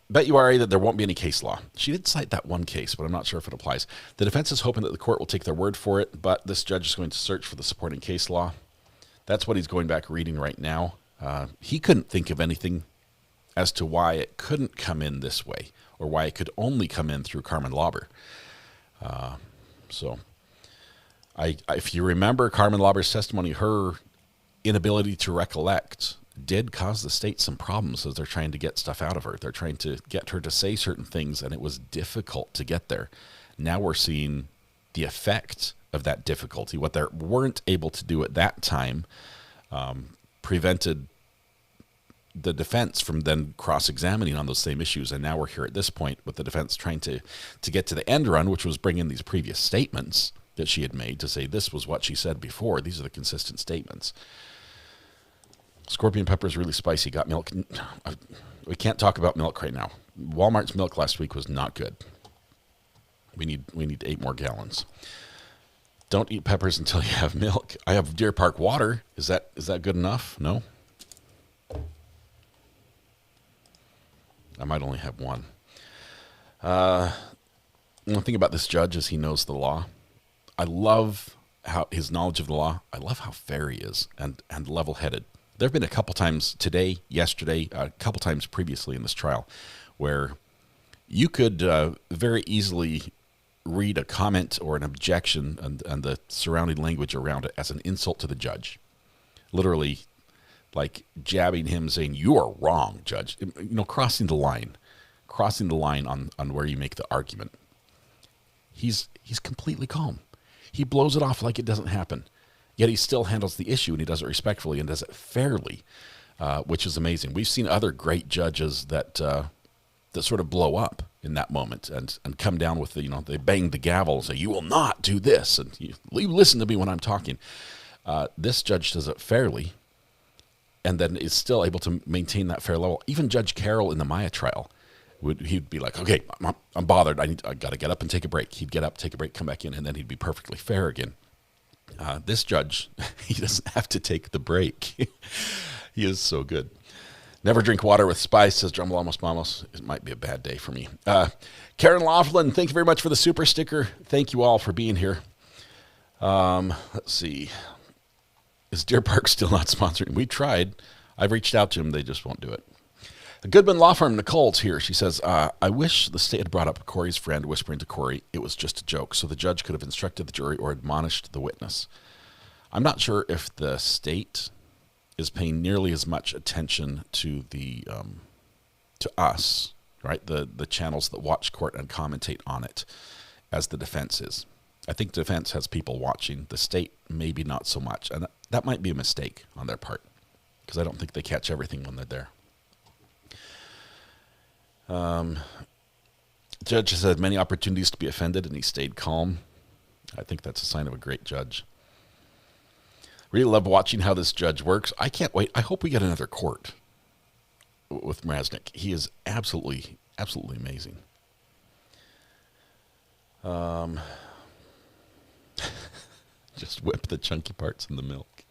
bet you are that there won't be any case law. She did cite that one case, but I'm not sure if it applies. The defense is hoping that the court will take their word for it, but this judge is going to search for the supporting case law. That's what he's going back reading right now. He couldn't think of anything as to why it couldn't come in this way, or why it could only come in through Carmen Lauber. So if you remember Carmen Lauber's testimony, her inability to recollect did cause the state some problems as they're trying to get stuff out of her. They're trying to get her to say certain things, and it was difficult to get there. Now we're seeing the effect of that difficulty. What they weren't able to do at that time prevented the defense from then cross-examining on those same issues. And now we're here at this point with the defense trying to get to the end run, which was bring in these previous statements that she had made to say this was what she said before. These are the consistent statements. Scorpion pepper is really spicy. Got milk. We can't talk about milk right now. Walmart's milk last week was not good. We need 8 more gallons. Don't eat peppers until you have milk. I have Deer Park water. Is that good enough? No? I might only have one. One thing about this judge is he knows the law. I love how his knowledge of the law. I love how fair he is and level-headed. There have been a couple times today, yesterday, a couple times previously in this trial where you could very easily read a comment or an objection and the surrounding language around it as an insult to the judge. Literally, like jabbing him, saying, "You are wrong, judge." You know, crossing the line on where you make the argument. He's completely calm. He blows it off like it doesn't happen. Yet he still handles the issue, and he does it respectfully and does it fairly, which is amazing. We've seen other great judges that sort of blow up in that moment and come down with they bang the gavel and say, "You will not do this," and you listen to me when I'm talking. This judge does it fairly, and then is still able to maintain that fair level. Even Judge Carroll in the Maya trial, he'd be like, "Okay, I'm bothered. I got to get up and take a break." He'd get up, take a break, come back in, and then he'd be perfectly fair again. This judge, he doesn't have to take the break. He is so good. Never drink water with spice, says Drumbalamos Mamos. It might be a bad day for me. Karen Laughlin, thank you very much for the super sticker. Thank you all for being here. Let's see. Is Deer Park still not sponsoring? We tried. I've reached out to them. They just won't do it. A Goodman Law Firm, Nicole's here. She says, I wish the state had brought up Kouri's friend whispering to Kouri it was just a joke, so the judge could have instructed the jury or admonished the witness. I'm not sure if the state is paying nearly as much attention to to us, right? The channels that watch court and commentate on it, as the defense is. I think the defense has people watching. The state maybe not so much, and that might be a mistake on their part, because I don't think they catch everything when they're there. Judge has had many opportunities to be offended, and he stayed calm. I think that's a sign of a great judge. Really love watching how this judge works. I can't wait. I hope we get another court with Mraznik. He is absolutely, absolutely amazing. Just whip the chunky parts in the milk.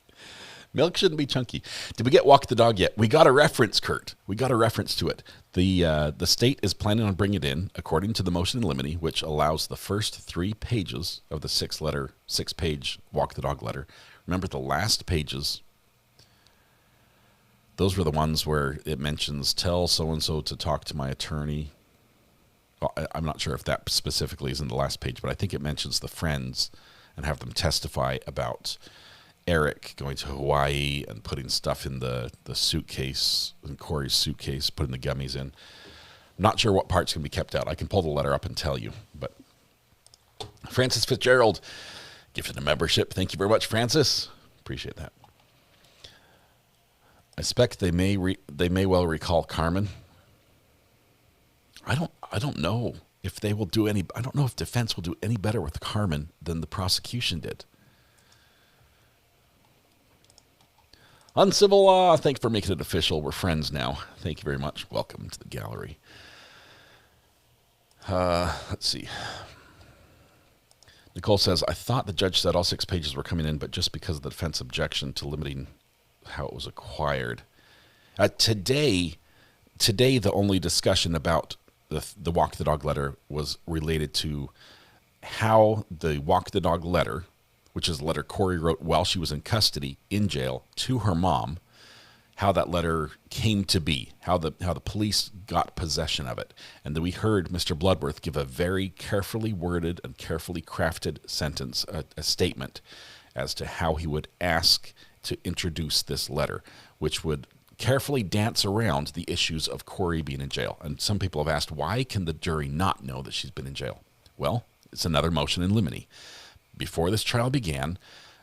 Milk shouldn't be chunky. Did we get Walk the Dog yet? We got a reference, Kurt. We got a reference to it. The state is planning on bringing it in, according to the motion in limine, which allows the first 3 pages of the 6-page Walk the Dog letter. Remember the last pages, those were the ones where it mentions, tell so-and-so to talk to my attorney. Well, I'm not sure if that specifically is in the last page, but I think it mentions the friends and have them testify about Eric going to Hawaii and putting stuff in the suitcase, in Kouri's suitcase, putting the gummies in. I'm not sure what parts can be kept out. I can pull the letter up and tell you. But Francis Fitzgerald gifted a membership. Thank you very much, Francis. Appreciate that. I expect they may well recall Carmen. I don't know if they will do any. I don't know if defense will do any better with Carmen than the prosecution did. Uncivil Law, thanks for making it official. We're friends now. Thank you very much. Welcome to the gallery. Let's see. Nicole says, I thought the judge said all 6 pages were coming in, but just because of the defense objection to limiting how it was acquired. Today, the only discussion about the Walk the Dog letter was related to how the Walk the Dog letter, which is a letter Kouri wrote while she was in custody in jail to her mom, how that letter came to be, how the police got possession of it. And then we heard Mr. Bloodworth give a very carefully worded and carefully crafted sentence, a statement as to how he would ask to introduce this letter, which would carefully dance around the issues of Kouri being in jail. And some people have asked, why can the jury not know that she's been in jail? Well, it's another motion in limine. Before this trial began,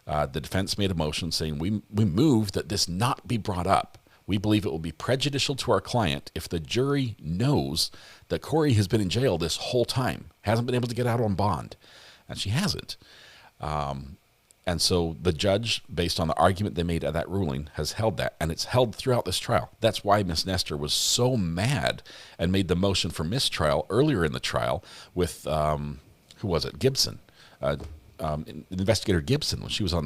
the defense made a motion saying we move that this not be brought up. We believe it will be prejudicial to our client if the jury knows that Kouri has been in jail this whole time, hasn't been able to get out on bond, and she hasn't. And so the judge, based on the argument they made at that ruling, has held that, and it's held throughout this trial. That's why Miss Nestor was so mad and made the motion for mistrial earlier in the trial with, who was it, Gibson, investigator Gibson, when she was on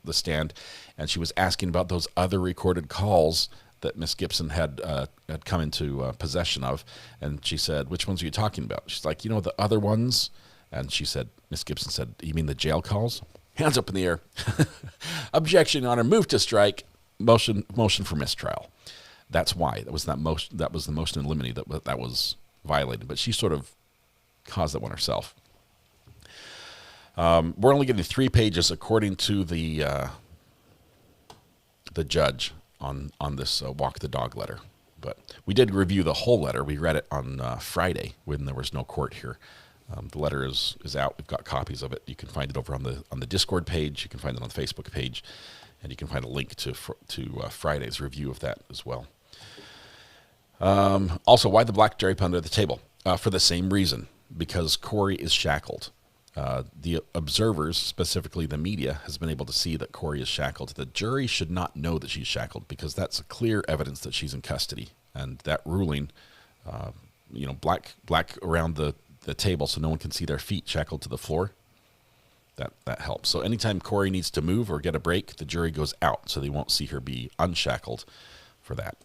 the stand, and she was asking about those other recorded calls that Miss Gibson had come into possession of, and she said, "Which ones are you talking about?" She's like, "The other ones." And she said, Miss Gibson said, "You mean the jail calls?" Hands up in the air. Objection, Your Honor. Move to strike. Motion for mistrial. That's why. That was the motion in limine that was violated. But she sort of caused that one herself. We're only getting 3 pages according to the judge on this walk the dog letter. But we did review the whole letter. We read it on Friday when there was no court here. The letter is out. We've got copies of it. You can find it over on the Discord page. You can find it on the Facebook page, and you can find a link to Friday's review of that as well. Also, why the black drape under the table? For the same reason, because Kouri is shackled. The observers, specifically the media, has been able to see that Kouri is shackled. The jury should not know that she's shackled because that's clear evidence that she's in custody. And that ruling, black around the table so no one can see their feet shackled to the floor, that helps. So anytime Kouri needs to move or get a break, the jury goes out so they won't see her be unshackled for that.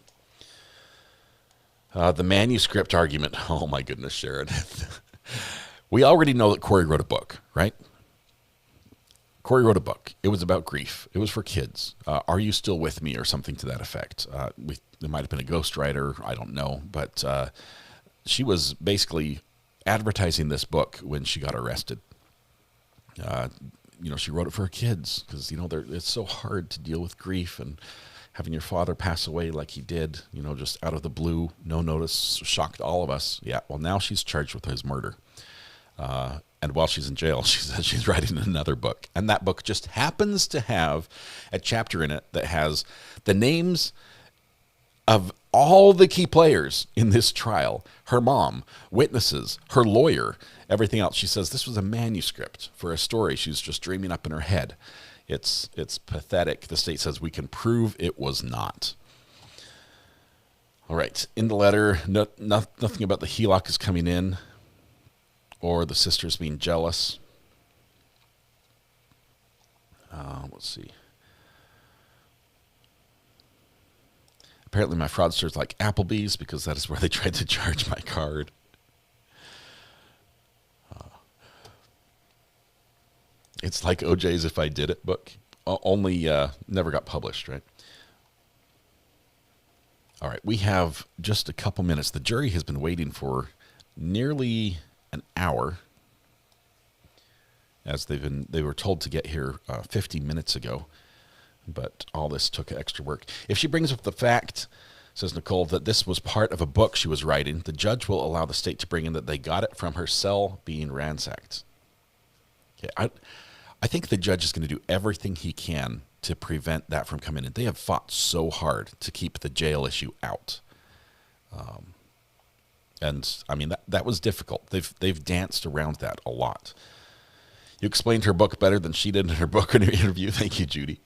The manuscript argument. Oh my goodness, Sharon. We already know that Kouri wrote a book, right? Kouri wrote a book. It was about grief. It was for kids. Are You Still With Me or something to that effect. There might have been a ghostwriter. I don't know. But she was basically advertising this book when she got arrested. She wrote it for her kids because, it's so hard to deal with grief and having your father pass away like he did, just out of the blue, no notice, shocked all of us. Yeah, well, now she's charged with his murder. And while she's in jail, she says she's writing another book. And that book just happens to have a chapter in it that has the names of all the key players in this trial, her mom, witnesses, her lawyer, everything else. She says this was a manuscript for a story she's just dreaming up in her head. It's pathetic. The state says we can prove it was not. All right. In the letter, nothing about the HELOC is coming in or the sisters being jealous. Let's see. Apparently my fraudsters like Applebee's because that is where they tried to charge my card. It's like OJ's If I Did It book. Only never got published, right? All right, we have just a couple minutes. The jury has been waiting for nearly an hour, as they were told to get here 50 minutes ago. But all this took extra work. If she brings up the fact, says Nicole, that this was part of a book she was writing, the judge will allow the state to bring in that they got it from her cell being ransacked. Okay, I think the judge is going to do everything he can to prevent that from coming in. They have fought so hard to keep the jail issue out. And I mean, that was difficult. They've danced around that a lot. You explained her book better than she did in her book in her interview. Thank you, Judy.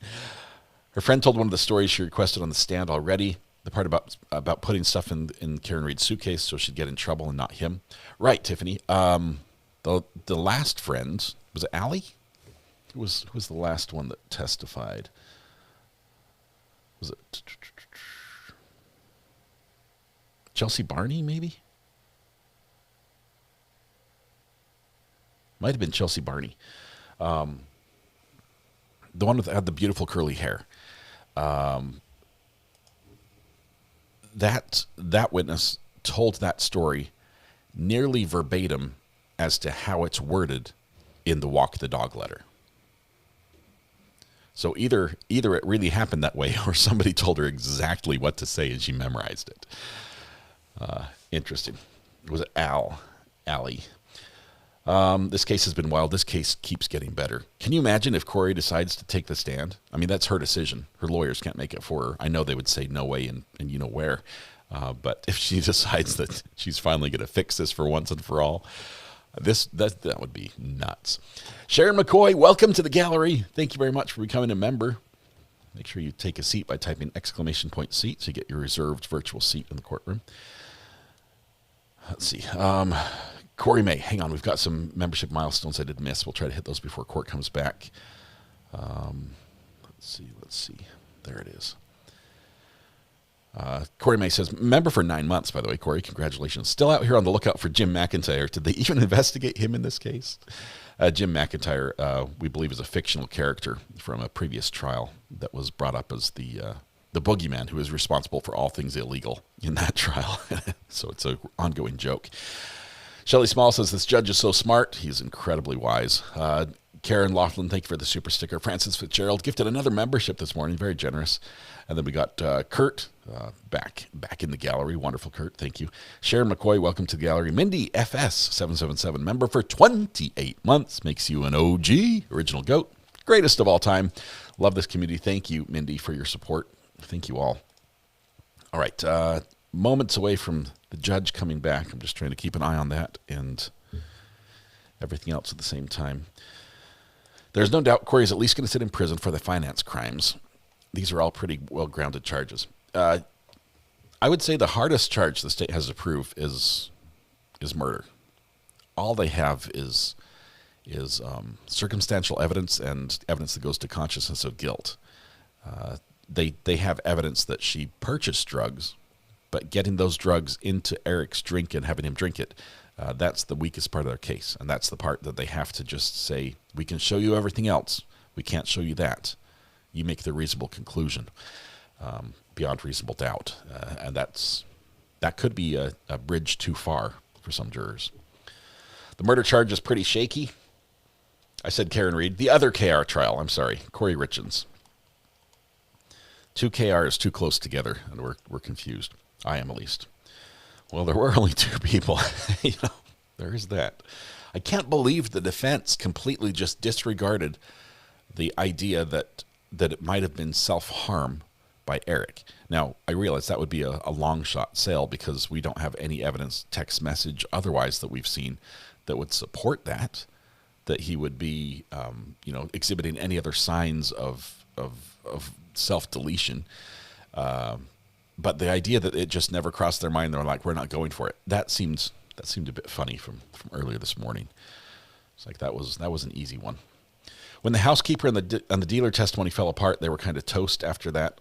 Her friend told one of the stories she requested on the stand already. The part about putting stuff in Karen Reed's suitcase so she'd get in trouble and not him. Right, Tiffany. The last friend, was it Allie? Who was the last one that testified? Was it Chelsea Barney, maybe? Might have been Chelsea Barney. The one that had the beautiful curly hair. That witness told that story nearly verbatim as to how it's worded in the Walk the Dog letter. So either it really happened that way or somebody told her exactly what to say and she memorized it. Interesting. Was it Allie? This case has been wild. This case keeps getting better. Can you imagine if Kouri decides to take the stand? I mean, that's her decision. Her lawyers can't make it for her. I know they would say no way and you know where. But if she decides that she's finally going to fix this for once and for all, that would be nuts. Sharon McCoy, welcome to the gallery. Thank you very much for becoming a member. Make sure you take a seat by typing !seat so you get your reserved virtual seat in the courtroom. Let's see. Kouri May, hang on. We've got some membership milestones I did miss. We'll try to hit those before court comes back. Let's see. There it is. Kouri May says, member for 9 months, by the way. Kouri, congratulations. Still out here on the lookout for Jim McIntyre. Did they even investigate him in this case? Jim McIntyre, we believe, is a fictional character from a previous trial that was brought up as the boogeyman who is responsible for all things illegal in that trial. So it's an ongoing joke. Shelley Small says, this judge is so smart. He's incredibly wise. Karen Laughlin, thank you for the super sticker. Francis Fitzgerald gifted another membership this morning. Very generous. And then we got Kurt back in the gallery. Wonderful, Kurt. Thank you. Sharon McCoy, welcome to the gallery. Mindy FS777, member for 28 months. Makes you an OG, original GOAT. Greatest of all time. Love this community. Thank you, Mindy, for your support. Thank you all. All right. Moments away from the judge coming back. I'm just trying to keep an eye on that and everything else at the same time. There's no doubt Kouri is at least going to sit in prison for the finance crimes. These are all pretty well-grounded charges. I would say the hardest charge the state has to prove is murder. All they have is circumstantial evidence and evidence that goes to consciousness of guilt. They have evidence that she purchased drugs, but getting those drugs into Eric's drink and having him drink it, that's the weakest part of their case. And that's the part that they have to just say, we can show you everything else. We can't show you that. You make the reasonable conclusion beyond reasonable doubt. And that could be a bridge too far for some jurors. The murder charge is pretty shaky. I said Karen Reed. The other KR trial, I'm sorry, Kouri Richins. 2 KRs too close together, and we're confused. I am, at least. Well, there were only 2 people. There is that. I can't believe the defense completely just disregarded the idea that it might have been self-harm by Eric. Now, I realize that would be a long shot sale because we don't have any evidence, text message, otherwise that we've seen that would support that he would be, exhibiting any other signs of self-deletion. But the idea that it just never crossed their mind, they're like, we're not going for it. That seemed a bit funny from earlier this morning. It's like that was an easy one. When the housekeeper and the dealer testimony fell apart, they were kind of toast after that.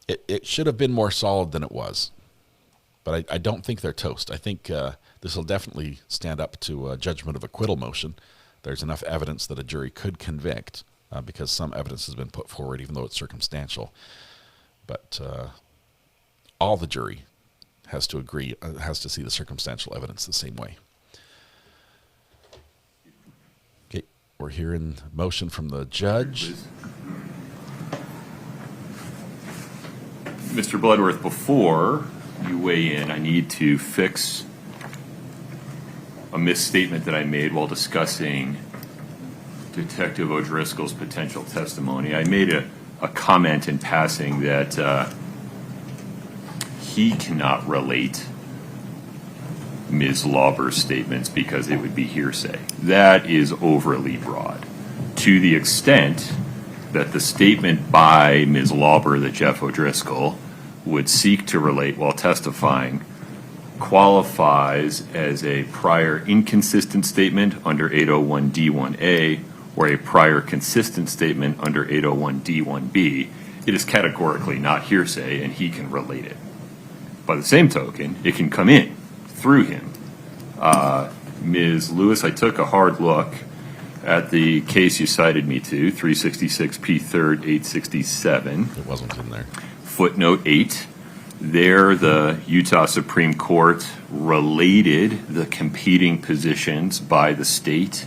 It should have been more solid than it was. But I don't think they're toast. I think this will definitely stand up to a judgment of acquittal motion. There's enough evidence that a jury could convict because some evidence has been put forward, even though it's circumstantial. But all the jury has to agree, has to see the circumstantial evidence the same way. Okay, we're hearing motion from the judge. Mr. Bloodworth, before you weigh in, I need to fix a misstatement that I made while discussing Detective O'Driscoll's potential testimony. I made a comment in passing that he cannot relate Ms. Lauber's statements because it would be hearsay. That is overly broad. To the extent that the statement by Ms. Lauber that Jeff O'Driscoll would seek to relate while testifying qualifies as a prior inconsistent statement under 801D1A or a prior consistent statement under 801D1B, it is categorically not hearsay and he can relate it. By the same token, it can come in through him. Ms. Lewis, I took a hard look at the case you cited me to, 366 P3rd 867. It wasn't in there. Footnote 8. There, the Utah Supreme Court related the competing positions by the state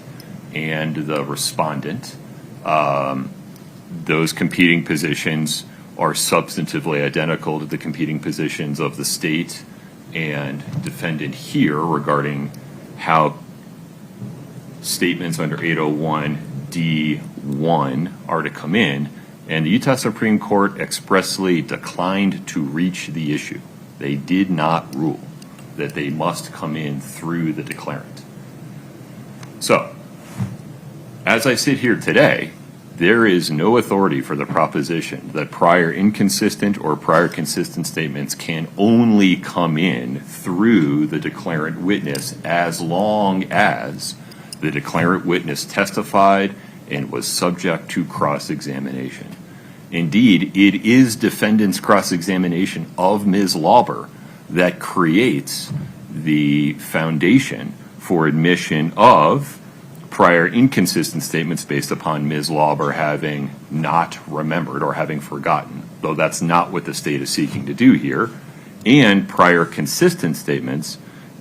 and the respondent. Those competing positions are substantively identical to the competing positions of the state and defendant here regarding how statements under 801D1 are to come in, and the Utah Supreme Court expressly declined to reach the issue. They did not rule that they must come in through the declarant. So, as I sit here today, there is no authority for the proposition that prior inconsistent or prior consistent statements can only come in through the declarant witness as long as the declarant witness testified and was subject to cross-examination. Indeed, it is defendant's cross-examination of Ms. Lauber that creates the foundation for admission of prior inconsistent statements based upon Ms. Lauber having not remembered or having forgotten, though that's not what the state is seeking to do here, and prior consistent statements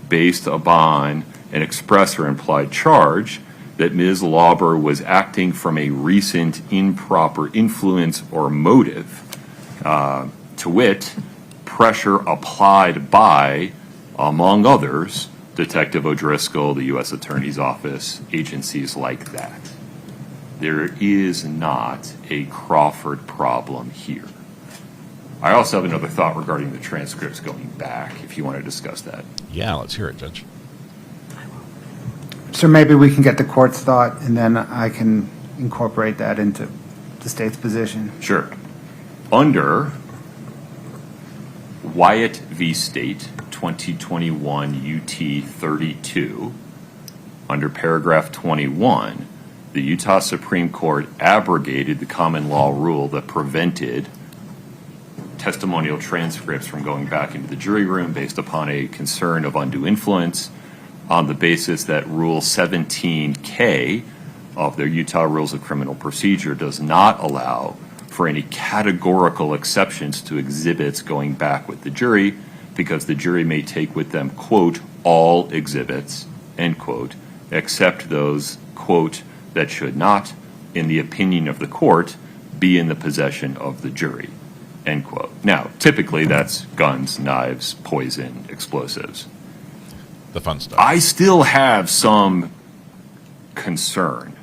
based upon an express or implied charge that Ms. Lauber was acting from a recent improper influence or motive, to wit, pressure applied by, among others, Detective O'Driscoll, the U.S. Attorney's Office, agencies like that. There is not a Crawford problem here. I also have another thought regarding the transcripts going back, if you want to discuss that. Yeah, let's hear it, Judge. So maybe we can get the court's thought, and then I can incorporate that into the state's position. Sure. Under Wyatt v. State, 2021 UT 32, under paragraph 21, the Utah Supreme Court abrogated the common law rule that prevented testimonial transcripts from going back into the jury room based upon a concern of undue influence on the basis that Rule 17K of their Utah Rules of Criminal Procedure does not allow for any categorical exceptions to exhibits going back with the jury, because the jury may take with them, quote, all exhibits, end quote, except those, quote, that should not, in the opinion of the court, be in the possession of the jury, end quote. Now, typically that's guns, knives, poison, explosives. The fun stuff. I still have some concern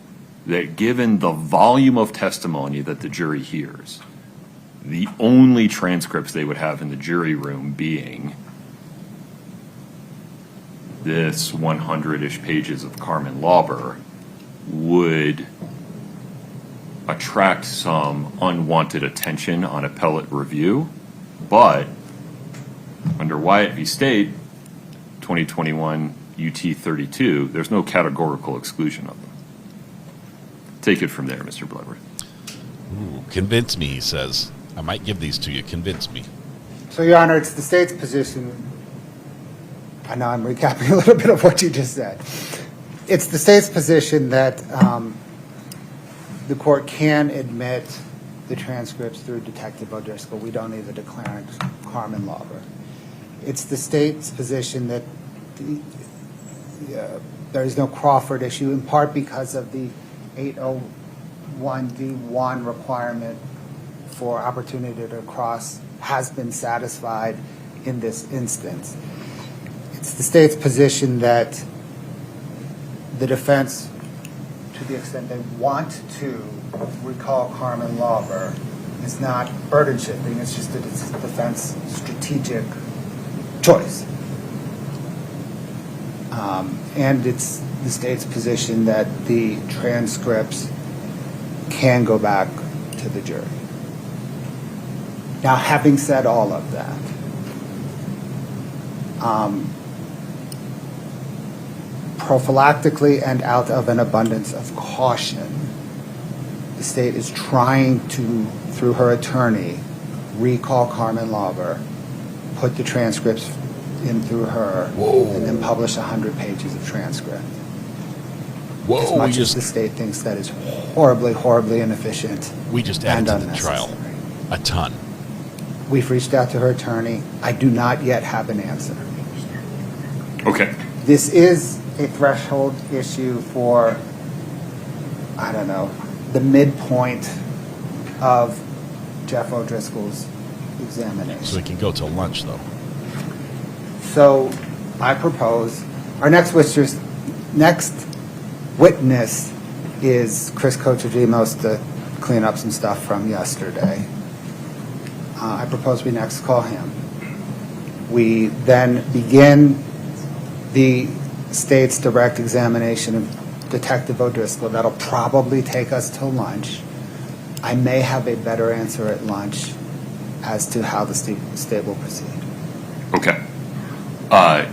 that given the volume of testimony that the jury hears, the only transcripts they would have in the jury room being this 100-ish pages of Carmen Lauber would attract some unwanted attention on appellate review. But under Wyatt v. State, 2021 UT 32, there's no categorical exclusion of them. Take it from there, Mr. Bloodworth. Ooh, convince me, he says. I might give these to you. Convince me. So, Your Honor, it's the state's position. I know I'm recapping a little bit of what you just said. It's the state's position that the court can admit the transcripts through Detective O'Driscoll. We don't need the declarant, Carmen Lauber. It's the state's position that there is no Crawford issue, in part because of the 801D1 requirement for opportunity to cross has been satisfied in this instance. It's the state's position that the defense, to the extent they want to recall Carmen Lauber, is not burden shifting. It's just a defense strategic choice. And it's the state's position that the transcripts can go back to the jury. Now, having said all of that, prophylactically and out of an abundance of caution, the state is trying to, through her attorney, recall Carmen Lauber, put the transcripts in through her, and then publish 100 pages of transcript. As much as the state thinks that is horribly, horribly inefficient. We just added to the trial a ton. We've reached out to her attorney. I do not yet have an answer. Okay. This is a threshold issue for, I don't know, the midpoint of Jeff O'Driscoll's examination. So we can go till lunch, though. So I propose our next witness next witness is Chris Cochagimos to clean up some stuff from yesterday. I propose we next call him. We then begin the state's direct examination of Detective O'Driscoll. That'll probably take us till lunch. I may have a better answer at lunch as to how the state will proceed. Okay. Let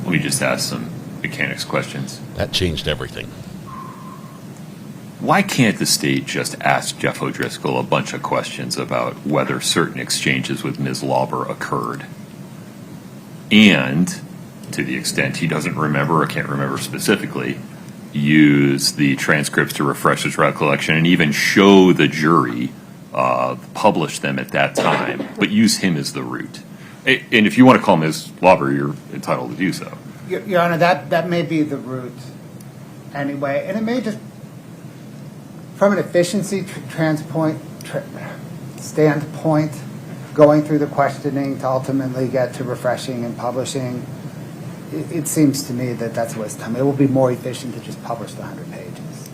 me just ask some mechanics questions. That changed everything. Why can't the state just ask Jeff O'Driscoll a bunch of questions about whether certain exchanges with Ms. Lauber occurred? And, to the extent he doesn't remember or can't remember specifically, use the transcripts to refresh his recollection and even show the jury, publish them at that time, but use him as the root. And if you want to call Ms. Lauber, you're entitled to do so. Your Honor, that may be the route anyway, and it may just, from an efficiency standpoint, going through the questioning to ultimately get to refreshing and publishing, it seems to me that that's a waste of time. It will be more efficient to just publish the 100 pages.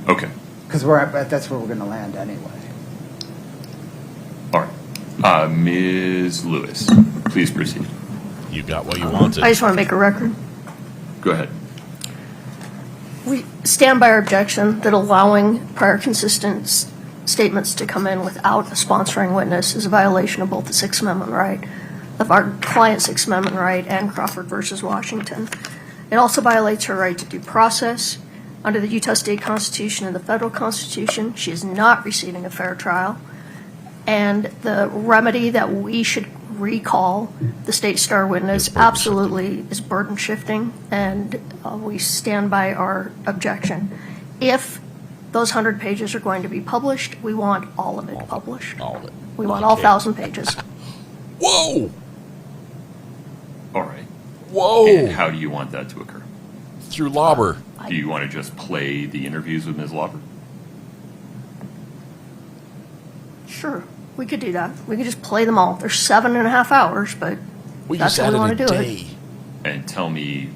Okay. Because that's where we're going to land anyway. All right. Ms. Lewis, please proceed. You got what you wanted. I just want to make a record. Go ahead. We stand by our objection that allowing prior consistent statements to come in without a sponsoring witness is a violation of both the Sixth Amendment right, of our client's Sixth Amendment right, and Crawford versus Washington. It also violates her right to due process. Under the Utah State Constitution and the federal Constitution, she is not receiving a fair trial. And the remedy that we should recall the state star witness absolutely is burden shifting, and we stand by our objection. If those 100 pages are going to be published, we want all of it published. All of it. We want all 1,000 pages. Whoa! All right. Whoa! And how do you want that to occur? Through Lauber. Do you want to just play the interviews with Ms. Lauber? Sure, we could do that. We could just play them all. They're 7.5 hours, but that's how we want to do it. And tell me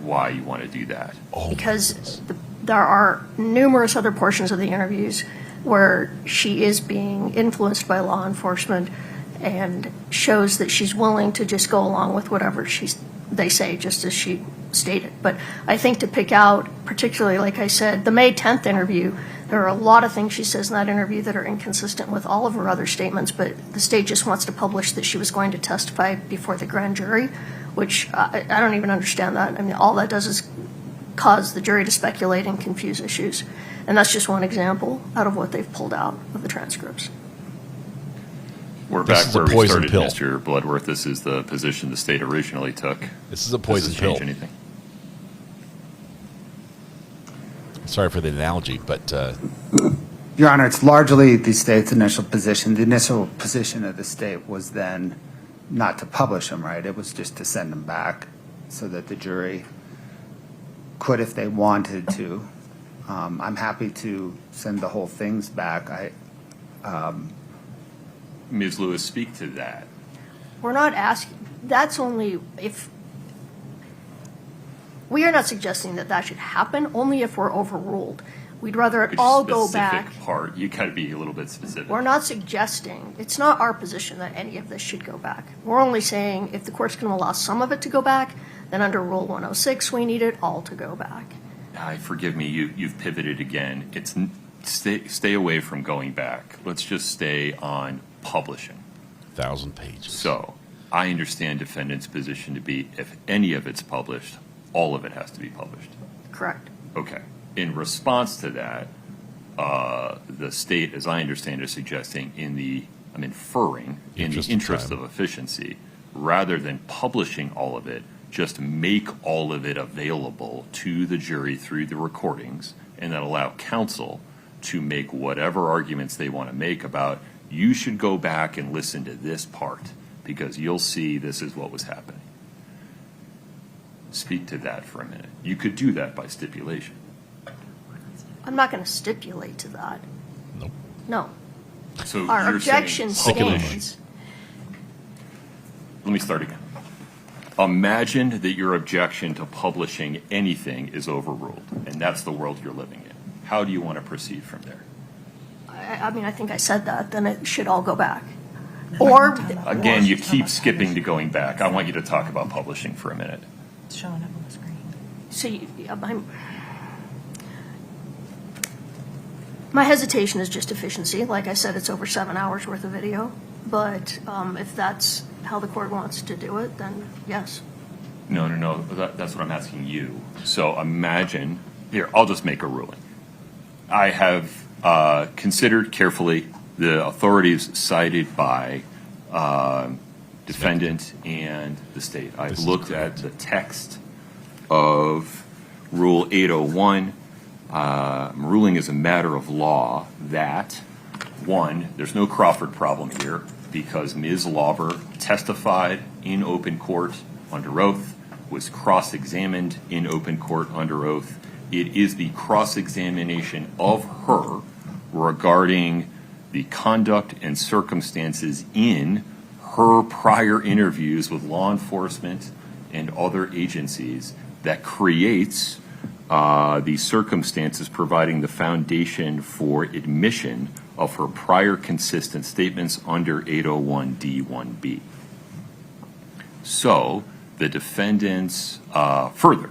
why you want to do that. Because there are numerous other portions of the interviews where she is being influenced by law enforcement and shows that she's willing to just go along with whatever they say, just as she stated. But I think to pick out, particularly, like I said, the May 10th interview, there are a lot of things she says in that interview that are inconsistent with all of her other statements, but the state just wants to publish that she was going to testify before the grand jury, which I don't even understand that. I mean, all that does is cause the jury to speculate and confuse issues. And that's just one example out of what they've pulled out of the transcripts. We're back where we started, Mr. Bloodworth. This is the position the state originally took. This is a poison pill. Does this change anything? Sorry for the analogy, but... Your Honor, it's largely the state's initial position. The initial position of the state was then not to publish them, right? It was just to send them back so that the jury could, if they wanted to. I'm happy to send the whole things back. Ms. Lewis, speak to that. We're not asking, that's only if, we are not suggesting that that should happen, only if we're overruled. We'd rather it all go back. Part, you got to be a little bit specific. We're not suggesting, it's not our position that any of this should go back. We're only saying if the court's going to allow some of it to go back, then under Rule 106, we need it all to go back. Forgive me, you've pivoted again. It's stay away from going back. Let's just stay on publishing. 1,000 pages. So I understand defendant's position to be if any of it's published, all of it has to be published. Correct. Okay. In response to that, the state, as I understand, is suggesting I'm inferring in the interest of efficiency, rather than publishing all of it, just make all of it available to the jury through the recordings, and then allow counsel to make whatever arguments they want to make about, you should go back and listen to this part, because you'll see this is what was happening. Speak to that for a minute. You could do that by stipulation. I'm not going to stipulate to that. Nope. No. So our you're objection saying stands. Let me start again. Imagine that your objection to publishing anything is overruled, and that's the world you're living in. How do you want to proceed from there? I mean, I think I said that, then it should all go back. Or, Again, you keep skipping to going back. I want you to talk about publishing for a minute. It's showing up on the screen. see, my hesitation is just efficiency. Like I said, it's over 7 hours worth of video. But if that's how the court wants to do it, then yes. No. That's what I'm asking you. So imagine, here, I'll just make a ruling. I have considered carefully the authorities cited by defendant and the state. I've looked at the text of Rule 801. Ruling as a matter of law that, one, there's no Crawford problem here because Ms. Lauber testified in open court under oath, was cross-examined in open court under oath. It is the cross-examination of her regarding the conduct and circumstances in her prior interviews with law enforcement and other agencies that creates the circumstances providing the foundation for admission of her prior consistent statements under 801D1B. So the defendants further,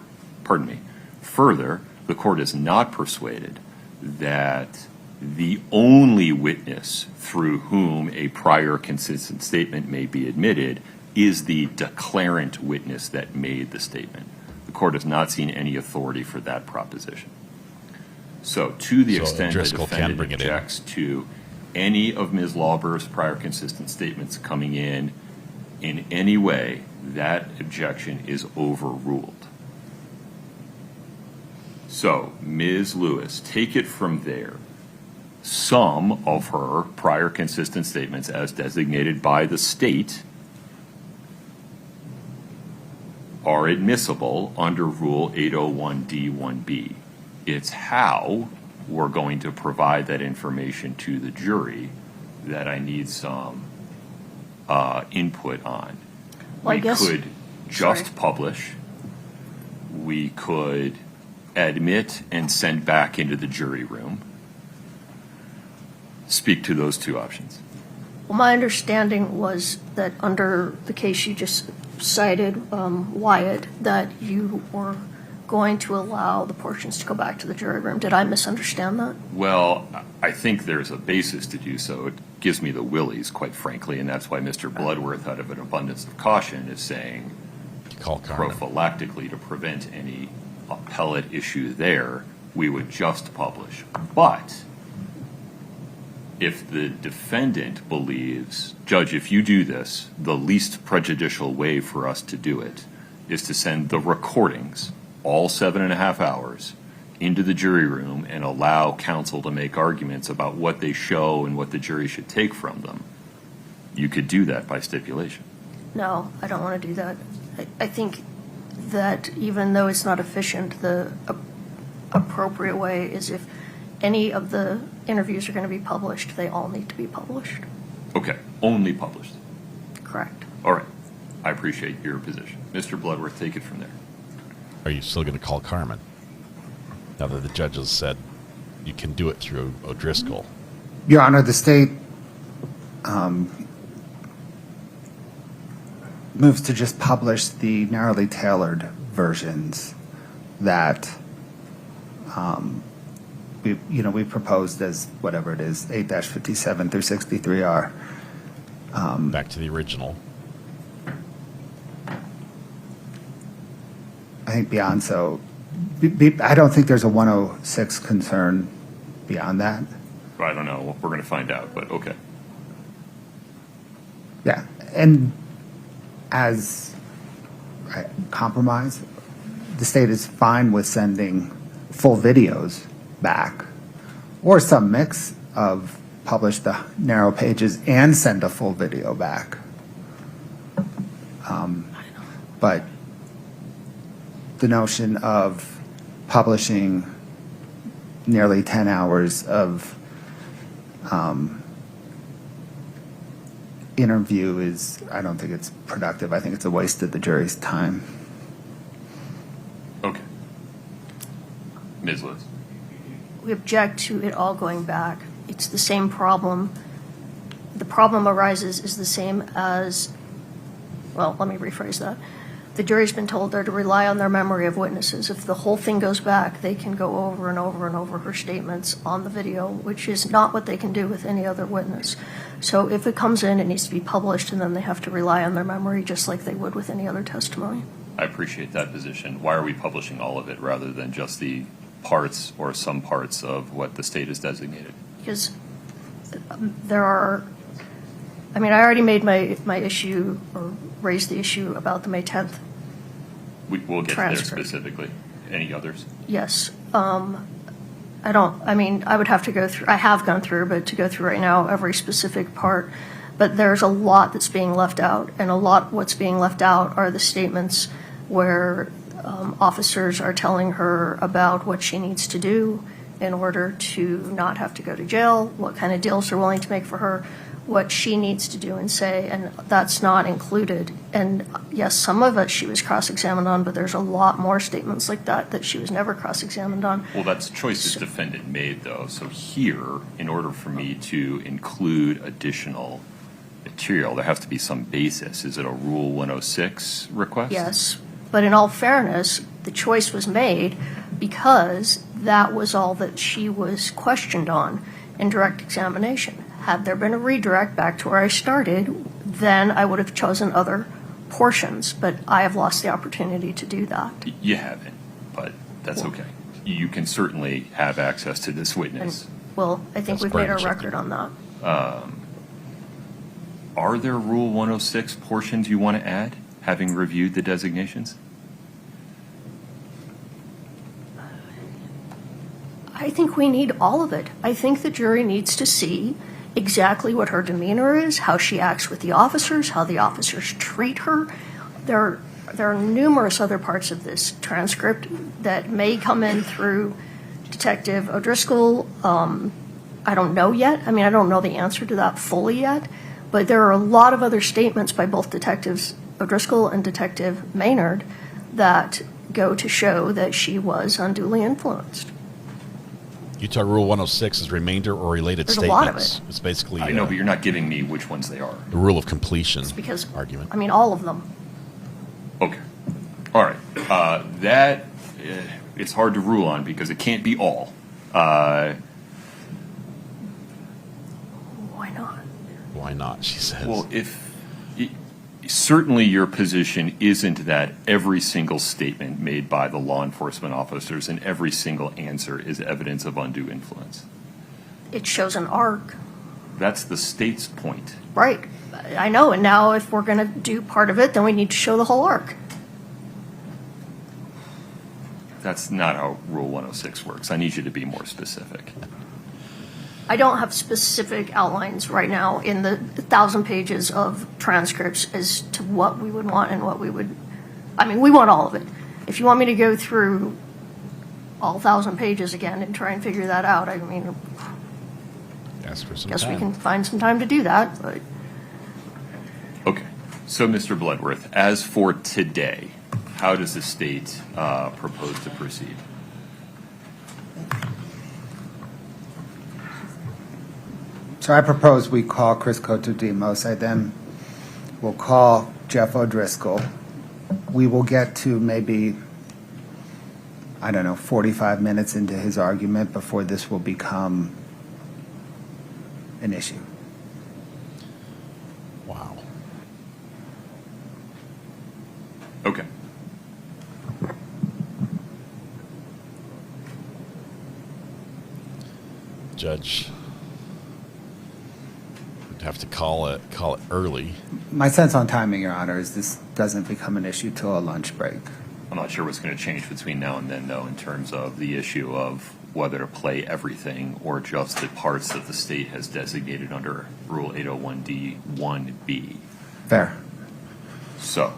the court is not persuaded that the only witness through whom a prior consistent statement may be admitted is the declarant witness that made the statement. The court has not seen any authority for that proposition. So to the extent the defendant objects to any of Ms. Lauber's prior consistent statements coming in any way, that objection is overruled. So, Ms. Lewis, take it from there. Some of her prior consistent statements as designated by the state are admissible under Rule 801D1B. It's how we're going to provide that information to the jury that I need some input on. Well, we could just publish. We could admit and send back into the jury room. Speak to those two options. Well, my understanding was that under the case you just cited, Wyatt, that you were going to allow the portions to go back to the jury room. Did I misunderstand that? Well, I think there's a basis to do so. It gives me the willies, quite frankly, and that's why Mr. Bloodworth, out of an abundance of caution, is saying prophylactically to prevent any appellate issue there, we would just publish. But if the defendant believes, Judge, if you do this, the least prejudicial way for us to do it is to send the recordings, all 7.5 hours, into the jury room and allow counsel to make arguments about what they show and what the jury should take from them, you could do that by stipulation. No, I don't want to do that. I think that even though it's not efficient, the appropriate way is if any of the interviews are going to be published, they all need to be published. Okay, only published. Correct. All right, I appreciate your position. Mr. Bloodworth, take it from there. Are you still going to call Carmen? Now that the judges said you can do it through O'Driscoll. Your Honor, the state moves to just publish the narrowly tailored versions that we proposed as whatever it is, 8-57 through 63R. Back to the original. I think beyond so, I don't think there's a 106 concern beyond that. I don't know. We're going to find out, but okay. Yeah, and as a compromise, the state is fine with sending full videos back or some mix of publish the narrow pages and send a full video back. But the notion of publishing nearly 10 hours of interview is, I don't think it's productive. I think it's a waste of the jury's time. Okay. Ms. Liz. We object to it all going back. It's the same problem. The problem arises is the same as, well, let me rephrase that. The jury's been told they're to rely on their memory of witnesses. If the whole thing goes back, they can go over and over and over her statements on the video, which is not what they can do with any other witness. So if it comes in, it needs to be published, and then they have to rely on their memory just like they would with any other testimony. I appreciate that position. Why are we publishing all of it rather than just the parts or some parts of what the state has designated? Because there are, I mean, I already made my issue or raised the issue about the May 10th. We'll get transcript. there specifically. Any others? Yes. I would have to go through, I have gone through, but to go through right now every specific part. But there's a lot that's being left out, and a lot what's being left out are the statements where officers are telling her about what she needs to do in order to not have to go to jail, what kind of deals they're willing to make for her, what she needs to do and say, and that's not included. And yes, some of it she was cross-examined on, but there's a lot more statements like that she was never cross-examined on. Well, that's choices defendant made, though. So here, in order for me to include additional material, there has to be some basis. Is it a Rule 106 request? Yes, but in all fairness, the choice was made because that was all that she was questioned on in direct examination. Had there been a redirect back to where I started, then I would have chosen other portions, but I have lost the opportunity to do that. You haven't, but that's okay. You can certainly have access to this witness. Well, I think we've made our record on that. Are there Rule 106 portions you want to add, having reviewed the designations? I think we need all of it. I think the jury needs to see exactly what her demeanor is, how she acts with the officers, how the officers treat her. There are numerous other parts of this transcript that may come in through Detective O'Driscoll. I don't know yet. I mean, I don't know the answer to that fully yet, but there are a lot of other statements by both Detectives O'Driscoll and Detective Maynard that go to show that she was unduly influenced. Utah Rule 106 is remainder or related There's statements. a lot of it. It's basically I know, but you're not giving me which ones they are. the rule of completion Because, argument. I mean, all of them. Okay. All right. That it's hard to rule on because it can't be all. Why not? Why not, she says. Well, certainly your position isn't that every single statement made by the law enforcement officers and every single answer is evidence of undue influence. It shows an arc. That's the state's point. Right. I know, and now if we're going to do part of it, then we need to show the whole arc. That's not how Rule 106 works. I need you to be more specific. I don't have specific outlines right now in the 1,000 pages of transcripts as to what we would want and what we would, I mean, we want all of it. If you want me to go through all 1,000 pages again and try and figure that out, I mean, ask for some guess time. we can find some time to do that, but. Okay. So, Mr. Bloodworth, as for today, how does the state propose to proceed? So I propose we call Chris Cotodemos. I then will call Jeff O'Driscoll. We will get to maybe, 45 minutes into his argument before this will become an issue. Wow. Okay. Judge would have to call it early. My sense on timing, Your Honor, is this doesn't become an issue till a lunch break. I'm not sure what's going to change between now and then, though, in terms of the issue of whether to play everything or just the parts that the state has designated under Rule 801D1B. Fair. So,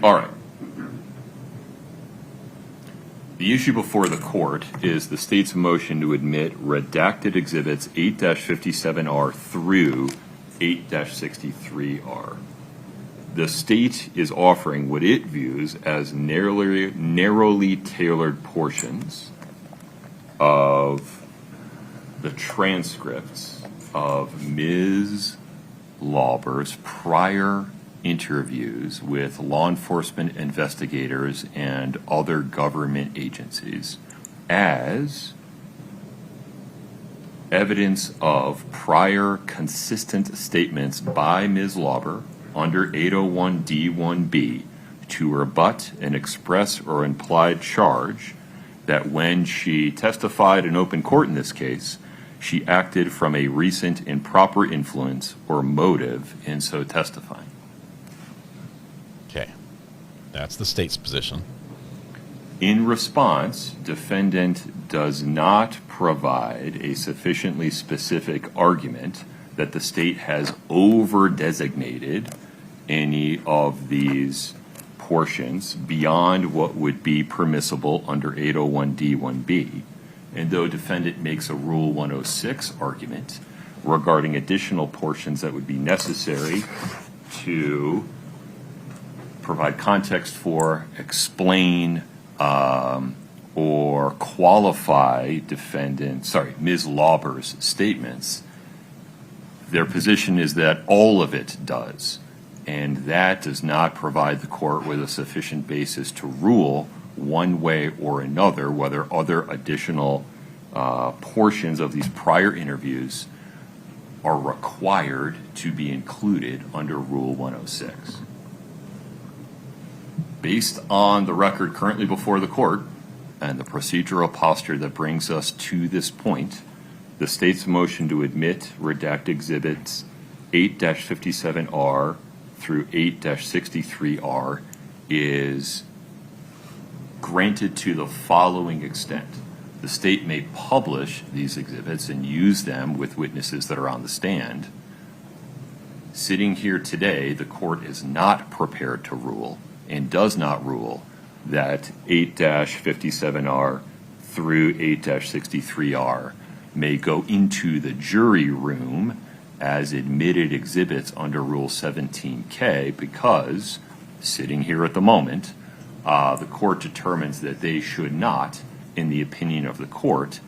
all right. The issue before the court is the state's motion to admit redacted exhibits 8-57R through 8-63R. The state is offering what it views as narrowly tailored portions of the transcripts of Ms. Lauber's prior interviews with law enforcement investigators and other government agencies as evidence of prior consistent statements by Ms. Lauber under 801D1B to rebut an express or implied charge that when she testified in open court in this case, she acted from a recent improper influence or motive in so testifying. Okay. That's the state's position. In response, defendant does not provide a sufficiently specific argument that the state has over-designated any of these portions beyond what would be permissible under 801D1B. And though defendant makes a Rule 106 argument regarding additional portions that would be necessary to provide context for, explain, or qualify Ms. Lauber's statements, their position is that all of it does. And that does not provide the court with a sufficient basis to rule one way or another whether other additional portions of these prior interviews are required to be included under Rule 106. Based on the record currently before the court and the procedural posture that brings us to this point, the state's motion to admit redact exhibits 8-57R through 8-63R is granted to the following extent. The state may publish these exhibits and use them with witnesses that are on the stand. Sitting here today, the court is not prepared to rule and does not rule that 8-57R through 8-63R may go into the jury room as admitted exhibits under Rule 17K because, sitting here at the moment, the court determines that they should not, in the opinion of the court,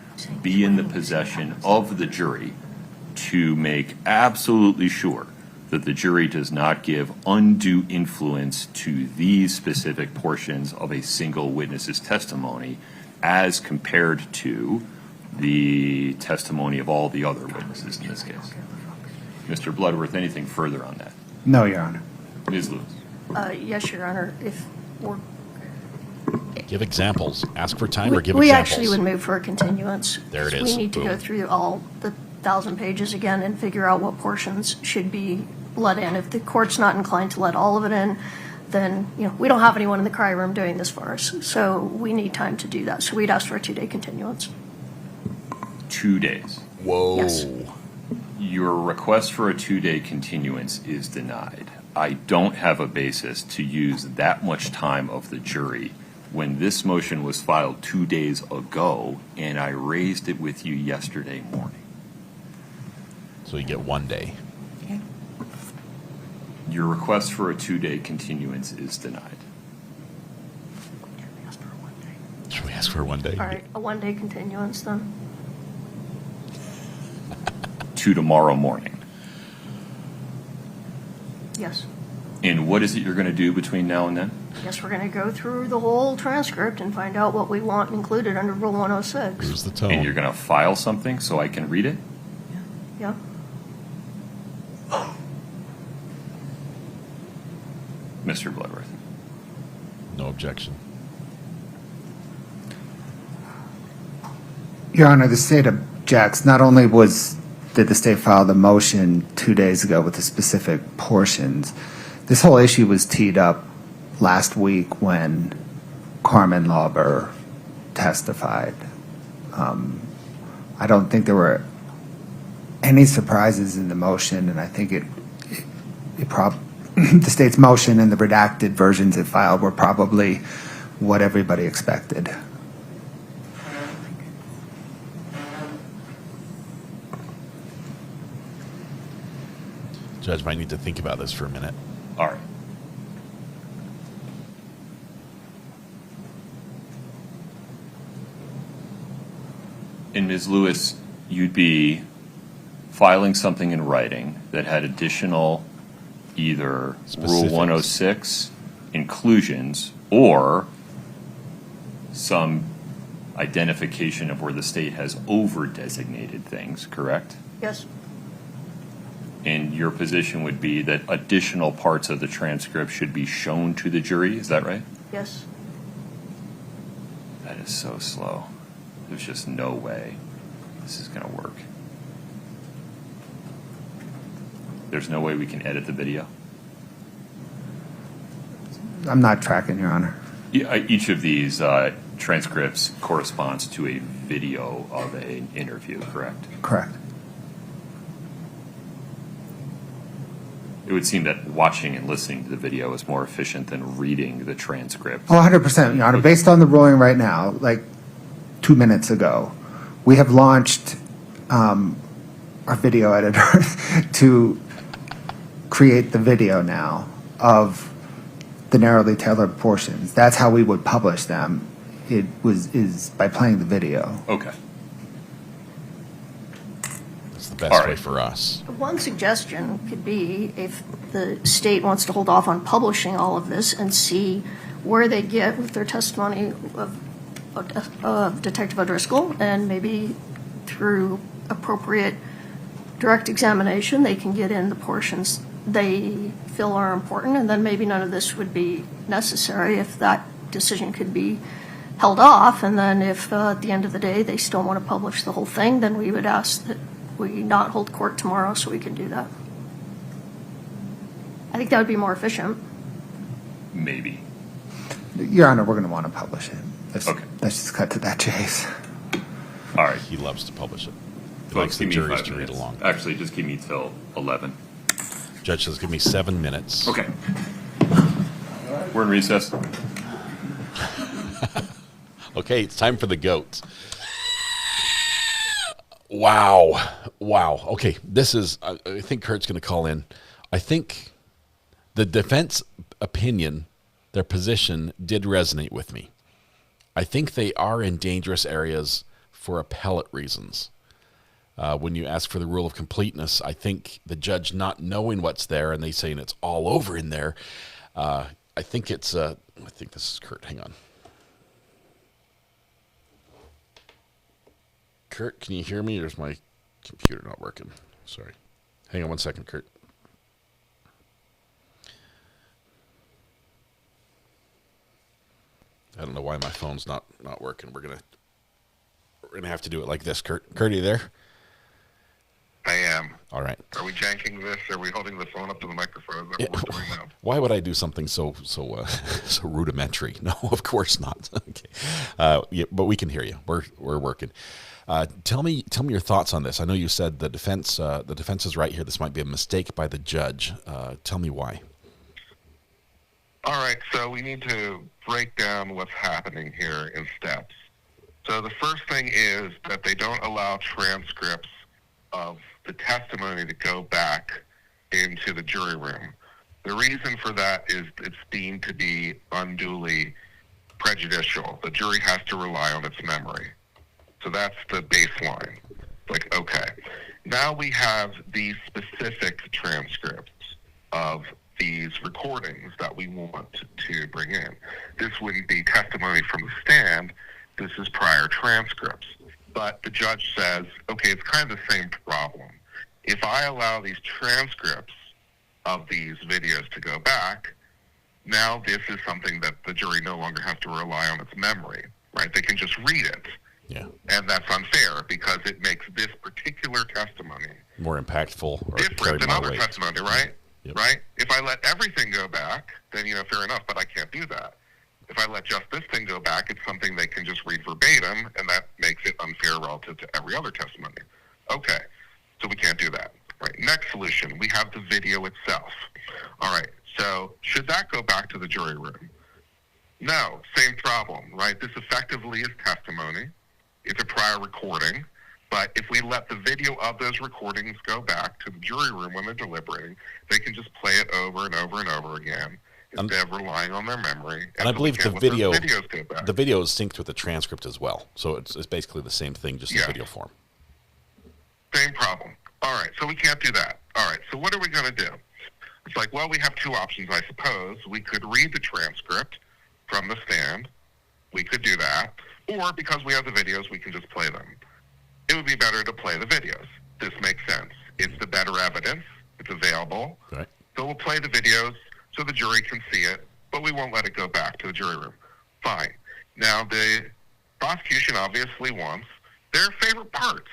be in the possession of the jury to make absolutely sure that the jury does not give undue influence to these specific portions of a single witness's testimony as compared to the testimony of all the other witnesses in this case. Mr. Bloodworth, anything further on that? No, Your Honor. Ms. Lewis. Yes, Your Honor. If we're Give examples. Ask for time or give we examples. actually would move for a continuance. There it is. We need to go Boom. through all the 1,000 pages again and figure out what portions should be let in. If the court's not inclined to let all of it in, then we don't have anyone in the cry room doing this for us. So we need time to do that. So we'd ask for a 2-day continuance. 2 days. Whoa. Yes. Your request for a 2-day continuance is denied. I don't have a basis to use that much time of the jury when this motion was filed 2 days ago and I raised it with you yesterday morning. So you get 1 day. Okay. Your request for a 2-day continuance is denied. Should we ask for 1 day? All right, a 1-day continuance then. To tomorrow morning. Yes. And what is it you're going to do between now and then? Yes, we're going to go through the whole transcript and find out what we want included under Rule 106. Here's the tone. And you're going to file something so I can read it? Yeah. Mr. Bloodworth. No objection. Your Honor, the state objects. Not only did the state file the motion 2 days ago with the specific portions, this whole issue was teed up last week when Carmen Lauber testified. I don't think there were any surprises in the motion, and I think the state's motion and the redacted versions it filed were probably what everybody expected. Judge might need to think about this for a minute. All right. And Ms. Lewis, you'd be filing something in writing that had additional either Specifics. Rule 106 inclusions or some identification of where the state has over-designated things, correct? Yes. And your position would be that additional parts of the transcript should be shown to the jury, is that right? Yes. That is so slow. There's just no way this is going to work. There's no way we can edit the video. I'm not tracking, Your Honor. Each of these transcripts corresponds to a video of an interview, correct? Correct. It would seem that watching and listening to the video is more efficient than reading the transcript. Oh, 100%, Your Honor. Based on the ruling right now, like 2 minutes ago, we have launched our video editor to create the video now of the narrowly tailored portions. That's how we would publish them. Is by playing the video. Okay. That's the best way for us. One suggestion could be if the state wants to hold off on publishing all of this and see where they get with their testimony of Detective O'Driscoll, and maybe through appropriate direct examination they can get in the portions they feel are important, and then maybe none of this would be necessary if that decision could be held off. And then if at the end of the day they still want to publish the whole thing, then we would ask that we not hold court tomorrow so we can do that. I think that would be more efficient. Maybe. Your Honor, we're going to want to publish it. Let's just cut to that chase. All right. He loves to publish it. He Folks, likes the give me juries 5 to read minutes. along. Actually, just give me till 11. Judge says, give me 7 minutes. Okay. We're in recess. Okay, it's time for the goat. Wow. Okay, this is, I think Kurt's going to call in. I think the defense opinion, their position, did resonate with me. I think they are in dangerous areas for appellate reasons. When you ask for the rule of completeness, I think the judge not knowing what's there and they saying it's all over in there, I think it's, I think this is Kurt. Hang on. Kurt, can you hear me? There's my computer not working. Sorry. Hang on 1 second, Kurt. I don't know why my phone's not working. We're gonna have to do it like this. Kurt, are you there? I am. All right. Are we janking this? Are we holding the phone up to the microphone? Is that what we're doing now? Why would I do something so rudimentary? No, of course not. Okay. Yeah, but we can hear you. We're working. Tell me your thoughts on this. I know you said the defense is right here. This might be a mistake by the judge. Tell me why. All right, so we need to break down what's happening here in steps. So the first thing is that they don't allow transcripts of the testimony to go back into the jury room. The reason for that is it's deemed to be unduly prejudicial. The jury has to rely on its memory. So that's the baseline. Like, okay, now we have these specific transcripts of these recordings that we want to bring in. This wouldn't be testimony from the stand. This is prior transcripts. But the judge says, okay, it's kind of the same problem. If I allow these transcripts of these videos to go back, now this is something that the jury no longer has to rely on its memory, right? They can just read it. Yeah. And that's unfair because it makes this particular testimony more impactful or different than other weight. testimony, right? Yep. Right? If I let everything go back, then, fair enough, but I can't do that. If I let just this thing go back, it's something they can just read verbatim, and that makes it unfair relative to every other testimony. Okay, so we can't do that. Right. Next solution, we have the video itself. All right, so should that go back to the jury room? No, same problem, right? This effectively is testimony. It's a prior recording. But if we let the video of those recordings go back to the jury room when they're deliberating, they can just play it over and over and over again instead of relying on their memory. And I believe the video is synced with the transcript as well. So it's basically the same thing, just in video form. Same problem. All right, so we can't do that. All right, so what are we going to do? It's like, well, we have two options, I suppose. We could read the transcript from the stand. We could do that. Or because we have the videos, we can just play them. It would be better to play the videos. This makes sense. It's the better evidence. It's available. Right. So we'll play the videos so the jury can see it, but we won't let it go back to the jury room. Fine. Now, the prosecution obviously wants their favorite parts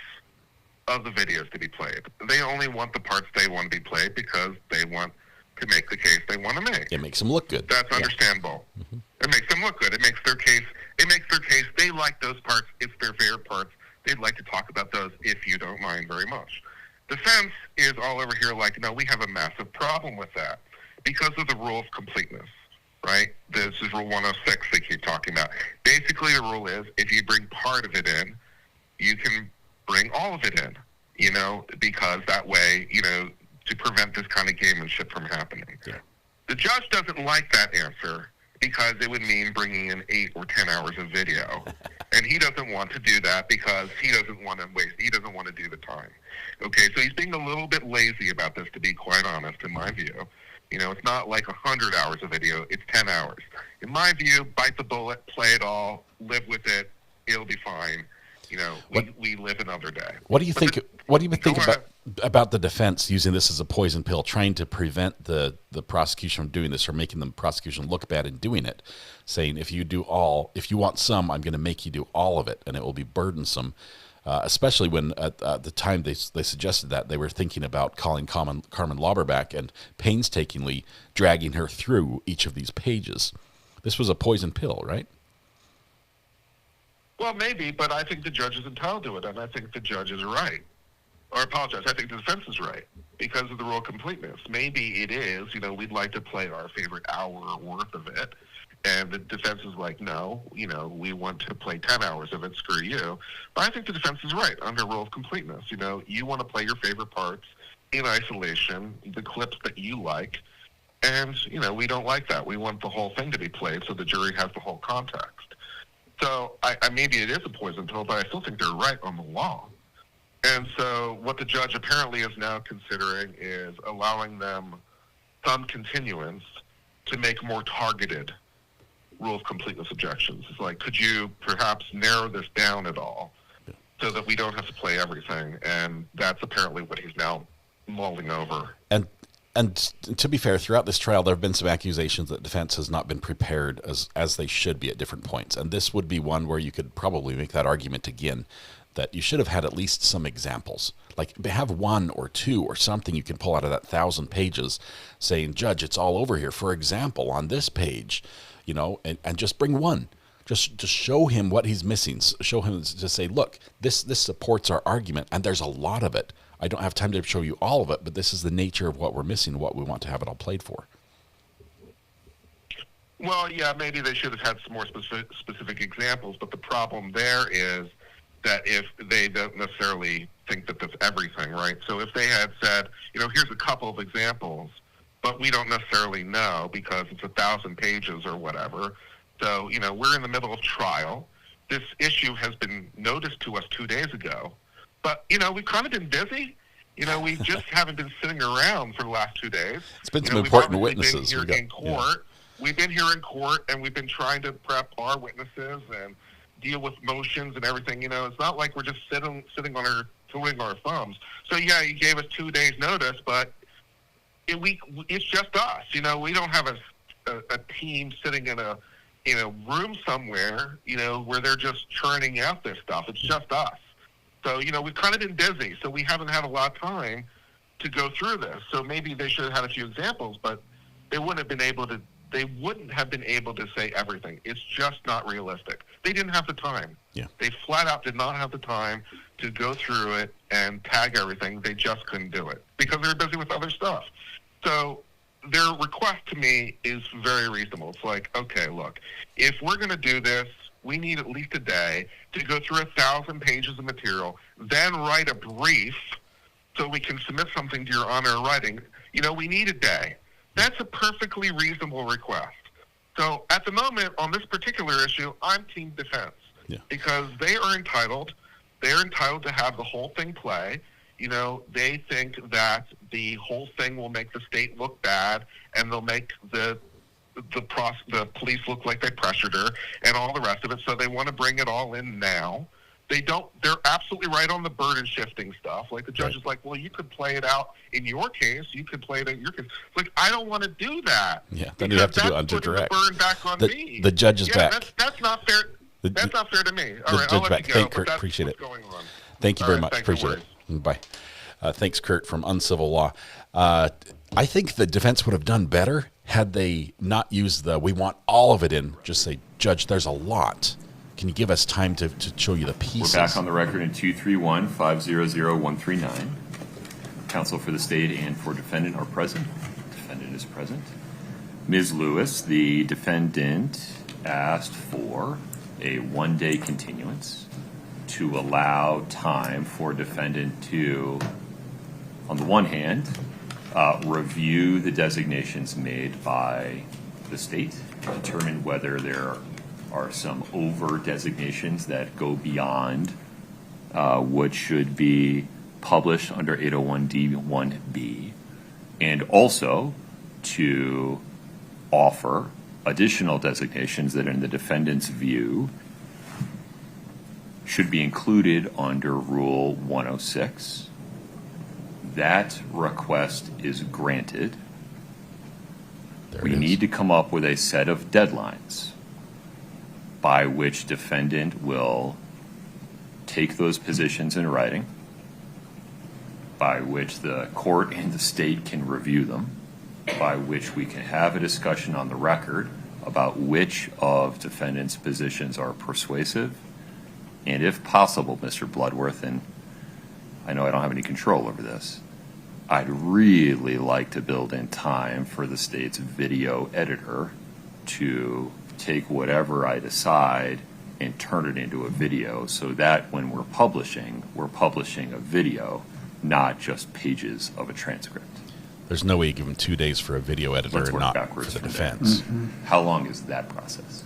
of the videos to be played. They only want the parts they want to be played because they want to make the case they want to make. It makes them look good. That's understandable. Mm-hmm. It makes them look good. It makes their case. They like those parts. It's their favorite parts. They'd like to talk about those if you don't mind very much. Defense is all over here like, no, we have a massive problem with that because of the rule of completeness, right? This is Rule 106 they keep talking about. Basically, the rule is if you bring part of it in, you can bring all of it in, because that way, to prevent this kind of gamemanship from happening. Yeah. The judge doesn't like that answer because it would mean bringing in 8 or 10 hours of video. And he doesn't want to do that because he doesn't want to do the time. Okay, so he's being a little bit lazy about this, to be quite honest, in my view. It's not like 100 hours of video, it's 10 hours. In my view, bite the bullet, play it all, live with it, it'll be fine. We live another day. What do you think? What do you think about the defense using this as a poison pill, trying to prevent the prosecution from doing this, or making the prosecution look bad in doing it, saying if you want some, I'm going to make you do all of it, and it will be burdensome. Especially when at the time they suggested that, they were thinking about calling Carmen Lauber back and painstakingly dragging her through each of these pages. This was a poison pill, right? Well, maybe, but I think the judge is entitled to it, and I think the judge is right. Or I apologize, I think the defense is right because of the rule of completeness. Maybe it is, we'd like to play our favorite hour worth of it, and the defense is like, no, we want to play 10 hours of it, screw you. But I think the defense is right under rule of completeness. You want to play your favorite parts in isolation, the clips that you like, and, we don't like that. We want the whole thing to be played so the jury has the whole context. So maybe it is a poison pill, but I still think they're right on the law. And so what the judge apparently is now considering is allowing them some continuance to make more targeted rule of completeness objections. It's like, could you perhaps narrow this down at all so that we don't have to play everything? And that's apparently what he's now mulling over. And to be fair, throughout this trial, there have been some accusations that defense has not been prepared as they should be at different points. And this would be one where you could probably make that argument again, that you should have had at least some examples. Like have 1 or 2 or something you can pull out of that 1,000 pages saying, Judge, it's all over here. For example, on this page, and just bring one. Just show him what he's missing. Show him, just say, look, this supports our argument, and there's a lot of it. I don't have time to show you all of it, but this is the nature of what we're missing, what we want to have it all played for. Well, yeah, maybe they should have had some more specific examples, but the problem there is that if they don't necessarily think that that's everything, right? So if they had said, here's a couple of examples, but we don't necessarily know because it's 1,000 pages or whatever. So, we're in the middle of trial. This issue has been noticed to us 2 days ago. But, we've kind of been busy. We just haven't been sitting around for the last 2 days. It's been some important witnesses. We've been here in court. Yeah. We've been here in court, and we've been trying to prep our witnesses and deal with motions and everything. It's not like we're just sitting on twiddling our thumbs. So, yeah, you gave us 2 days' notice, but it's just us. We don't have a team sitting in a room somewhere, where they're just churning out this stuff. It's just us. So, we've kind of been busy, so we haven't had a lot of time to go through this. So maybe they should have had a few examples, but they wouldn't have been able to say everything. It's just not realistic. They didn't have the time. Yeah. They flat out did not have the time to go through it and tag everything. They just couldn't do it because they were busy with other stuff. So their request to me is very reasonable. It's like, okay, look, if we're going to do this, we need at least a day to go through 1,000 pages of material, then write a brief so we can submit something to Your Honor in writing. We need a day. That's a perfectly reasonable request. So at the moment, on this particular issue, I'm team defense. Yeah. Because they're entitled to have the whole thing play. They think that the whole thing will make the state look bad, and they'll make the police look like they pressured her and all the rest of it. So they want to bring it all in now. They're absolutely right on the burden shifting stuff. Like the judge is like, well, you could play it out in your case. You could play it in your case. Like, I don't want to do that. Yeah, then you have to do it under direct. The burden back on me. The judge is back. That's not fair. That's not fair to me. All right, I'll let back. you go. Thank Kurt. Appreciate it. Thank you All very right, much. thanks, Appreciate it. Bye. Thanks, Kurt from Uncivil Law. I think the defense would have done better had they not used we want all of it in. Just say, Judge, there's a lot. Can you give us time to show you the pieces? We're back on the record in 231-500-139. Counsel for the state and for defendant are present. Defendant is present. Ms. Lewis, the defendant asked for a one-day continuance to allow time for defendant to, on the one hand, review the designations made by the state, determine whether there are some over designations that go beyond what should be published under 801D1B, and also to offer additional designations that in the defendant's view should be included under Rule 106. That request is granted. We need to come up with a set of deadlines by which defendant will take those positions in writing, by which the court and the state can review them, by which we can have a discussion on the record about which of defendant's positions are persuasive, and if possible, Mr. Bloodworth, and I know I don't have any control over this, I'd really like to build in time for the state's video editor to take whatever I decide and turn it into a video, so that when we're publishing a video, not just pages of a transcript. There's no way you give them 2 days for a video editor and not for the defense. How long is that process?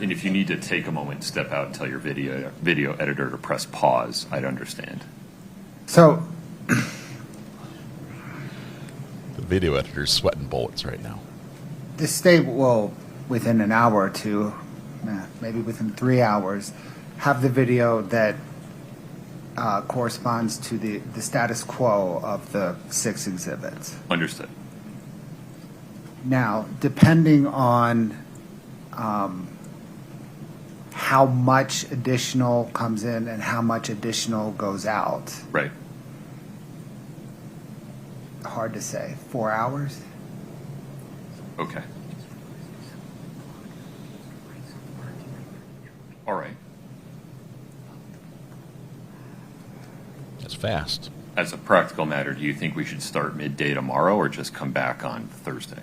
And if you need to take a moment, step out and tell your video editor to press pause, I'd understand. So the video editor's sweating bullets right now. The state will, within an hour or two, maybe within 3 hours, have the video that corresponds to the status quo of the 6 exhibits. Understood. Now, depending on how much additional comes in and how much additional goes out. Right. Hard to say. 4 hours? Okay. All right. That's fast. As a practical matter, do you think we should start midday tomorrow or just come back on Thursday?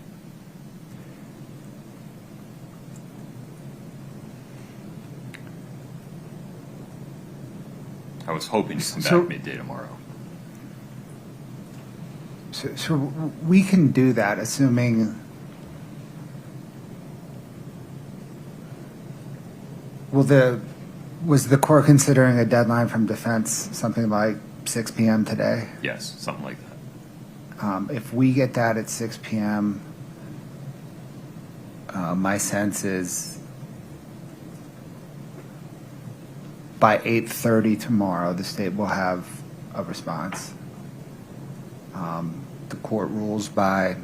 I was hoping to come back midday tomorrow. So we can do that, assuming. Was the court considering a deadline from defense something like 6 p.m. today? Yes, something like that. If we get that at 6 p.m., my sense is by 8:30 tomorrow, the state will have a response. The court rules by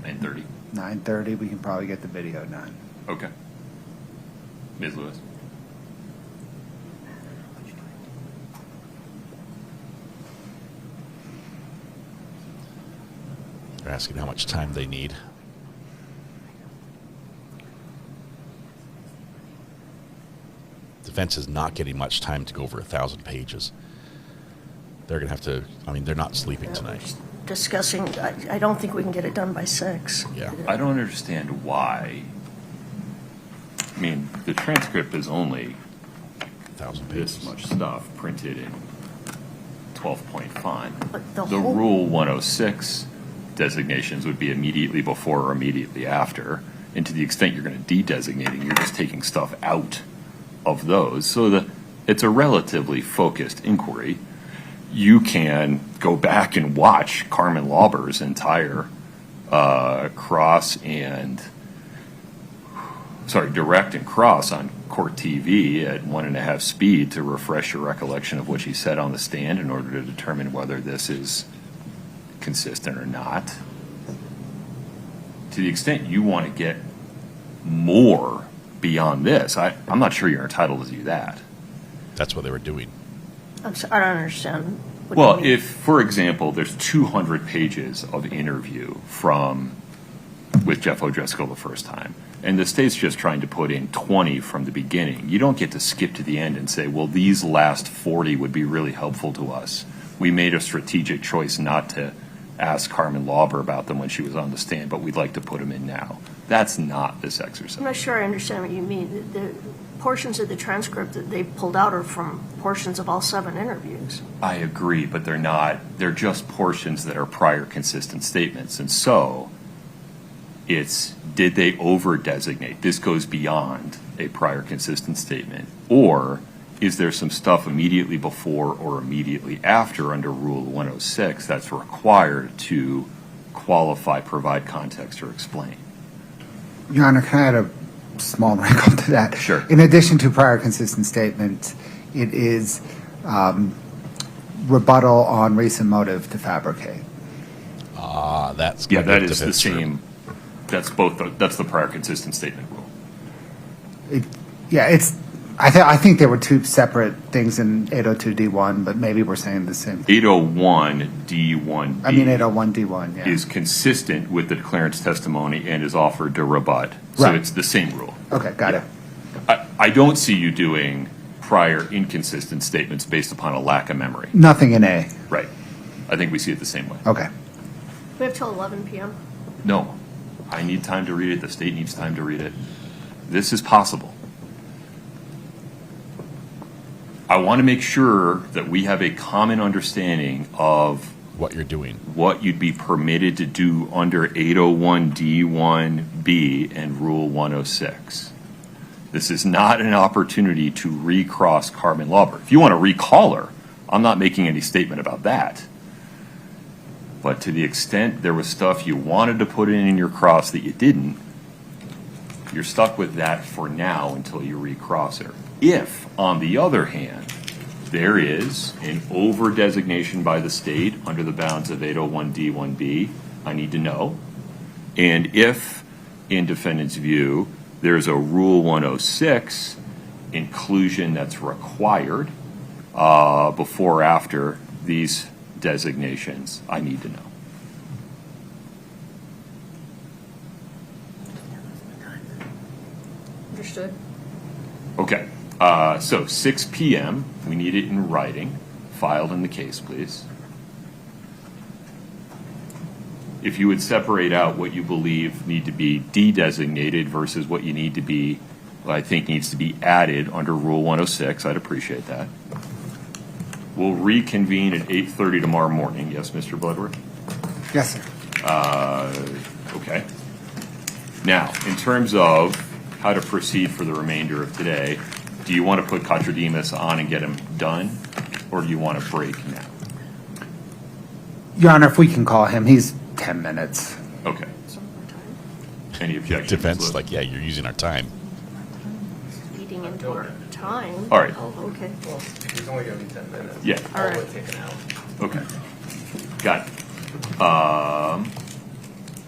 9:30. 9:30, we can probably get the video done. Okay. Ms. Lewis. They're asking how much time they need. Defense is not getting much time to go over 1,000 pages. They're going to have to, they're not sleeping tonight. Discussing, I don't think we can get it done by 6. Yeah. I don't understand why I mean, the transcript is only 1,000 this much stuff printed in 12-point font. But The Rule 106 designations would be immediately before or immediately after. And to the extent you're going to de-designating, you're just taking stuff out of those. So it's a relatively focused inquiry. You can go back and watch Carmen Lauber's entire direct and cross on Court TV at 1.5 speed to refresh your recollection of what she said on the stand in order to determine whether this is consistent or not. To the extent you want to get more beyond this, I'm not sure you're entitled to do that. That's what they were doing. I don't understand. What Well, you mean. if, for example, there's 200 pages of interview with Jeff O'Driscoll the first time, and the state's just trying to put in 20 from the beginning, you don't get to skip to the end and say, well, these last 40 would be really helpful to us. We made a strategic choice not to ask Carmen Lauber about them when she was on the stand, but we'd like to put them in now. That's not this exercise. I'm not sure I understand what you mean. The portions of the transcript that they pulled out are from portions of all 7 interviews. I agree, but they're not. They're just portions that are prior consistent statements. And so it's, did they over-designate? This goes beyond a prior consistent statement. Or is there some stuff immediately before or immediately after under Rule 106 that's required to qualify, provide context, or explain? Your Honor, can I add a small wrinkle to that? Sure. In addition to prior consistent statements, it is rebuttal on recent motive to fabricate. That's yeah, that is the same. That's that's the prior consistent statement rule. I think there were 2 separate things in 802D1, but maybe we're saying the same thing. 801D1B. I mean 801D1, yeah. Is consistent with the declarant's testimony and is offered to rebut. So Right. it's the same rule. Okay, got it. I don't see you doing prior inconsistent statements based upon a lack of memory. Nothing in A. Right. I think we see it the same way. Okay. We have till 11 p.m. No. I need time to read it. The state needs time to read it. This is possible. I want to make sure that we have a common understanding of what you're doing, what you'd be permitted to do under 801D1B and Rule 106. This is not an opportunity to recross Carmen Lauber. If you want to recall her, I'm not making any statement about that. But to the extent there was stuff you wanted to put in your cross that you didn't, you're stuck with that for now until you recross her. If, on the other hand, there is an over-designation by the state under the bounds of 801D1B, I need to know. And if, in defendant's view, there's a Rule 106 inclusion that's required before or after these designations, I need to know. Understood. Okay. So 6 p.m., we need it in writing, filed in the case, please. If you would separate out what you believe need to be de-designated versus what you need to be, what I think needs to be added under Rule 106, I'd appreciate that. We'll reconvene at 8:30 tomorrow morning. Yes, Mr. Bloodworth? Yes, sir. Okay. Now, in terms of how to proceed for the remainder of today, do you want to put Kotradimus on and get him done, or do you want to break now? Your Honor, if we can call him, he's 10 minutes. Okay. Any objections? Defense, like, yeah, you're using our time. Eating into our time. All right. Oh, okay. Well, he's only going to be 10 minutes. Yeah. All right. All but taken out. Okay. Got it.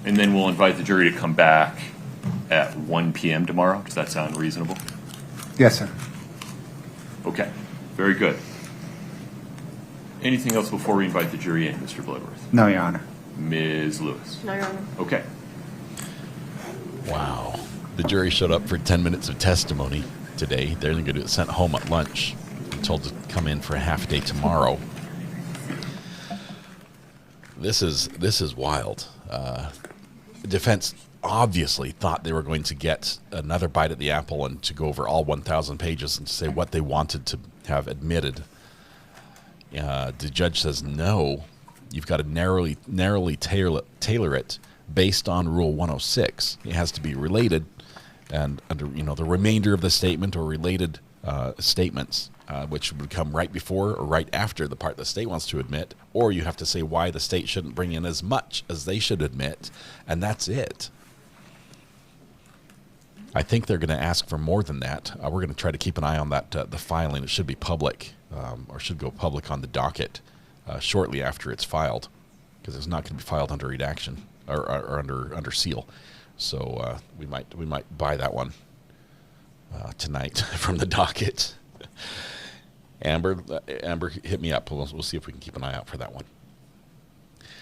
And then we'll invite the jury to come back at 1 p.m. tomorrow. Does that sound reasonable? Yes, sir. Okay. Very good. Anything else before we invite the jury in, Mr. Bloodworth? No, Your Honor. Ms. Lewis? No, Your Honor. Okay. Wow. The jury showed up for 10 minutes of testimony today. They're going to get sent home at lunch. I'm told to come in for a half day tomorrow. This is wild. Defense, obviously thought they were going to get another bite at the apple and to go over all 1,000 pages and to say what they wanted to have admitted. The judge says, no, you've got to narrowly tailor it based on Rule 106. It has to be related, and under the remainder of the statement or related statements, which would come right before or right after the part the state wants to admit, or you have to say why the state shouldn't bring in as much as they should admit, and that's it. I think they're going to ask for more than that. We're going to try to keep an eye on that. The filing, it should be public, or should go public on the docket shortly after it's filed, because it's not going to be filed under redaction or under seal. So we might buy that one tonight from the docket. Amber, hit me up. We'll see if we can keep an eye out for that one.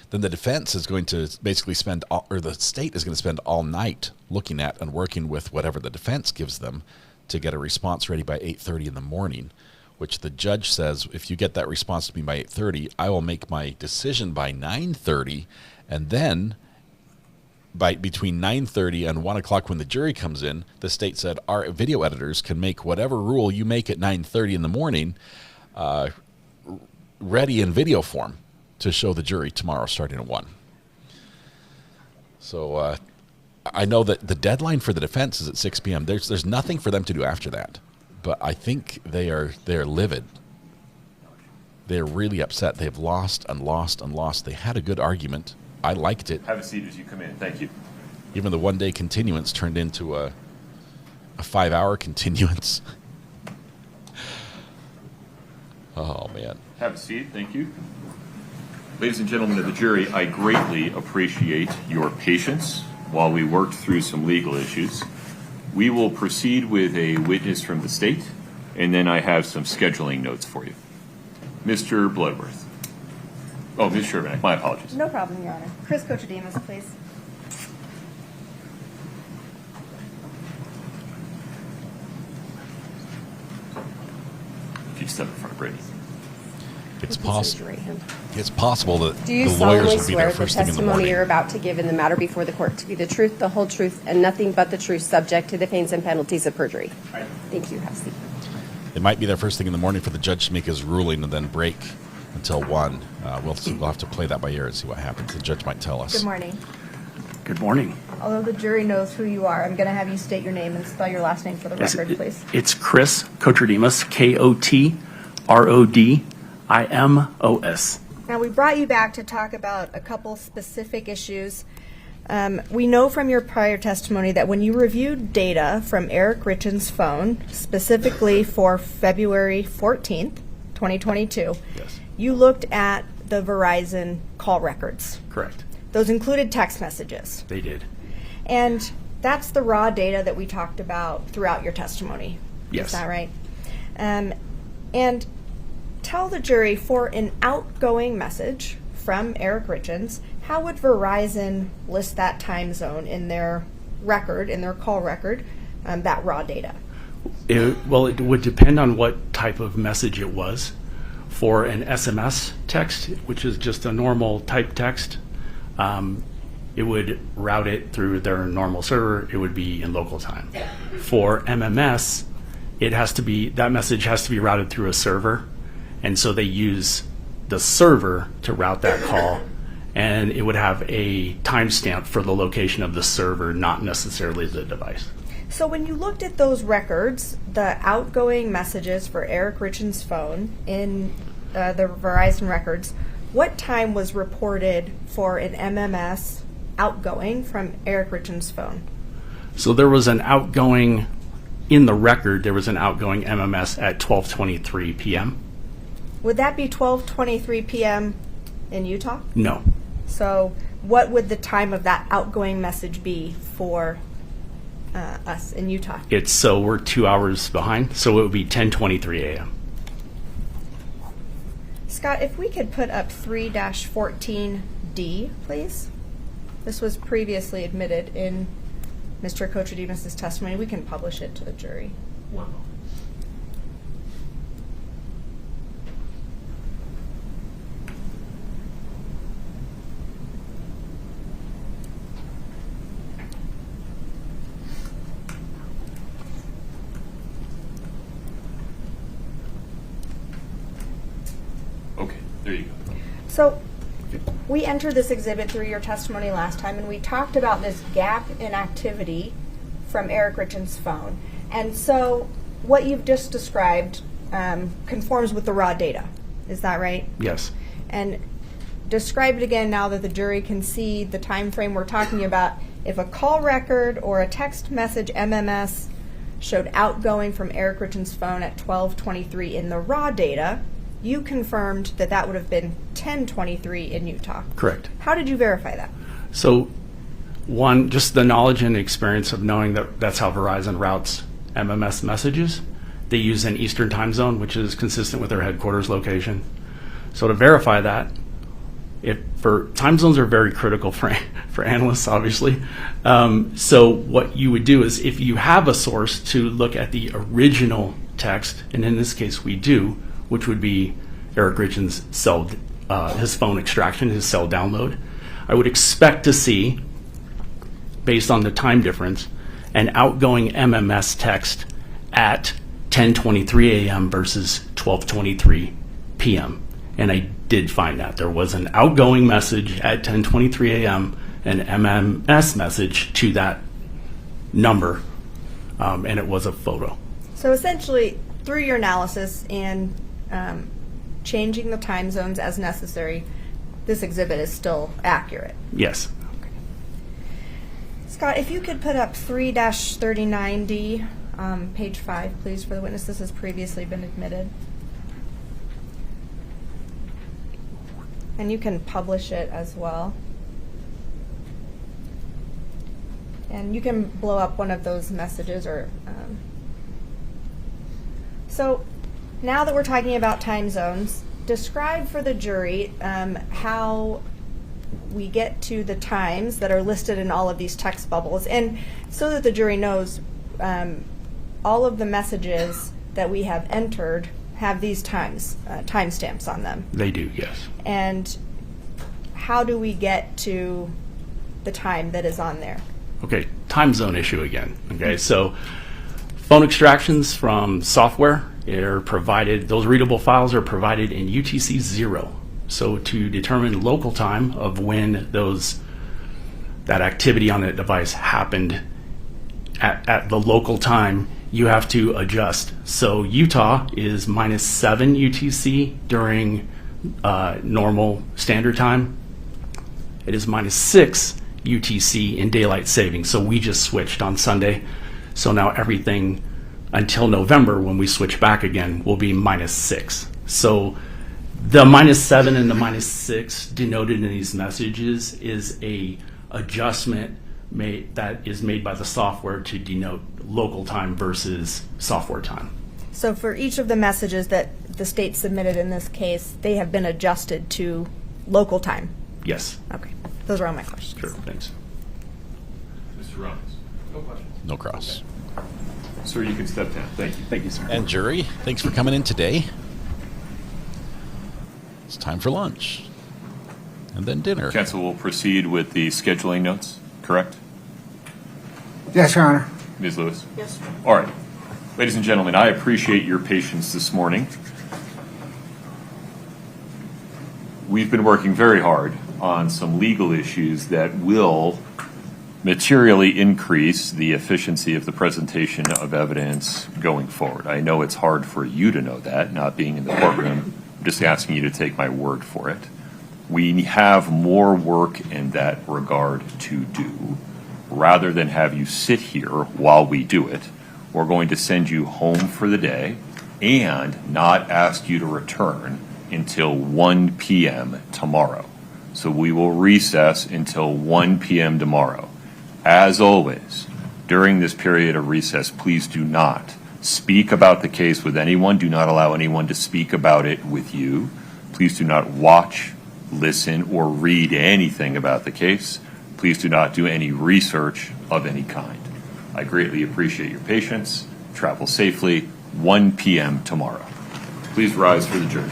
Then the defense is going to basically the state is going to spend all night looking at and working with whatever the defense gives them to get a response ready by 8:30 in the morning, which the judge says, if you get that response to me by 8:30, I will make my decision by 9:30, and then between 9:30 and 1 o'clock when the jury comes in, the state said our video editors can make whatever rule you make at 9:30 in the morning ready in video form to show the jury tomorrow starting at 1. So I know that the deadline for the defense is at 6 p.m. There's nothing for them to do after that, but I think they are livid. They're really upset. They've lost and lost and lost. They had a good argument. I liked it. Have a seat as you come in. Thank you. Even the one-day continuance turned into a 5-hour continuance. Oh, man. Have a seat. Thank you. Ladies and gentlemen of the jury, I greatly appreciate your patience while we worked through some legal issues. We will proceed with a witness from the state, and then I have some scheduling notes for you. Mr. Bloodworth. Oh, Ms. Sherman, my apologies. No problem, Your Honor. Chris Kochademus, please. If you step in front of Brady. It's possible that Do you the lawyers solemnly will be swear there the first thing in the testimony morning. you're about to give in the matter before the court to be the truth, the whole truth, and nothing but the truth, subject to the pains and penalties of perjury? Thank you. Have a seat. It might be there first thing in the morning for the judge to make his ruling and then break until 1. We'll have to play that by ear and see what happens. The judge might tell us. Good morning. Good morning. Although the jury knows who you are, I'm going to have you state your name and spell your last name for the record, please. It's Chris Kochademus, Kotrodimos. Now, we brought you back to talk about a couple specific issues. We know from your prior testimony that when you reviewed data from Eric Richins' phone, specifically for February 14th, 2022, yes, you looked at the Verizon call records. Correct. Those included text messages. They did. And that's the raw data that we talked about throughout your testimony. Yes. Is that right? And tell the jury, for an outgoing message from Eric Richins, how would Verizon list that time zone in their record, in their call record, that raw data? It would depend on what type of message it was. For an SMS text, which is just a normal type text, it would route it through their normal server. It would be in local time. For MMS, that message has to be routed through a server, and so they use the server to route that call, and it would have a timestamp for the location of the server, not necessarily the device. So when you looked at those records, the outgoing messages for Eric Richins' phone in the Verizon records, what time was reported for an MMS outgoing from Eric Richins' phone? So there was an outgoing, in the record, there was an outgoing MMS at 12:23 p.m. Would that be 12:23 p.m. in Utah? No. So what would the time of that outgoing message be for us in Utah? We're 2 hours behind, so it would be 10:23 a.m. Scott, if we could put up 3-14D, please. This was previously admitted in Mr. Kochademus' testimony. We can publish it to the jury. One moment. There you go. So we entered this exhibit through your testimony last time, and we talked about this gap in activity from Eric Richins' phone. And so what you've just described conforms with the raw data. Is that right? Yes. And describe it again now that the jury can see the time frame we're talking about. If a call record or a text message MMS showed outgoing from Eric Richins' phone at 12:23 in the raw data, you confirmed that that would have been 10:23 in Utah. Correct. How did you verify that? So, one, just the knowledge and experience of knowing that that's how Verizon routes MMS messages. They use an Eastern time zone, which is consistent with their headquarters location. So to verify that, for time zones are very critical for analysts, obviously. So what you would do is, if you have a source to look at the original text, and in this case we do, which would be Eric Richins' cell, his phone extraction, his cell download, I would expect to see, based on the time difference, an outgoing MMS text at 10:23 a.m. versus 12:23 p.m. And I did find that. There was an outgoing message at 10:23 a.m., an MMS message to that number, and it was a photo. So essentially, through your analysis and changing the time zones as necessary, this exhibit is still accurate. Yes. Okay. Scott, if you could put up 3-39D, page 5, please, for the witness. This has previously been admitted. And you can publish it as well. And you can blow up one of those messages. So now that we're talking about time zones, describe for the jury how we get to the times that are listed in all of these text bubbles. And so that the jury knows, all of the messages that we have entered have these timestamps on them. They do, yes. And how do we get to the time that is on there? Okay, time zone issue again. Okay, so phone extractions from software are provided, those readable files are provided in UTC 0. So to determine local time of when that activity on that device happened at the local time, you have to adjust. So Utah is -7 UTC during normal standard time. It is -6 UTC in daylight savings. So we just switched on Sunday. So now everything until November, when we switch back again, will be -6. So the -7 and the -6 denoted in these messages is a adjustment that is made by the software to denote local time versus software time. So for each of the messages that the state submitted in this case, they have been adjusted to local time? Yes. Okay. Those are all my questions. Sure, thanks. Mr. Rollins? No questions. No cross. Okay. Sir, you can step down. Thank you. Thank you, sir. And jury, thanks for coming in today. It's time for lunch. And then dinner. Counsel will proceed with the scheduling notes, correct? Yes, Your Honor. Ms. Lewis? Yes. All right. Ladies and gentlemen, I appreciate your patience this morning. We've been working very hard on some legal issues that will materially increase the efficiency of the presentation of evidence going forward. I know it's hard for you to know that, not being in the courtroom. I'm just asking you to take my word for it. We have more work in that regard to do. Rather than have you sit here while we do it, we're going to send you home for the day and not ask you to return until 1 p.m. tomorrow. So we will recess until 1 p.m. tomorrow. As always, during this period of recess, please do not speak about the case with anyone. Do not allow anyone to speak about it with you. Please do not watch, listen, or read anything about the case. Please do not do any research of any kind. I greatly appreciate your patience. Travel safely. 1 p.m. tomorrow. Please rise for the jury.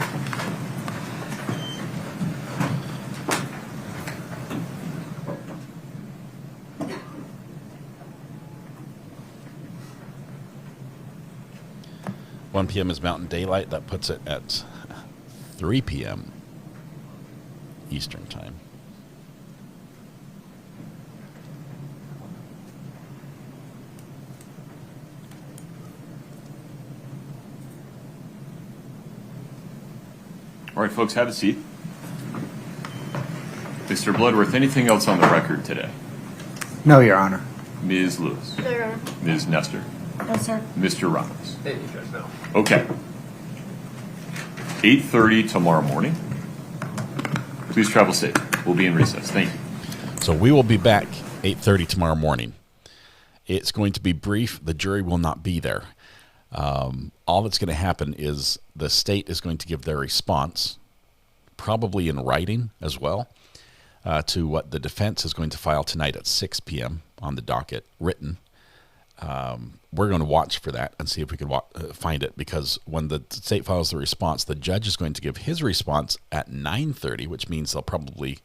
One p.m. is Mountain Daylight. That puts it at 3 p.m. Eastern Time. All right, folks, have a seat. Mr. Bloodworth, anything else on the record today? No, Your Honor. Ms. Lewis? No, Your Honor. Ms. Nestor? No, sir. Mr. Roberts? Thank you, Judge. No. Okay. 8:30 tomorrow morning. Please travel safe. We'll be in recess. Thank you. So we will be back 8:30 tomorrow morning. It's going to be brief. The jury will not be there. All that's going to happen is the state is going to give their response, probably in writing as well, to what the defense is going to file tonight at 6 p.m. on the docket, written. We're going to watch for that and see if we can find it, because when the state files the response, the judge is going to give his response at 9:30, which means they'll probably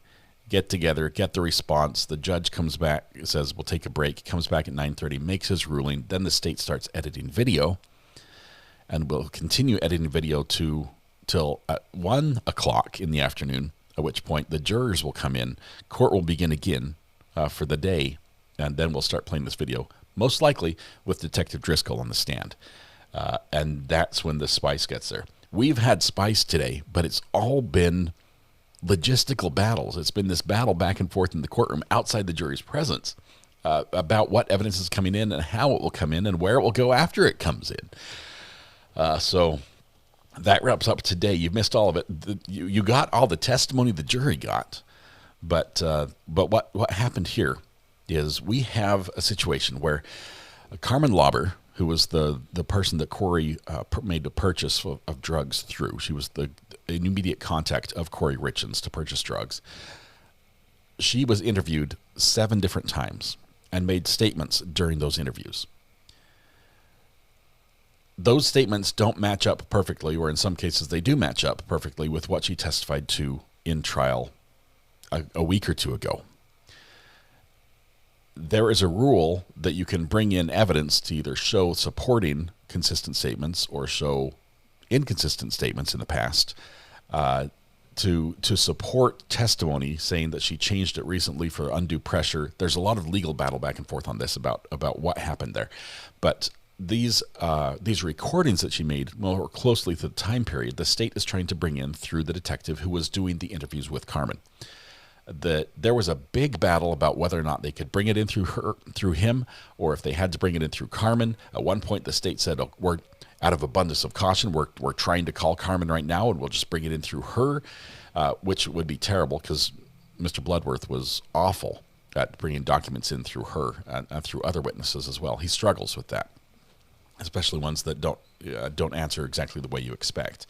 get together, get the response. The judge comes back, says, we'll take a break, comes back at 9:30, makes his ruling. Then the state starts editing video, and will continue editing video till at 1 o'clock in the afternoon, at which point the jurors will come in. Court will begin again for the day, and then we'll start playing this video, most likely with Detective Driscoll on the stand. And that's when the spice gets there. We've had spice today, but it's all been logistical battles. It's been this battle back and forth in the courtroom outside the jury's presence about what evidence is coming in and how it will come in and where it will go after it comes in. So that wraps up today. You've missed all of it. You got all the testimony the jury got, but what happened here is we have a situation where Carmen Lauber, who was the person that Kouri made the purchase of drugs through, she was the immediate contact of Kouri Richins to purchase drugs. She was interviewed 7 different times and made statements during those interviews. Those statements don't match up perfectly, or in some cases they do match up perfectly with what she testified to in trial a week or two ago. There is a rule that you can bring in evidence to either show supporting consistent statements or show inconsistent statements in the past to support testimony saying that she changed it recently for undue pressure. There's a lot of legal battle back and forth on this about what happened there. But these recordings that she made more closely to the time period, the state is trying to bring in through the detective who was doing the interviews with Carmen. There was a big battle about whether or not they could bring it in through him, or if they had to bring it in through Carmen. At one point, the state said, "Oh, we're out of abundance of caution. We're trying to call Carmen right now, and we'll just bring it in through her," which would be terrible because Mr. Bloodworth was awful at bringing documents in through her and through other witnesses as well. He struggles with that, especially ones that don't answer exactly the way you expect.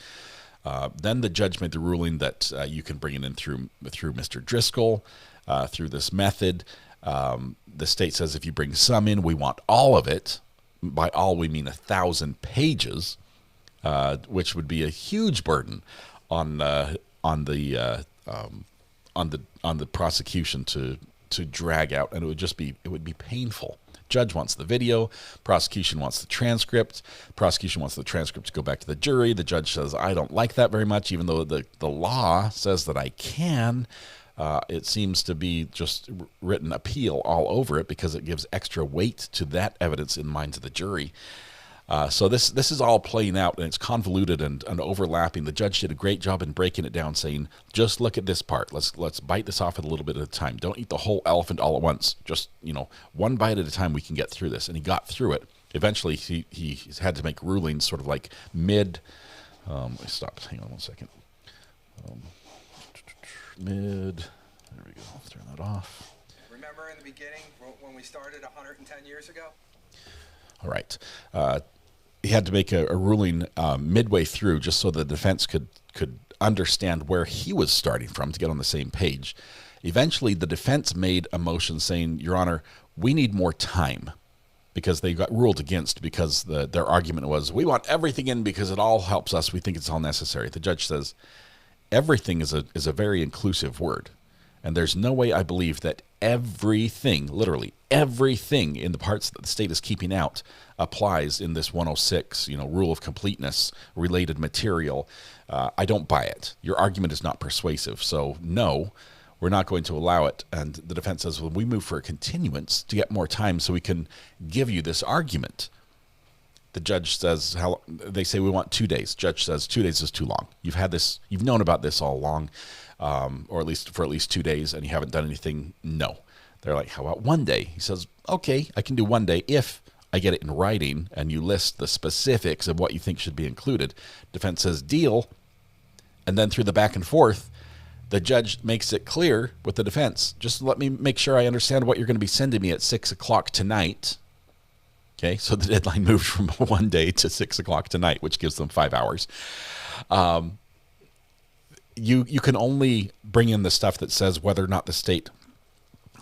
Then the judge made the ruling that you can bring it in through Mr. Driscoll, through this method. The state says if you bring some in, we want all of it. By all, we mean 1,000 pages, which would be a huge burden on the prosecution to drag out, and it would be painful. Judge wants the video, prosecution wants the transcript, prosecution wants the transcript to go back to the jury. The judge says, I don't like that very much, even though the law says that I can. It seems to be just written appeal all over it because it gives extra weight to that evidence in the minds of the jury. So this is all playing out, and it's convoluted and overlapping. The judge did a great job in breaking it down, saying, just look at this part. Let's bite this off at a little bit at a time. Don't eat the whole elephant all at once. Just, one bite at a time we can get through this. And he got through it. Eventually, he had to make rulings sort of like mid... I stopped. Hang on one second. Mid... There we go. I'll turn that off. Remember in the beginning when we started 110 years ago? All right. He had to make a ruling midway through just so the defense could understand where he was starting from to get on the same page. Eventually, the defense made a motion saying, Your Honor, we need more time, because they got ruled against because their argument was, we want everything in because it all helps us. We think it's all necessary. The judge says, everything is a very inclusive word, and there's no way I believe that everything, literally everything in the parts that the state is keeping out applies in this 106, rule of completeness, related material. I don't buy it. Your argument is not persuasive. So no, we're not going to allow it. And the defense says, well, we move for a continuance to get more time so we can give you this argument. The judge says, they say we want 2 days. Judge says 2 days is too long. You've known about this all along, or at least for at least 2 days, and you haven't done anything. No. They're like, how about 1 day? He says, okay, I can do 1 day if I get it in writing and you list the specifics of what you think should be included. Defense says deal. And then through the back and forth, the judge makes it clear with the defense, just let me make sure I understand what you're going to be sending me at 6 o'clock tonight. Okay, so the deadline moved from 1 day to 6 o'clock tonight, which gives them 5 hours. You can only bring in the stuff that says whether or not the state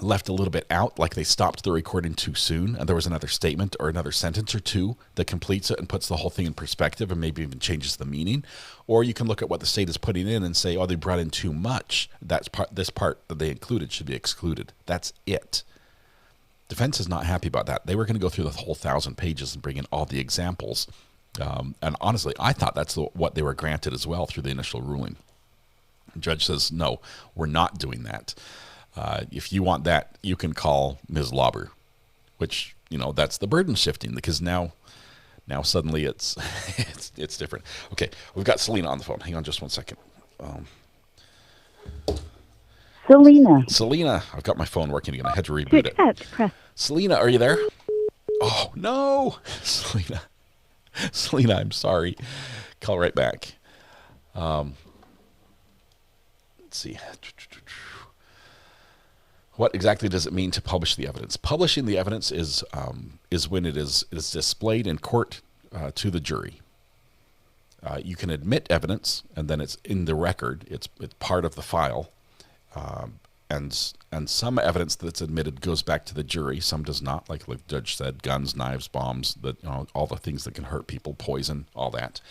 left a little bit out, like they stopped the recording too soon and there was another statement or another sentence or two that completes it and puts the whole thing in perspective and maybe even changes the meaning. Or you can look at what the state is putting in and say, oh, they brought in too much. This part that they included should be excluded. That's it. Defense is not happy about that. They were going to go through the whole 1,000 pages and bring in all the examples. And honestly, I thought that's what they were granted as well through the initial ruling. The judge says, no, we're not doing that. If you want that, you can call Ms. Lauber, which, that's the burden shifting, because now suddenly it's it's different. Okay, we've got Selena on the phone. Hang on just 1 second. Selena, I've got my phone working again. I had to reboot it. Selena, are you there? Oh, no. Selena, I'm sorry. Call right back. Let's see. What exactly does it mean to publish the evidence? Publishing the evidence is when it is displayed in court to the jury. You can admit evidence, and then it's in the record. It's part of the file, and some evidence that's admitted goes back to the jury. Some does not, like the judge said, guns, knives, bombs, all the things that can hurt people, poison, all that.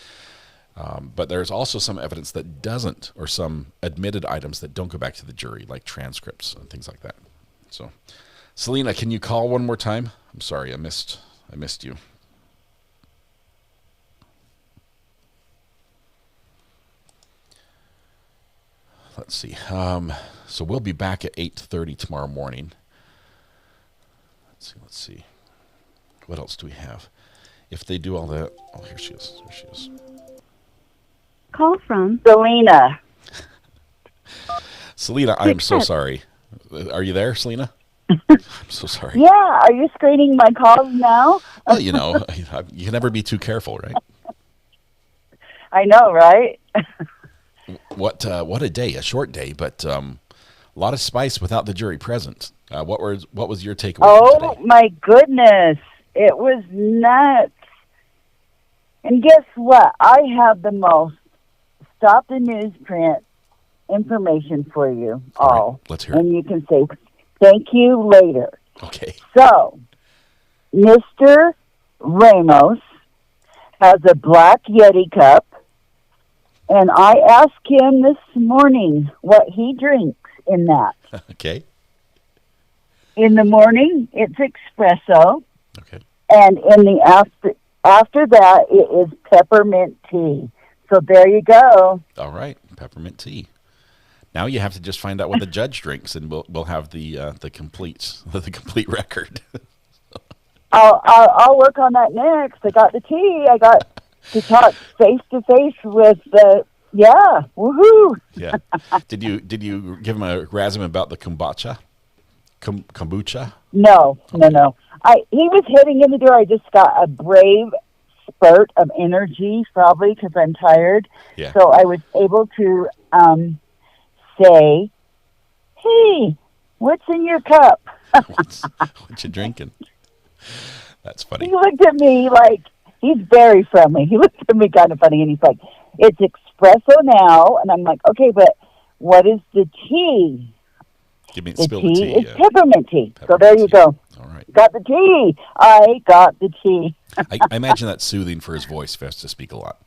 But there's also some evidence that doesn't, or some admitted items that don't go back to the jury, like transcripts and things like that. So, Selena, can you call one more time? I'm sorry, I missed you. Let's see. So we'll be back at 8:30 tomorrow morning. Let's see. What else do we have? If they do all that, oh, here she is. Call from Selena. Selena, I am so sorry. Are you there, Selena? I'm so sorry. Yeah, are you screening my calls now? Well, you can never be too careful, right? I know, right? What a day, a short day, but a lot of spice without the jury present. What was your takeaway from today? My goodness, it was nuts. And guess what? I have the most stop the newsprint information for you all. Right, let's hear it. And you can say thank you later. Okay. So, Mr. Ramos has a black Yeti cup, and I asked him this morning what he drinks in that. Okay. In the morning, it's espresso. Okay. And in the after that, it is peppermint tea. So there you go. All right, peppermint tea. Now you have to just find out what the judge drinks, and we'll have the complete record. I'll work on that next. I got the tea. I got to talk face to face with the woohoo. Yeah. Did you give him a razum about the kombucha? Kombucha? No. He was hitting in the door. I just got a brave spurt of energy, probably because I'm tired. Yeah. So I was able to say, "Hey, what's in your cup?" What you drinking? That's funny. He looked at me like, he's very friendly. He looked at me kind of funny, and he's like, "It's espresso now," and I'm like, "Okay, but what is the tea?" The tea is peppermint tea. So there you go. All right. Got the tea. I got the tea. I imagine that's soothing for his voice if he has to speak a lot.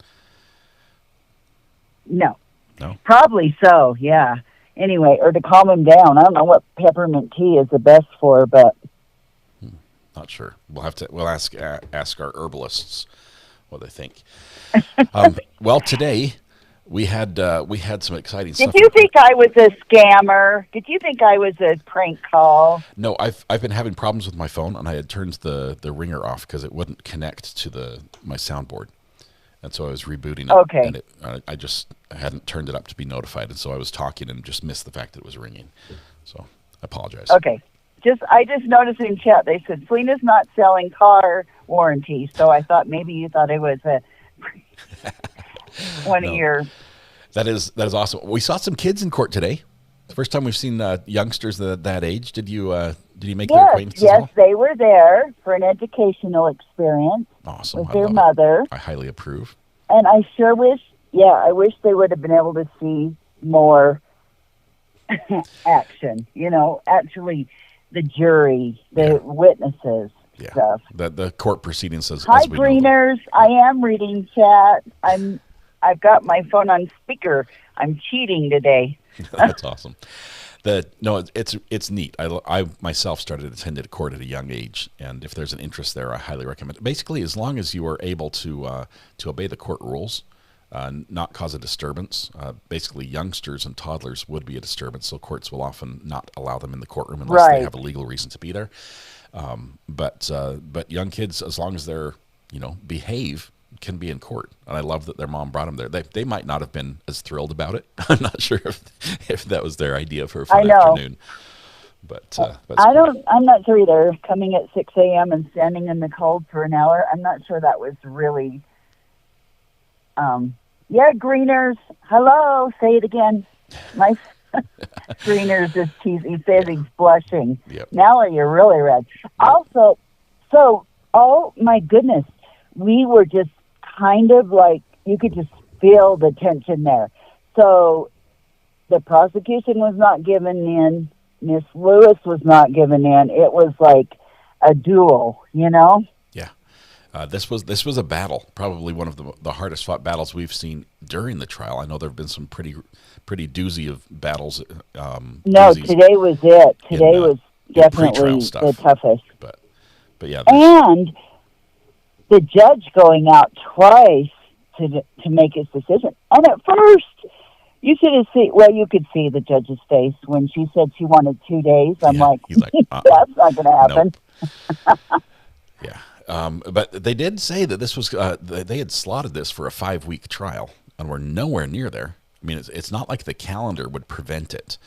No. No? Probably so, yeah. Anyway, or to calm him down. I don't know what peppermint tea is the best for, but Not sure. We'll ask our herbalists what they think. Well, today we had some exciting stuff. Did you think I was a scammer? Did you think I was a prank call? No, I've been having problems with my phone, and I had turned the ringer off because it wouldn't connect to my soundboard, and so I was rebooting it. Okay. And I hadn't turned it up to be notified, and so I was talking and just missed the fact that it was ringing. So I apologize. Okay. I just noticed in chat they said Selena's not selling car warranties, so I thought maybe you thought it was one of your. That is awesome. We saw some kids in court today. The first time we've seen youngsters that age. Did you make their acquaintances? Yes, they were there for an educational experience. Awesome. With their mother. I highly approve. And I sure wish they would have been able to see more action. Actually. The jury, the witnesses, stuff. The court proceedings says. Hi, Greeners. I am reading chat. I've got my phone on speaker. I'm cheating today. That's awesome. It's neat. I myself started attending court at a young age, and if there's an interest there, I highly recommend it. Basically, as long as you are able to obey the court rules. Not cause a disturbance. Basically, youngsters and toddlers would be a disturbance, so courts will often not allow them in the courtroom unless they have a legal reason to be there. But young kids, as long as they're behave, can be in court. And I love that their mom brought them there. They might not have been as thrilled about it. I'm not sure if that was their idea for an afternoon. But I'm not sure either. Coming at 6 a.m. and standing in the cold for an hour, I'm not sure that was really. Greeners. Hello. Say it again. My Greeners is teasing. He says he's blushing. Yep. Now you're really red. Also, oh my goodness, we were just kind of like, you could just feel the tension there. So the prosecution was not given in. Miss Lewis was not given in. It was like a duel, Yeah. This was a battle, probably one of the hardest fought battles we've seen during the trial. I know there have been some pretty doozy of battles. No, today was it. Today was definitely the toughest. But yeah. And the judge going out twice to make his decision. And at first, you could see the judge's face when she said she wanted 2 days. I'm he's like, that's not going to happen. Nope. Yeah. But they did say that this was they had slotted this for a 5-week trial, and we're nowhere near there. I mean, it's not like the calendar would prevent it,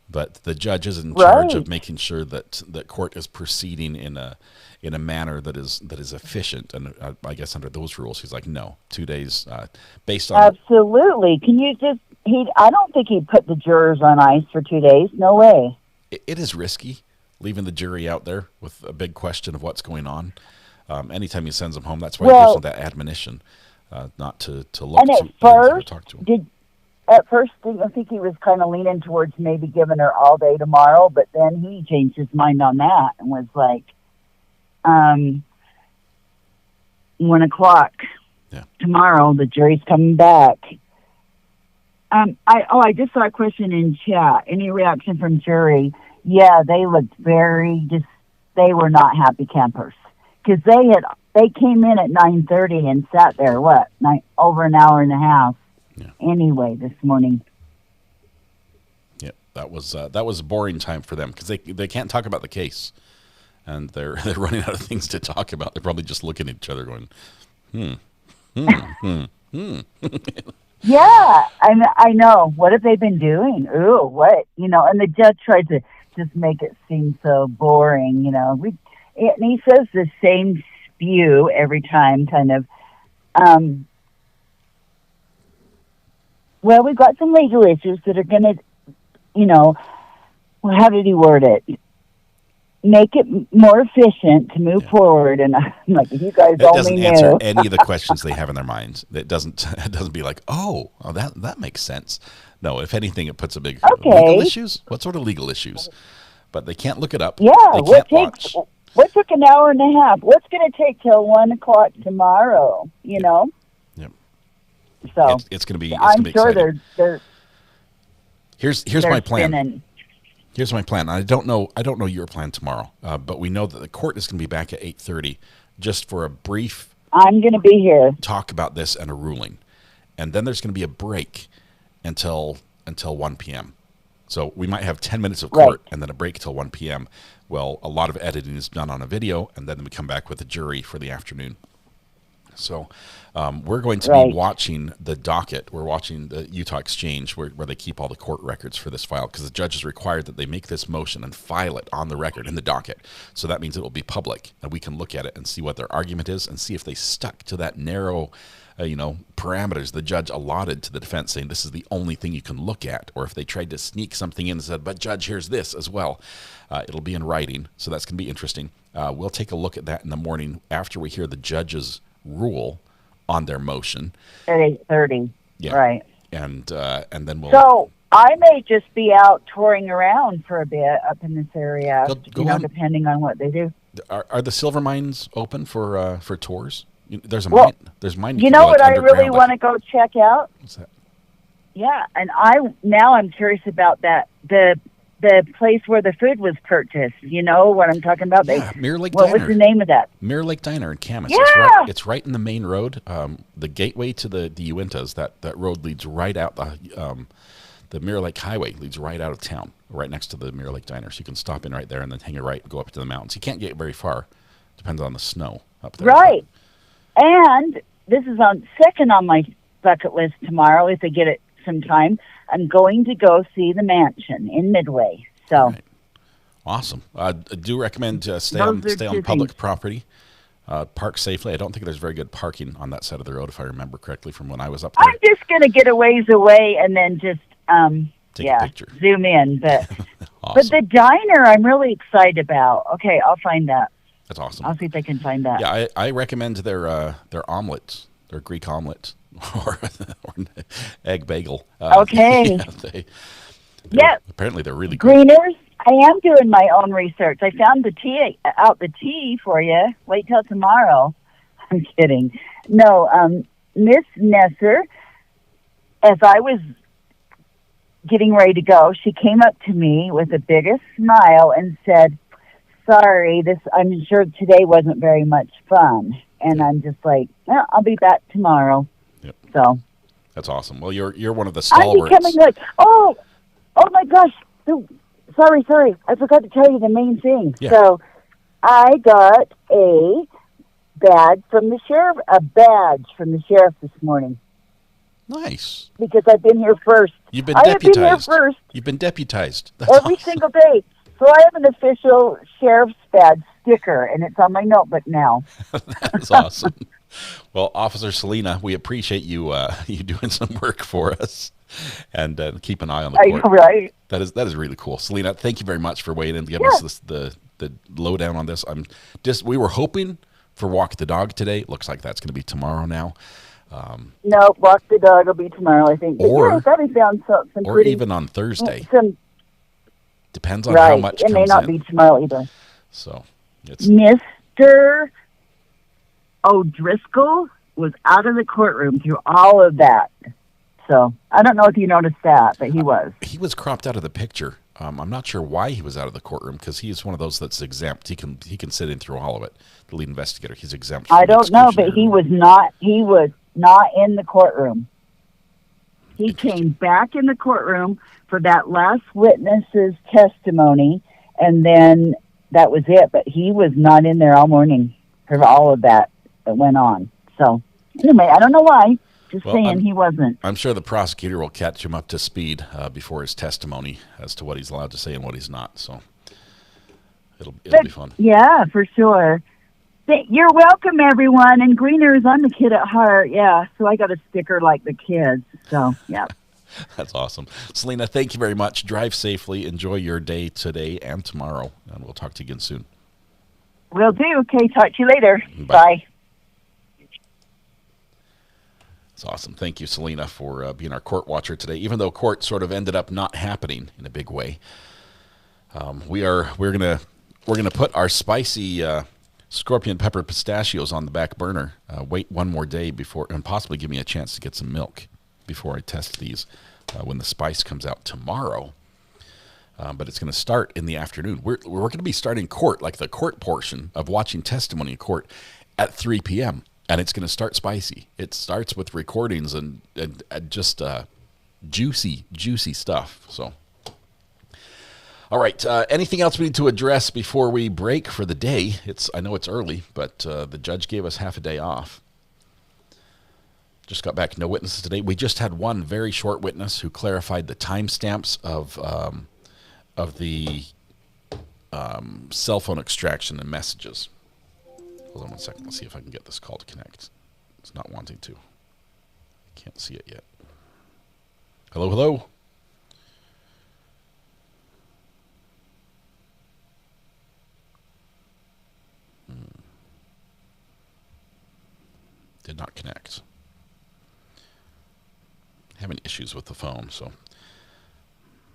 but the judge is in charge of making sure that court is proceeding in a manner that is efficient. And I guess under those rules, he's like, no, 2 days based on. Absolutely. Can you just? I don't think he'd put the jurors on ice for 2 days. No way. It is risky leaving the jury out there with a big question of what's going on. Anytime he sends them home, that's why he gives them that admonition, not to look to talk to them. At first, I think he was kind of leaning towards maybe giving her all day tomorrow, but then he changed his mind on that and was like, 1 o'clock tomorrow, the jury's coming back. I just saw a question in chat. Any reaction from jury? Yeah, they looked they were not happy campers. Because they came in at 9:30 and sat there over an hour and a half. Yeah. Anyway, this morning. Yeah, that was a boring time for them because they can't talk about the case, and they're running out of things to talk about. They're probably just looking at each other, going, Yeah, I know. What have they been doing? Ooh, what? And the judge tried to just make it seem so boring. And he says the same spew every time, kind of. Well, we've got some legal issues that are going to, how did he word it? Make it more efficient to move forward. And I'm like, if you guys it only doesn't knew. answer any of the questions they have in their minds. It doesn't be like, oh, that makes sense. No, if anything, it puts a big legal issues. What sort of legal issues? But they can't look it up. Yeah, they can't watch. What took an hour and a half? What's going to take till 1 o'clock tomorrow? Yep. So it's going to be. I'm sure exciting. they're Here's my plan. Spinning. Here's my plan. I don't know your plan tomorrow, but we know that the court is going to be back at 8:30, just for a brief. I'm going to be here. Talk about this and a ruling, and then there's going to be a break until 1 p.m. So we might have 10 minutes of court and then a break till 1 p.m. Well, a lot of editing is done on a video, and then we come back with the jury for the afternoon. So we're going to be watching the docket. We're watching the Utah Exchange where they keep all the court records for this file, because the judge is required that they make this motion and file it on the record in the docket. So that means it will be public, and we can look at it and see what their argument is and see if they stuck to that narrow parameters the judge allotted to the defense, saying this is the only thing you can look at, or if they tried to sneak something in and said, but judge, here's this as well. It'll be in writing, so that's going to be interesting. We'll take a look at that in the morning after we hear the judge's rule on their motion at 8:30. Yeah. Right. And then we'll. So I may just be out touring around for a bit up in this area, depending on what they do. Are the silver mines open for tours? There's a Well, mine. There's mine. You know what I really want to go check out? What's that? Yeah, and I'm curious about that. The place where the food was purchased. You know what I'm talking about? Yeah, Mirror Lake What Diner. was the name of that? Mirror Lake Diner in Camas. Yeah! It's right in the main road. The gateway to the Uintas, that road leads right out. The Mirror Lake Highway leads right out of town, right next to the Mirror Lake Diner. So you can stop in right there and then hang a right and go up to the mountains. You can't get very far. Depends on the snow up there. Right. And this is second on my bucket list tomorrow, if I get it some time. I'm going to go see the mansion in Midway. So, right. Awesome. I do recommend stay on public things. property. Park safely. I don't think there's very good parking on that side of the road, if I remember correctly from when I was up there. I'm just going to get a ways away and then just take a picture. Zoom in. But awesome. But the diner, I'm really excited about. Okay, I'll find that. That's awesome. I'll see if I can find that. Yeah, I recommend their omelets, their Greek omelet, or egg bagel. Okay. Apparently they're really good. Greeners, I am doing my own research. I found the tea for you. Wait till tomorrow. I'm kidding. No, Miss Nesser, as I was getting ready to go, she came up to me with the biggest smile and said, sorry, I'm sure today wasn't very much fun. And I'm just like, well, I'll be back tomorrow. Yep. So that's awesome. Well, you're one of the stalwarts. I'm becoming like, oh my gosh. Sorry. I forgot to tell you the main thing. Yeah. So I got a badge from the sheriff this morning. Nice. Because I've been here first. You've been I deputized. have been here first. You've been deputized. That's every awesome. single day. So I have an official sheriff's badge sticker, and it's on my notebook now. That's awesome. Well, Officer Selena, we appreciate you you doing some work for us and keep an eye on the court. Right. That is really cool. Selena, thank you very much for waiting to give us the lowdown on this. We were hoping for Walk the Dog today. Looks like that's going to be tomorrow now. No, Walk the Dog will be tomorrow, I think. But or I thought I found some or pretty, even on Thursday. Depends on right. how much It may comes not in. be tomorrow either. So it's Mr. O'Driscoll was out of the courtroom through all of that. So I don't know if you noticed that, but he was. He was cropped out of the picture. I'm not sure why he was out of the courtroom, because he is one of those that's exempt. He can sit in through all of it. The lead investigator, he's exempt. From I don't know, but he was not in the courtroom. He came back in the courtroom for that last witness's testimony, and then that was it. But he was not in there all morning for all of that went on. So anyway, I don't know why. Just saying he wasn't. I'm sure the prosecutor will catch him up to speed before his testimony as to what he's allowed to say and what he's not. So it'll be fun. Yeah, for sure. You're welcome, everyone. And Greeners, I'm the kid at heart. Yeah, so I got a sticker like the kids. So, yeah. That's awesome. Selena, thank you very much. Drive safely. Enjoy your day today and tomorrow. And we'll talk to you again soon. Will do. Okay, talk to you later. Bye. It's awesome. Thank you, Selena, for being our court watcher today. Even though court sort of ended up not happening in a big way, we're gonna put our spicy scorpion pepper pistachios on the back burner. Wait one more day before, and possibly give me a chance to get some milk before I test these when the spice comes out tomorrow. but it's going to start in the afternoon. We're going to be starting court, like the court portion of watching testimony in court, at 3 p.m., and it's going to start spicy. It starts with recordings and just juicy stuff. So, all right. Anything else we need to address before we break for the day? I know it's early, but the judge gave us half a day off. Just got back. No witnesses today. We just had one very short witness who clarified the timestamps of the cell phone extraction and messages. Hold on one second. Let's see if I can get this call to connect. It's not wanting to. Can't see it yet. Hello? Did not connect. Having issues with the phone, so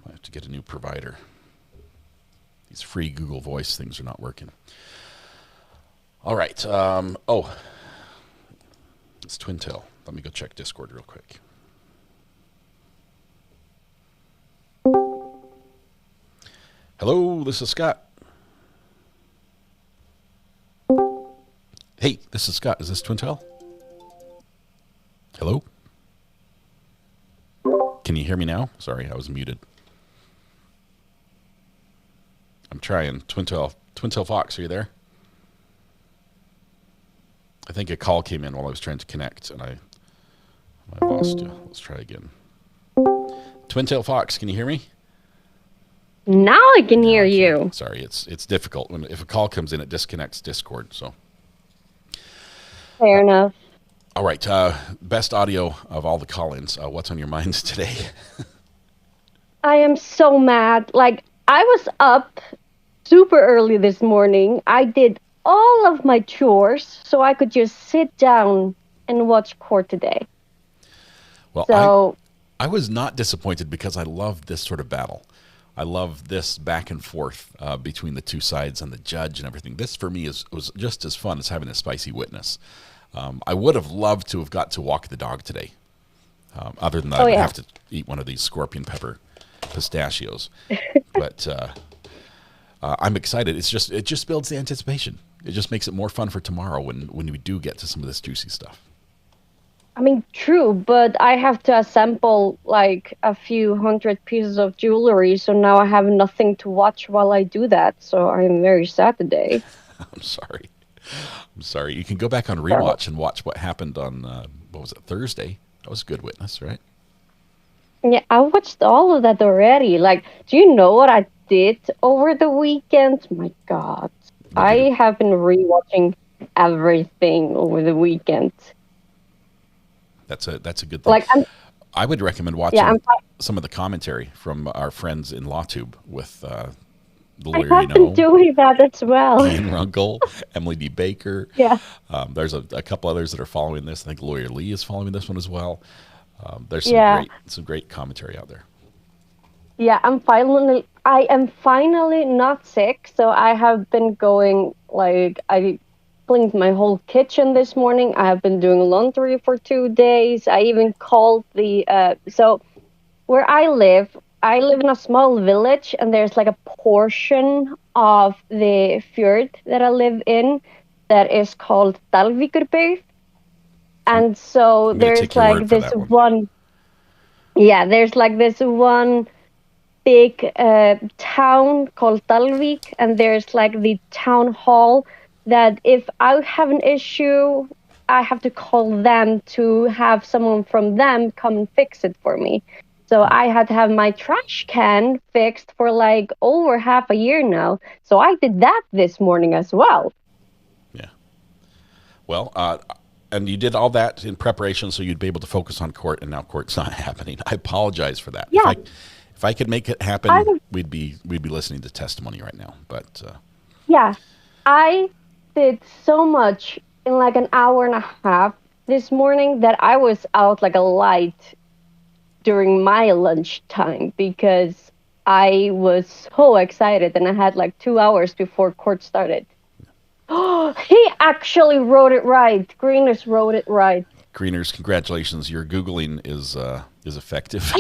I have to get a new provider. These free Google Voice things are not working. All right. It's Twintail. Let me go check Discord real quick. Hello, this is Scott. Hey, this is Scott. Is this Twintail? Hello? Can you hear me now? Sorry, I was muted. I'm trying. Twintail Fox, are you there? I think a call came in while I was trying to connect, and I lost you. Let's try again. Twintail Fox, can you hear me? Now I can hear you. Sorry, it's difficult. If a call comes in, it disconnects Discord. So fair enough. All right, best audio of all the call-ins. What's on your minds today? I am so mad. Like, I was up super early this morning. I did all of my chores so I could just sit down and watch court today. Well, so I was not disappointed because I love this sort of battle. I love this back and forth between the two sides and the judge and everything. This, for me, was just as fun as having a spicy witness. I would have loved to have got to walk the dog today. Other than that, I would have to eat one of these scorpion pepper pistachios. But I'm excited. It just builds the anticipation. It just makes it more fun for tomorrow when we do get to some of this juicy stuff. I mean, true, but I have to assemble like a few hundred pieces of jewelry, so now I have nothing to watch while I do that. So I'm very sad today. I'm sorry. You can go back on rewatch and watch what happened on, what was it, Thursday? That was a good witness, right? Yeah, I watched all of that already. Like, do you know what I did over the weekend? My God. I have been rewatching everything over the weekend. That's a good thing. Like, I would recommend watching some of the commentary from our friends in LawTube with the lawyer I have been doing that as well. Ian Runkle, Emily D. Baker. Yeah. There's a couple others that are following this. I think Lawyer Lee is following this one as well. There's some great commentary out there. Yeah, I am finally not sick, so I have been going, like, I cleaned my whole kitchen this morning. I have been doing laundry for 2 days. I even called so where I live in a small village, and there's like a portion of the fjord that I live in that is called Dalvíkurbygd. And so there's like this one. Yeah, there's like this one big town called Dalvík, and there's like the town hall that if I have an issue, I have to call them to have someone from them come and fix it for me. So I had to have my trash can fixed for like over half a year now. So I did that this morning as well. Yeah. Well, and you did all that in preparation so you'd be able to focus on court, and now court's not happening. I apologize for that. Yeah. If I could make it happen, we'd be listening to testimony right now. But yeah, I did so much in like an hour and a half this morning that I was out like a light during my lunch time because I was so excited, and I had like 2 hours before court started. Oh, he actually wrote it right. Greeners wrote it right. Greeners, congratulations. Your Googling is effective.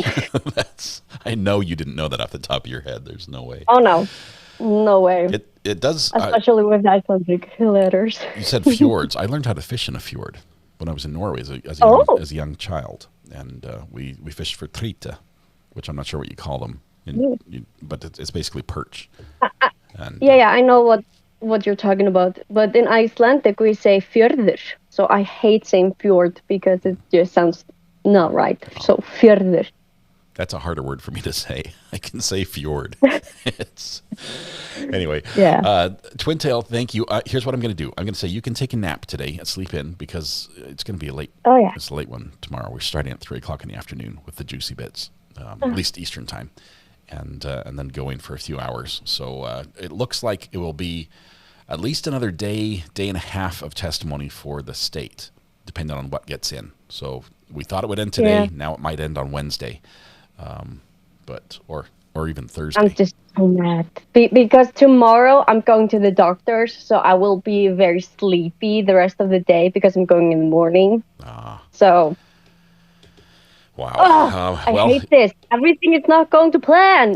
I know you didn't know that off the top of your head. There's no way. Oh, no. No way. It does. Especially with Icelandic letters. You said fjords. I learned how to fish in a fjord when I was in Norway as a young child. And we fished for trita, which I'm not sure what you call them. But it's basically perch. Yeah, I know what you're talking about. But in Icelandic, we say fjörður. So I hate saying fjord because it just sounds not right. So fjörður. That's a harder word for me to say. I can say fjord. Anyway. Yeah. Twin Tail, thank you. Here's what I'm going to do. I'm going to say you can take a nap today and sleep in because it's going to be a late. Oh, yeah. It's a late one tomorrow. We're starting at 3 o'clock in the afternoon with the juicy bits, at least Eastern time, and then going for a few hours. So it looks like it will be at least another day and a half of testimony for the state, depending on what gets in. So we thought it would end today. Yeah. Now it might end on Wednesday, or even Thursday. I'm just so mad because tomorrow I'm going to the doctor's, so I will be very sleepy the rest of the day because I'm going in the morning. So. Wow. I hate this. Everything is not going to plan.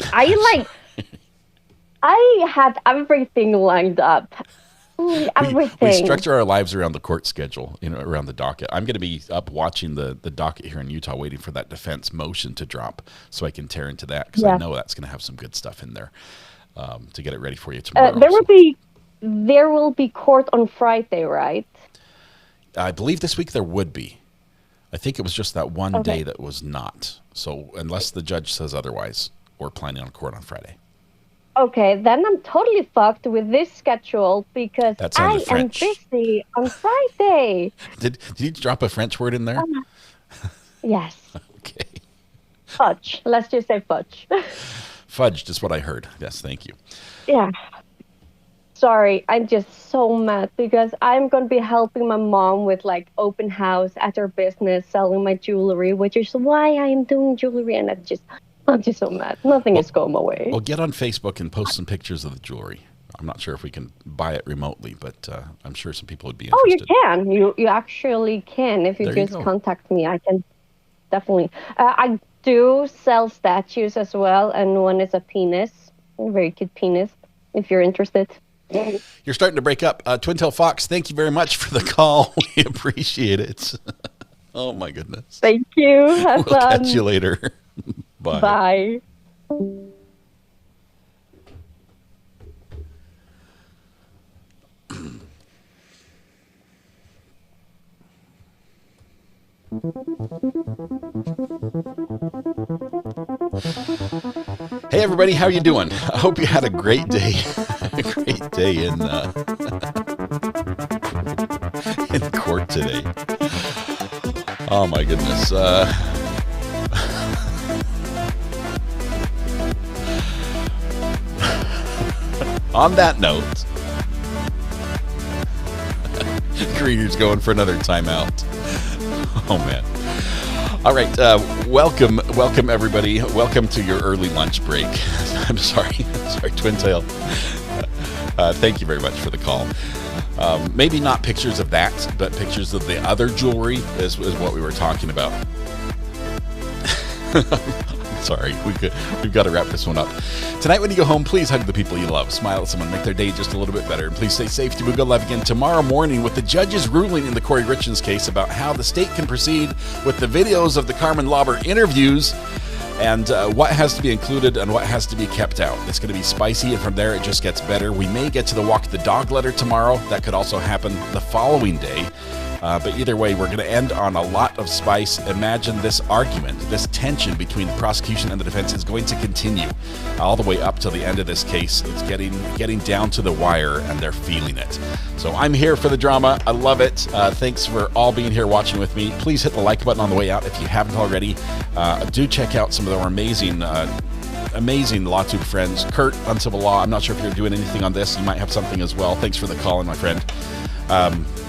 I had everything lined up. Everything. We structure our lives around the court schedule, around the docket. I'm going to be up watching the docket here in Utah, waiting for that defense motion to drop so I can tear into that because I know that's going to have some good stuff in there to get it ready for you tomorrow. There will be court on Friday, right? I believe this week there would be. I think it was just that one day that was not. So unless the judge says otherwise, we're planning on court on Friday. Okay, then I'm totally fucked with this schedule because I am busy on Friday. Did you drop a French word in there? Yes. Okay. Fudge. Let's just say fudge. Fudged is what I heard. Yes, thank you. Yeah. Sorry, I'm just so mad because I'm going to be helping my mom with open house at her business, selling my jewelry, which is why I am doing jewelry, and I'm just so mad. Nothing is going my way. Well, get on Facebook and post some pictures of the jewelry. I'm not sure if we can buy it remotely, but I'm sure some people would be interested. Oh, you can. You actually can. If you just contact me, I can definitely. I do sell statues as well, and one is a penis, a very cute penis, if you're interested. You're starting to break up. Twin Tail Fox, thank you very much for the call. We appreciate it. Oh, my goodness. Thank you. Have we'll fun. catch you later. Bye. Bye. Hey everybody, how you doing? I hope you had a great day. A great day in court today. Oh my goodness. On that note, Greener's going for another timeout. Oh man. All right, welcome everybody. Welcome to your early lunch break. I'm sorry, Twin Tail. Thank you very much for the call. Maybe not pictures of that, but pictures of the other jewelry is what we were talking about. Sorry, we've got to wrap this one up. Tonight when you go home, please hug the people you love. Smile at someone, make their day just a little bit better. And please stay safe. We go live again tomorrow morning with the judge's ruling in the Kouri Richins case about how the state can proceed with the videos of the Carmen Lauber interviews and what has to be included and what has to be kept out. It's going to be spicy, and from there it just gets better. We may get to the walk the dog letter tomorrow. That could also happen the following day. But either way, we're going to end on a lot of spice. Imagine this argument, this tension between the prosecution and the defense is going to continue all the way up till the end of this case. It's getting down to the wire, and they're feeling it. So I'm here for the drama. I love it. Thanks for all being here watching with me. Please hit the like button on the way out if you haven't already. Do check out some of our amazing LawTube friends. Kurt, Uncivil Law. I'm not sure if you're doing anything on this. You might have something as well. Thanks for the call, my friend.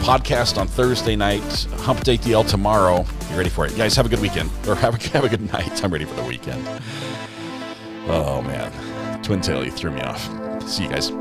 Podcast on Thursday night, Hump Day DL tomorrow. You ready for it? You guys have a good weekend, or have a good night. I'm ready for the weekend. Oh man, Twin Tail, you threw me off. See you guys.